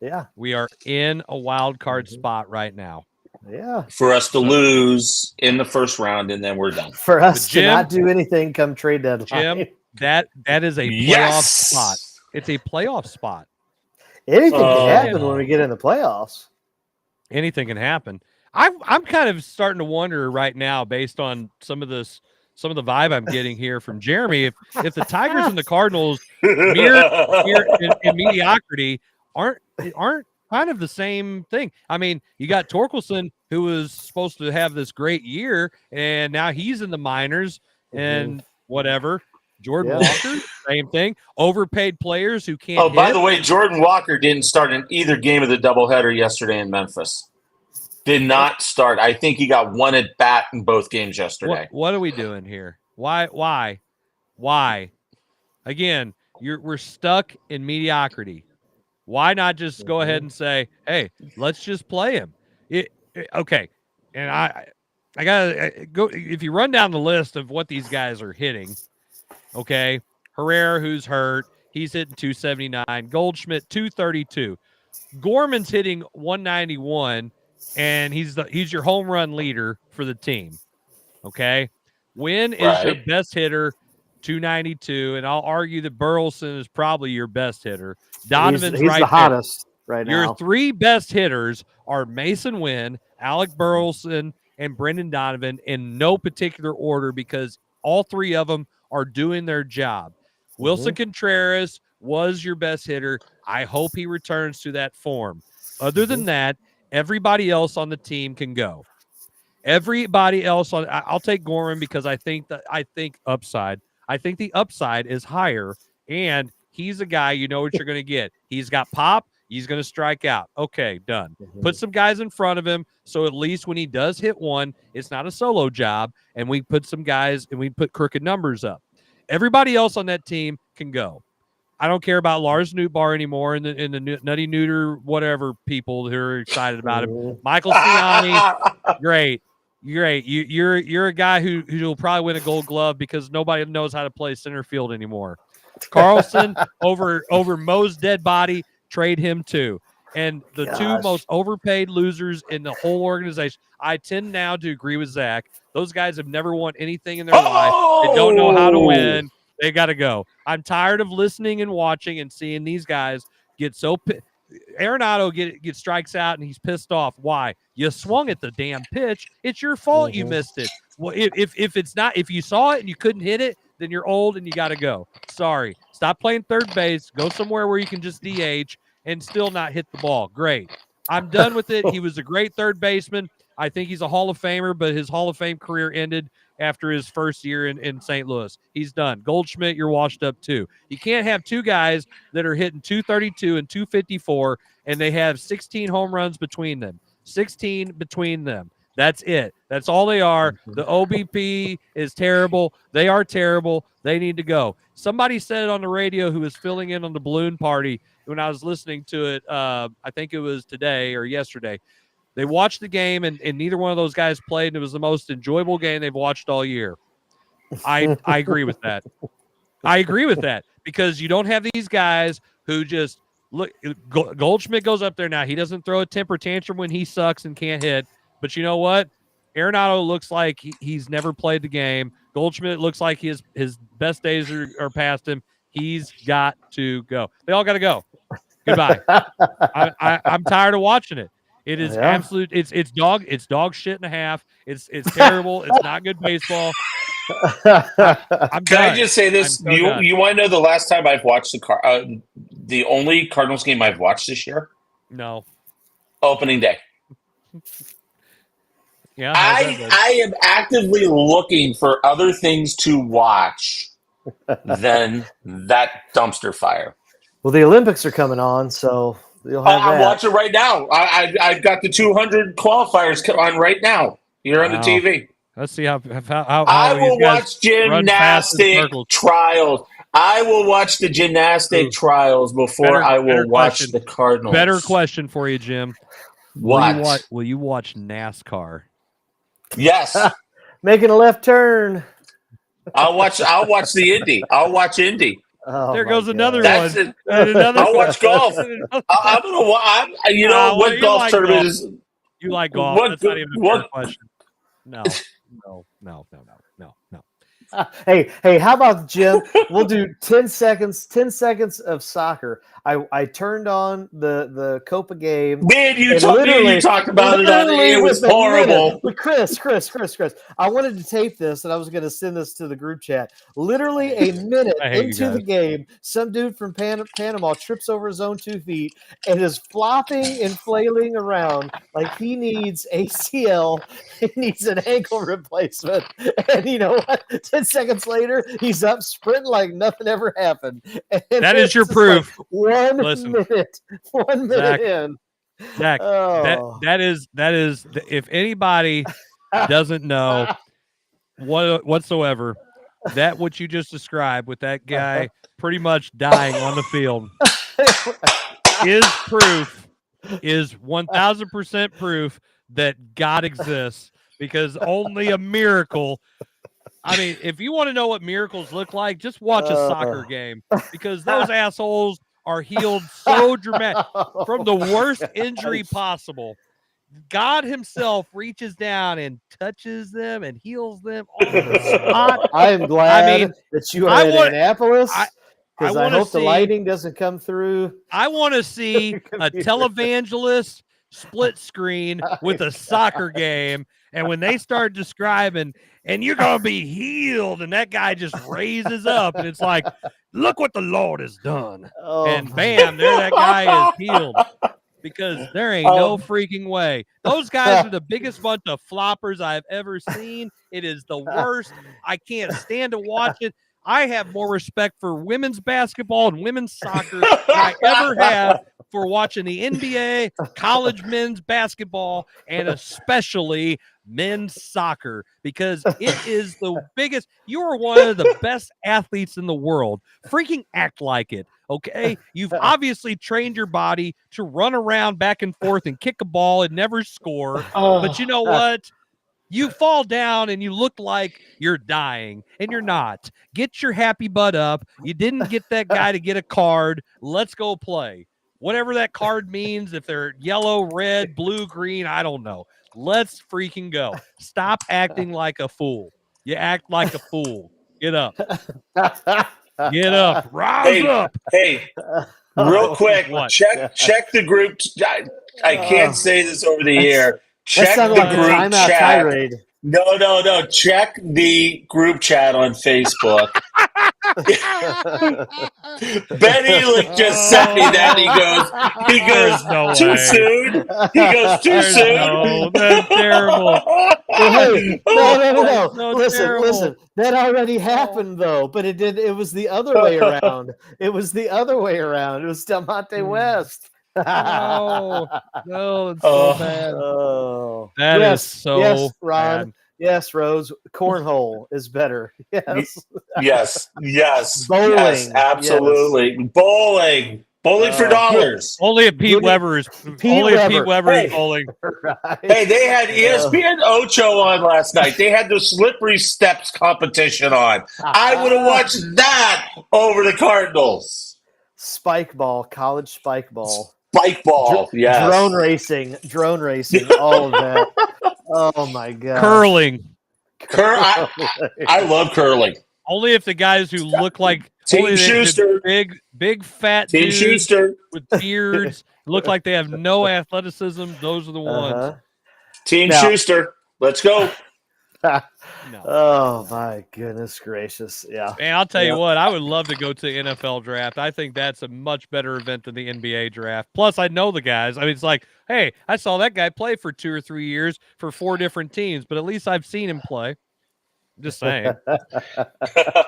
[SPEAKER 10] Yeah,
[SPEAKER 2] we are in a wild card spot right now.
[SPEAKER 10] Yeah,
[SPEAKER 3] for us to lose in the first round, and then we're done.
[SPEAKER 10] For us to not do anything come trade deadline.
[SPEAKER 2] Jim, that is a playoff spot. It's a playoff spot.
[SPEAKER 10] Anything can happen when we get in the playoffs.
[SPEAKER 2] Anything can happen. I'm kind of starting to wonder right now, based on some of the vibe I'm getting here from Jeremy, if the Tigers and the Cardinals here in mediocrity aren't kind of the same thing. I mean, you got Torkelson, who was supposed to have this great year, and now he's in the minors and whatever. Jordan Walker, same thing. Overpaid players who can't.
[SPEAKER 3] Oh, by the way, Jordan Walker didn't start in either game of the doubleheader yesterday in Memphis. Did not start. I think he got 1 at bat in both games yesterday.
[SPEAKER 2] What are we doing here? Why? Again, we're stuck in mediocrity. Why not just go ahead and say, "Hey, let's just play him"? Okay, and I gotta go. If you run down the list of what these guys are hitting, okay, Herrera, who's hurt, he's hitting 279. Goldschmidt 232. Gorman's hitting 191. And he's your home run leader for the team. Okay. Wynn is your best hitter, 292. And I'll argue that Burleson is probably your best hitter. Donovan's
[SPEAKER 10] he's the hottest right now.
[SPEAKER 2] Your 3 best hitters are Mason Wynn, Alec Burleson, and Brendan Donovan in no particular order because all 3 of them are doing their job. Wilson Contreras was your best hitter. I hope he returns to that form. Other than that, everybody else on the team can go. Everybody else I'll take Gorman because I think upside. I think the upside is higher, and he's a guy you know what you're going to get. He's got pop. He's going to strike out. Okay, done. Put some guys in front of him, so at least when he does hit one, it's not a solo job, and we put some guys and we put crooked numbers up. Everybody else on that team can go. I don't care about Lars Nootbaar anymore and the Nutty Neuter whatever people who are excited about him. Michael Ciani, great. You're a guy who will probably win a Gold Glove because nobody knows how to play center field anymore. Carlson over Mo's dead body, trade him too. And the two most overpaid losers in the whole organization. I tend now to agree with Zach. Those guys have never won anything in their life. They don't know how to win. They got to go. I'm tired of listening and watching and seeing these guys get so Arenado get strikes out and he's pissed off. Why? You swung at the damn pitch. It's your fault you missed it. Well, if it's not, if you saw it and you couldn't hit it, then you're old and you got to go. Sorry. Stop playing third base. Go somewhere where you can just DH and still not hit the ball. Great. I'm done with it. He was a great third baseman. I think he's a Hall of Famer, but his Hall of Fame career ended after his first year in St. Louis. He's done. Goldschmidt, you're washed up too. You can't have two guys that are hitting 232 and 254, and they have 16 home runs between them. 16 between them. That's it. That's all they are. The OBP is terrible. They are terrible. They need to go. Somebody said it on the radio who was filling in on the balloon party when I was listening to it. I think it was today or yesterday. They watched the game, and neither one of those guys played, and it was the most enjoyable game they've watched all year. I agree with that. I agree with that because you don't have these guys who just look. Goldschmidt goes up there now. He doesn't throw a temper tantrum when he sucks and can't hit. But you know what? Arenado looks like he's never played the game. Goldschmidt looks like his best days are past him. He's got to go. They all got to go. Goodbye. I'm tired of watching it. It is absolute. It's dog shit and a half. It's terrible. It's not good baseball.
[SPEAKER 3] Can I just say this? You want to know the last time I've watched the only Cardinals game I've watched this year?
[SPEAKER 2] No.
[SPEAKER 3] Opening day.
[SPEAKER 2] Yeah.
[SPEAKER 3] I am actively looking for other things to watch than that dumpster fire.
[SPEAKER 10] Well, the Olympics are coming on, so you'll have
[SPEAKER 3] I'm watching right now. I've got the 200 qualifiers on right now. You're on the TV.
[SPEAKER 2] Let's see how
[SPEAKER 3] I will watch gymnastic trials. I will watch the gymnastic trials before I will watch the Cardinals.
[SPEAKER 2] Better question for you, Jim.
[SPEAKER 3] What?
[SPEAKER 2] Will you watch NASCAR?
[SPEAKER 3] Yes.
[SPEAKER 10] Making a left turn.
[SPEAKER 3] I'll watch the Indy. I'll watch Indy.
[SPEAKER 10] Oh,
[SPEAKER 2] there goes another
[SPEAKER 3] That's
[SPEAKER 2] one.
[SPEAKER 3] I'll watch golf. I'm gonna watch. You know what golf
[SPEAKER 2] like
[SPEAKER 3] tournament
[SPEAKER 2] golf.
[SPEAKER 3] is?
[SPEAKER 2] You like golf? That's not even a fair question. No.
[SPEAKER 10] Hey, how about Jim? We'll do 10 seconds of soccer. I turned on the Copa game.
[SPEAKER 3] Man, you talked about it on it was horrible.
[SPEAKER 10] But Chris, I wanted to tape this and I was going to send this to the group chat. Literally a minute into the game, some dude from Panama trips over his own 2 feet and is flopping and flailing around like he needs ACL. He needs an ankle replacement. And you know what? 10 seconds later, he's up sprinting like nothing ever happened. And
[SPEAKER 2] that is your proof.
[SPEAKER 10] Like 1 minute in.
[SPEAKER 2] Zach, that is if anybody doesn't know whatsoever, that what you just described with that guy pretty much dying on the field is 1,000% proof that God exists, because only a miracle. I mean, if you want to know what miracles look like, just watch a soccer game, because those assholes are healed so dramatic from the worst injury possible. God himself reaches down and touches them and heals them on the spot.
[SPEAKER 10] I am glad that you are in Annapolis, because I hope the lighting doesn't come through.
[SPEAKER 2] I want to see a televangelist split screen with a soccer game, And when they start describing, and you're going to be healed, and that guy just raises up, and it's like, look what the Lord has done. And bam, there that guy is healed. Because there ain't no freaking way. Those guys are the biggest bunch of floppers I've ever seen. It is the worst. I can't stand to watch it. I have more respect for women's basketball and women's soccer than I ever have for watching the NBA, college men's basketball, and especially men's soccer, because it is the biggest. You are one of the best athletes in the world. Freaking act like it. Okay, you've obviously trained your body to run around back and forth and kick a ball and never score. But you know what? You fall down and you look like you're dying, and you're not. Get your happy butt up. You didn't get that guy to get a card. Let's go play. Whatever that card means, if they're yellow, red, blue, green, I don't know. Let's freaking go. Stop acting like a fool. You act like a fool. Get up. Get up. Rise up.
[SPEAKER 3] Hey, real quick,
[SPEAKER 2] What?
[SPEAKER 3] check the group. I can't say this over the air. Check the
[SPEAKER 10] like a
[SPEAKER 3] group
[SPEAKER 10] timeout
[SPEAKER 3] chat.
[SPEAKER 10] tirade.
[SPEAKER 3] No. Check the group chat on Facebook. Benny just sent me that. He goes,
[SPEAKER 2] no
[SPEAKER 3] too
[SPEAKER 2] way.
[SPEAKER 3] soon. He goes, too soon.
[SPEAKER 2] No, that's terrible.
[SPEAKER 10] Hey, no.
[SPEAKER 2] So
[SPEAKER 10] Listen.
[SPEAKER 2] terrible.
[SPEAKER 10] That already happened though, but it did. It was the other way around. It was Delmonte West.
[SPEAKER 2] No, it's so bad.
[SPEAKER 10] Oh,
[SPEAKER 2] That
[SPEAKER 10] yes,
[SPEAKER 2] is so
[SPEAKER 10] yes, Ron.
[SPEAKER 2] bad.
[SPEAKER 10] Yes, Rose. Cornhole is better. Yes.
[SPEAKER 3] Yes.
[SPEAKER 10] Bowling.
[SPEAKER 3] Yes, absolutely.
[SPEAKER 10] Yes.
[SPEAKER 3] Bowling for dollars.
[SPEAKER 2] Only if Pete Weber is bowling.
[SPEAKER 10] Right.
[SPEAKER 3] Hey, they had ESPN Ocho on last night. They had the slippery steps competition on. I would have watched that over the Cardinals.
[SPEAKER 10] Spike ball, college spike ball.
[SPEAKER 3] Spike ball, yes.
[SPEAKER 10] Drone racing, all of that. Oh my god.
[SPEAKER 2] Curling.
[SPEAKER 3] I love curling.
[SPEAKER 2] Only if the guys who look like
[SPEAKER 3] Team Schuster.
[SPEAKER 2] big fat
[SPEAKER 3] Team
[SPEAKER 2] dudes
[SPEAKER 3] Schuster.
[SPEAKER 2] with beards look like they have no athleticism. Those are the ones.
[SPEAKER 3] Team Schuster. Let's go.
[SPEAKER 2] No.
[SPEAKER 10] Oh my goodness gracious. Yeah.
[SPEAKER 2] Man, I'll tell you what, I would love to go to the NFL draft. I think that's a much better event than the NBA draft. Plus, I know the guys. I mean, it's like, hey, I saw that guy play for 2 or 3 years for 4 different teams, but at least I've seen him play. Just saying.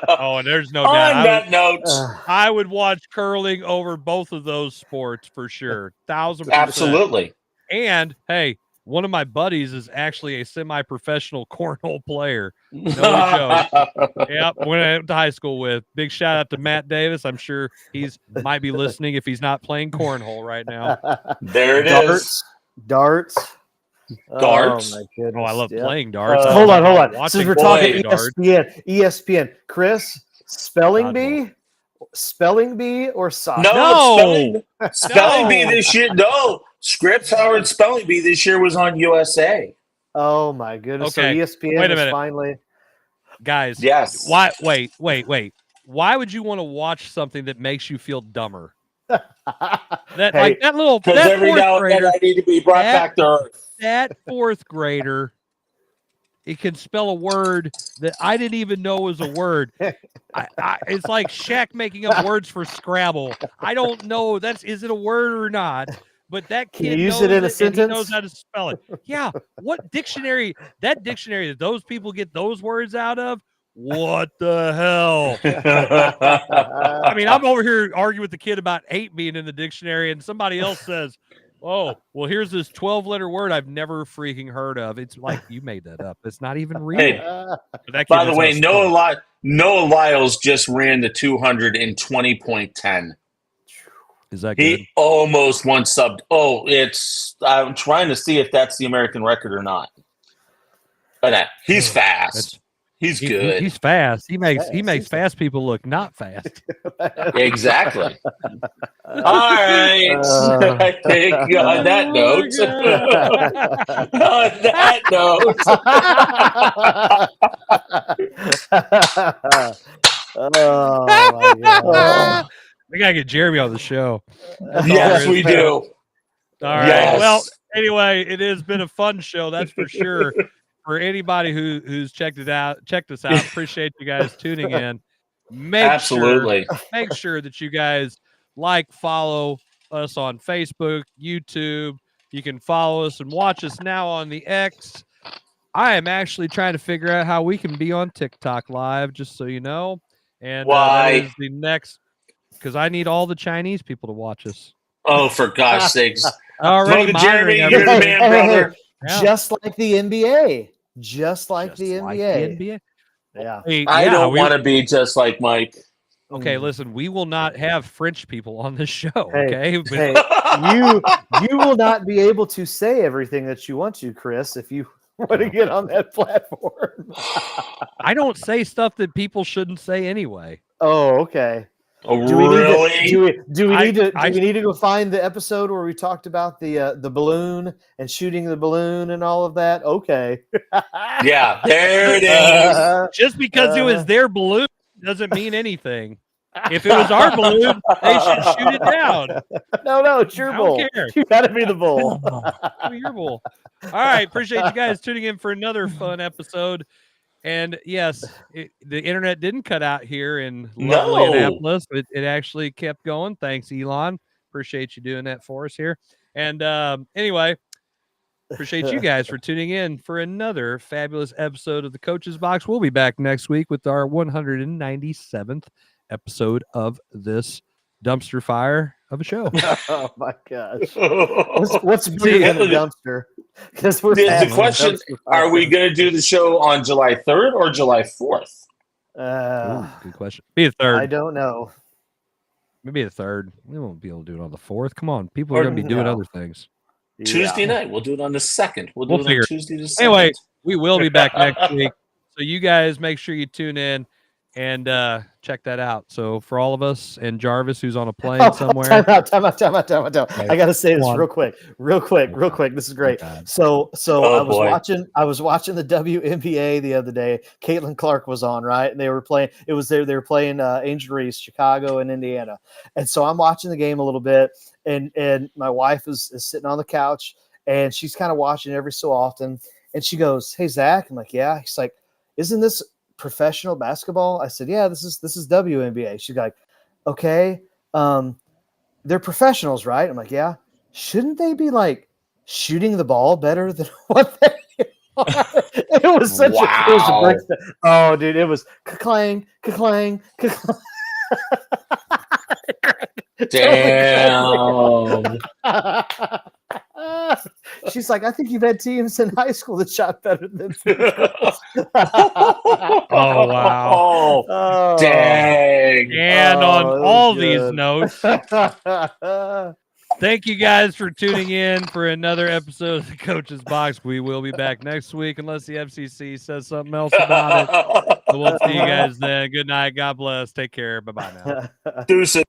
[SPEAKER 2] Oh, and there's no doubt.
[SPEAKER 3] On that note,
[SPEAKER 2] I would watch curling over both of those sports for sure. 1,000%.
[SPEAKER 3] Absolutely.
[SPEAKER 2] And hey, one of my buddies is actually a semi-professional cornhole player. No joke. Yep, went I went to high school with. Big shout out to Matt Davis. I'm sure he's might be listening if he's not playing cornhole right now.
[SPEAKER 3] There it is.
[SPEAKER 10] Darts.
[SPEAKER 3] Darts.
[SPEAKER 10] Oh my goodness.
[SPEAKER 2] Oh, I love playing darts.
[SPEAKER 10] Hold on.
[SPEAKER 2] Watching
[SPEAKER 10] Since we're talking
[SPEAKER 2] darts.
[SPEAKER 10] ESPN. Chris, spelling bee or soccer?
[SPEAKER 3] No. Spelling bee this year. No. Scripps Howard spelling bee this year was on USA.
[SPEAKER 10] Oh my goodness.
[SPEAKER 2] Okay.
[SPEAKER 10] So ESPN
[SPEAKER 2] Wait a
[SPEAKER 10] is
[SPEAKER 2] minute.
[SPEAKER 10] finally.
[SPEAKER 2] Guys.
[SPEAKER 3] Yes.
[SPEAKER 2] Why? Wait. Why would you want to watch something that makes you feel dumber? Like that little
[SPEAKER 3] because every now and then I need to be brought back to earth.
[SPEAKER 2] That 4th grader, it can spell a word that I didn't even know was a word. It's like Shaq making up words for Scrabble. I don't know. Is it a word or not? But that kid
[SPEAKER 10] Can you use
[SPEAKER 2] knows
[SPEAKER 10] it in a
[SPEAKER 2] and
[SPEAKER 10] sentence?
[SPEAKER 2] he knows how to spell it. Yeah. What dictionary? That dictionary that those people get those words out of. What the hell? I mean, I'm over here arguing with the kid about 8 being in the dictionary, and somebody else says, oh, well, here's this 12-letter word I've never freaking heard of. It's like you made that up. It's not even real.
[SPEAKER 3] Hey, by the way, Noah Lyles just ran the 220.10.
[SPEAKER 2] Is that good?
[SPEAKER 3] He almost won sub. Oh, I'm trying to see if that's the American record or not. But he's fast. He's good.
[SPEAKER 2] He's fast. He makes fast people look not fast.
[SPEAKER 3] Exactly. All right. I think on that note.
[SPEAKER 10] Oh my god.
[SPEAKER 2] We gotta get Jeremy on the show.
[SPEAKER 3] Yes, we do.
[SPEAKER 2] All right.
[SPEAKER 3] Yes.
[SPEAKER 2] Well, anyway, it has been a fun show, that's for sure. for anybody who's checked us out, appreciate you guys tuning in. Make sure that you guys follow us on Facebook, YouTube. You can follow us and watch us now on the X. I am actually trying to figure out how we can be on TikTok live, just so you know. And that is the next, because I need all the Chinese people to watch us.
[SPEAKER 3] Oh, for gosh sakes.
[SPEAKER 2] Already
[SPEAKER 3] Jeremy, you're the man, brother.
[SPEAKER 10] Just like the NBA. Just like the NBA. Yeah.
[SPEAKER 3] I don't want to be just like Mike.
[SPEAKER 2] Okay, listen, we will not have French people on this show, okay?
[SPEAKER 10] You will not be able to say everything that you want to, Chris, if you want to get on that platform.
[SPEAKER 2] I don't say stuff that people shouldn't say anyway.
[SPEAKER 10] Oh, okay.
[SPEAKER 3] Oh,
[SPEAKER 10] do we need to go find the episode where we talked about the balloon and shooting the balloon and all of that? Okay.
[SPEAKER 3] Yeah, there it is.
[SPEAKER 2] Just because it was their balloon doesn't mean anything. If it was our balloon, they should shoot it down.
[SPEAKER 10] No, it's your bull. You got to be the bull.
[SPEAKER 2] Your bull. All right, appreciate you guys tuning in for another fun episode. And yes, the internet didn't cut out here in lovely Annapolis. It actually kept going. Thanks, Elon. Appreciate you doing that for us here. And anyway, appreciate you guys for tuning in for another fabulous episode of the Coach's Box. We'll be back next week with our 197th episode of this dumpster fire of a show.
[SPEAKER 10] Oh my gosh. What's bigger than a dumpster? Because
[SPEAKER 3] the question, are we going to do the show on July 3rd or July 4th?
[SPEAKER 2] Good question. Be the 3rd.
[SPEAKER 10] I don't know.
[SPEAKER 2] Maybe the 3rd. We won't be able to do it on the 4th. Come on. People are going to be doing other things.
[SPEAKER 3] Tuesday night. We'll do it on the 2nd. We'll do it on Tuesday the 2nd.
[SPEAKER 2] Anyway, we will be back next week. So you guys make sure you tune in and check that out. So for all of us and Jarvis, who's on a plane somewhere.
[SPEAKER 10] Time out. I got to say this real quick. This is great. So I was watching the WNBA the other day. Caitlin Clark was on, right? And they were playing. They were playing Angel Reese, Chicago and Indiana. And so I'm watching the game a little bit, and my wife is sitting on the couch, and she's kind of watching every so often. And she goes, "Hey Zach," I'm like, "Yeah." He's like, "Isn't this professional basketball?" I said, "Yeah, this is WNBA." She's like, "Okay, they're professionals, right?" I'm like, "Yeah." Shouldn't they be like shooting the ball better than what they are? It was such a break. Oh, dude, it was clang.
[SPEAKER 3] Damn.
[SPEAKER 10] She's like, "I think you've had teams in high school that shot better than."
[SPEAKER 2] Oh wow!
[SPEAKER 3] Oh, dang!
[SPEAKER 2] And on all these notes, thank you guys for tuning in for another episode of the Coach's Box. We will be back next week unless the FCC says something else about it. So we'll see you guys then. Good night. God bless. Take care. Bye bye now.
[SPEAKER 3] Deuces.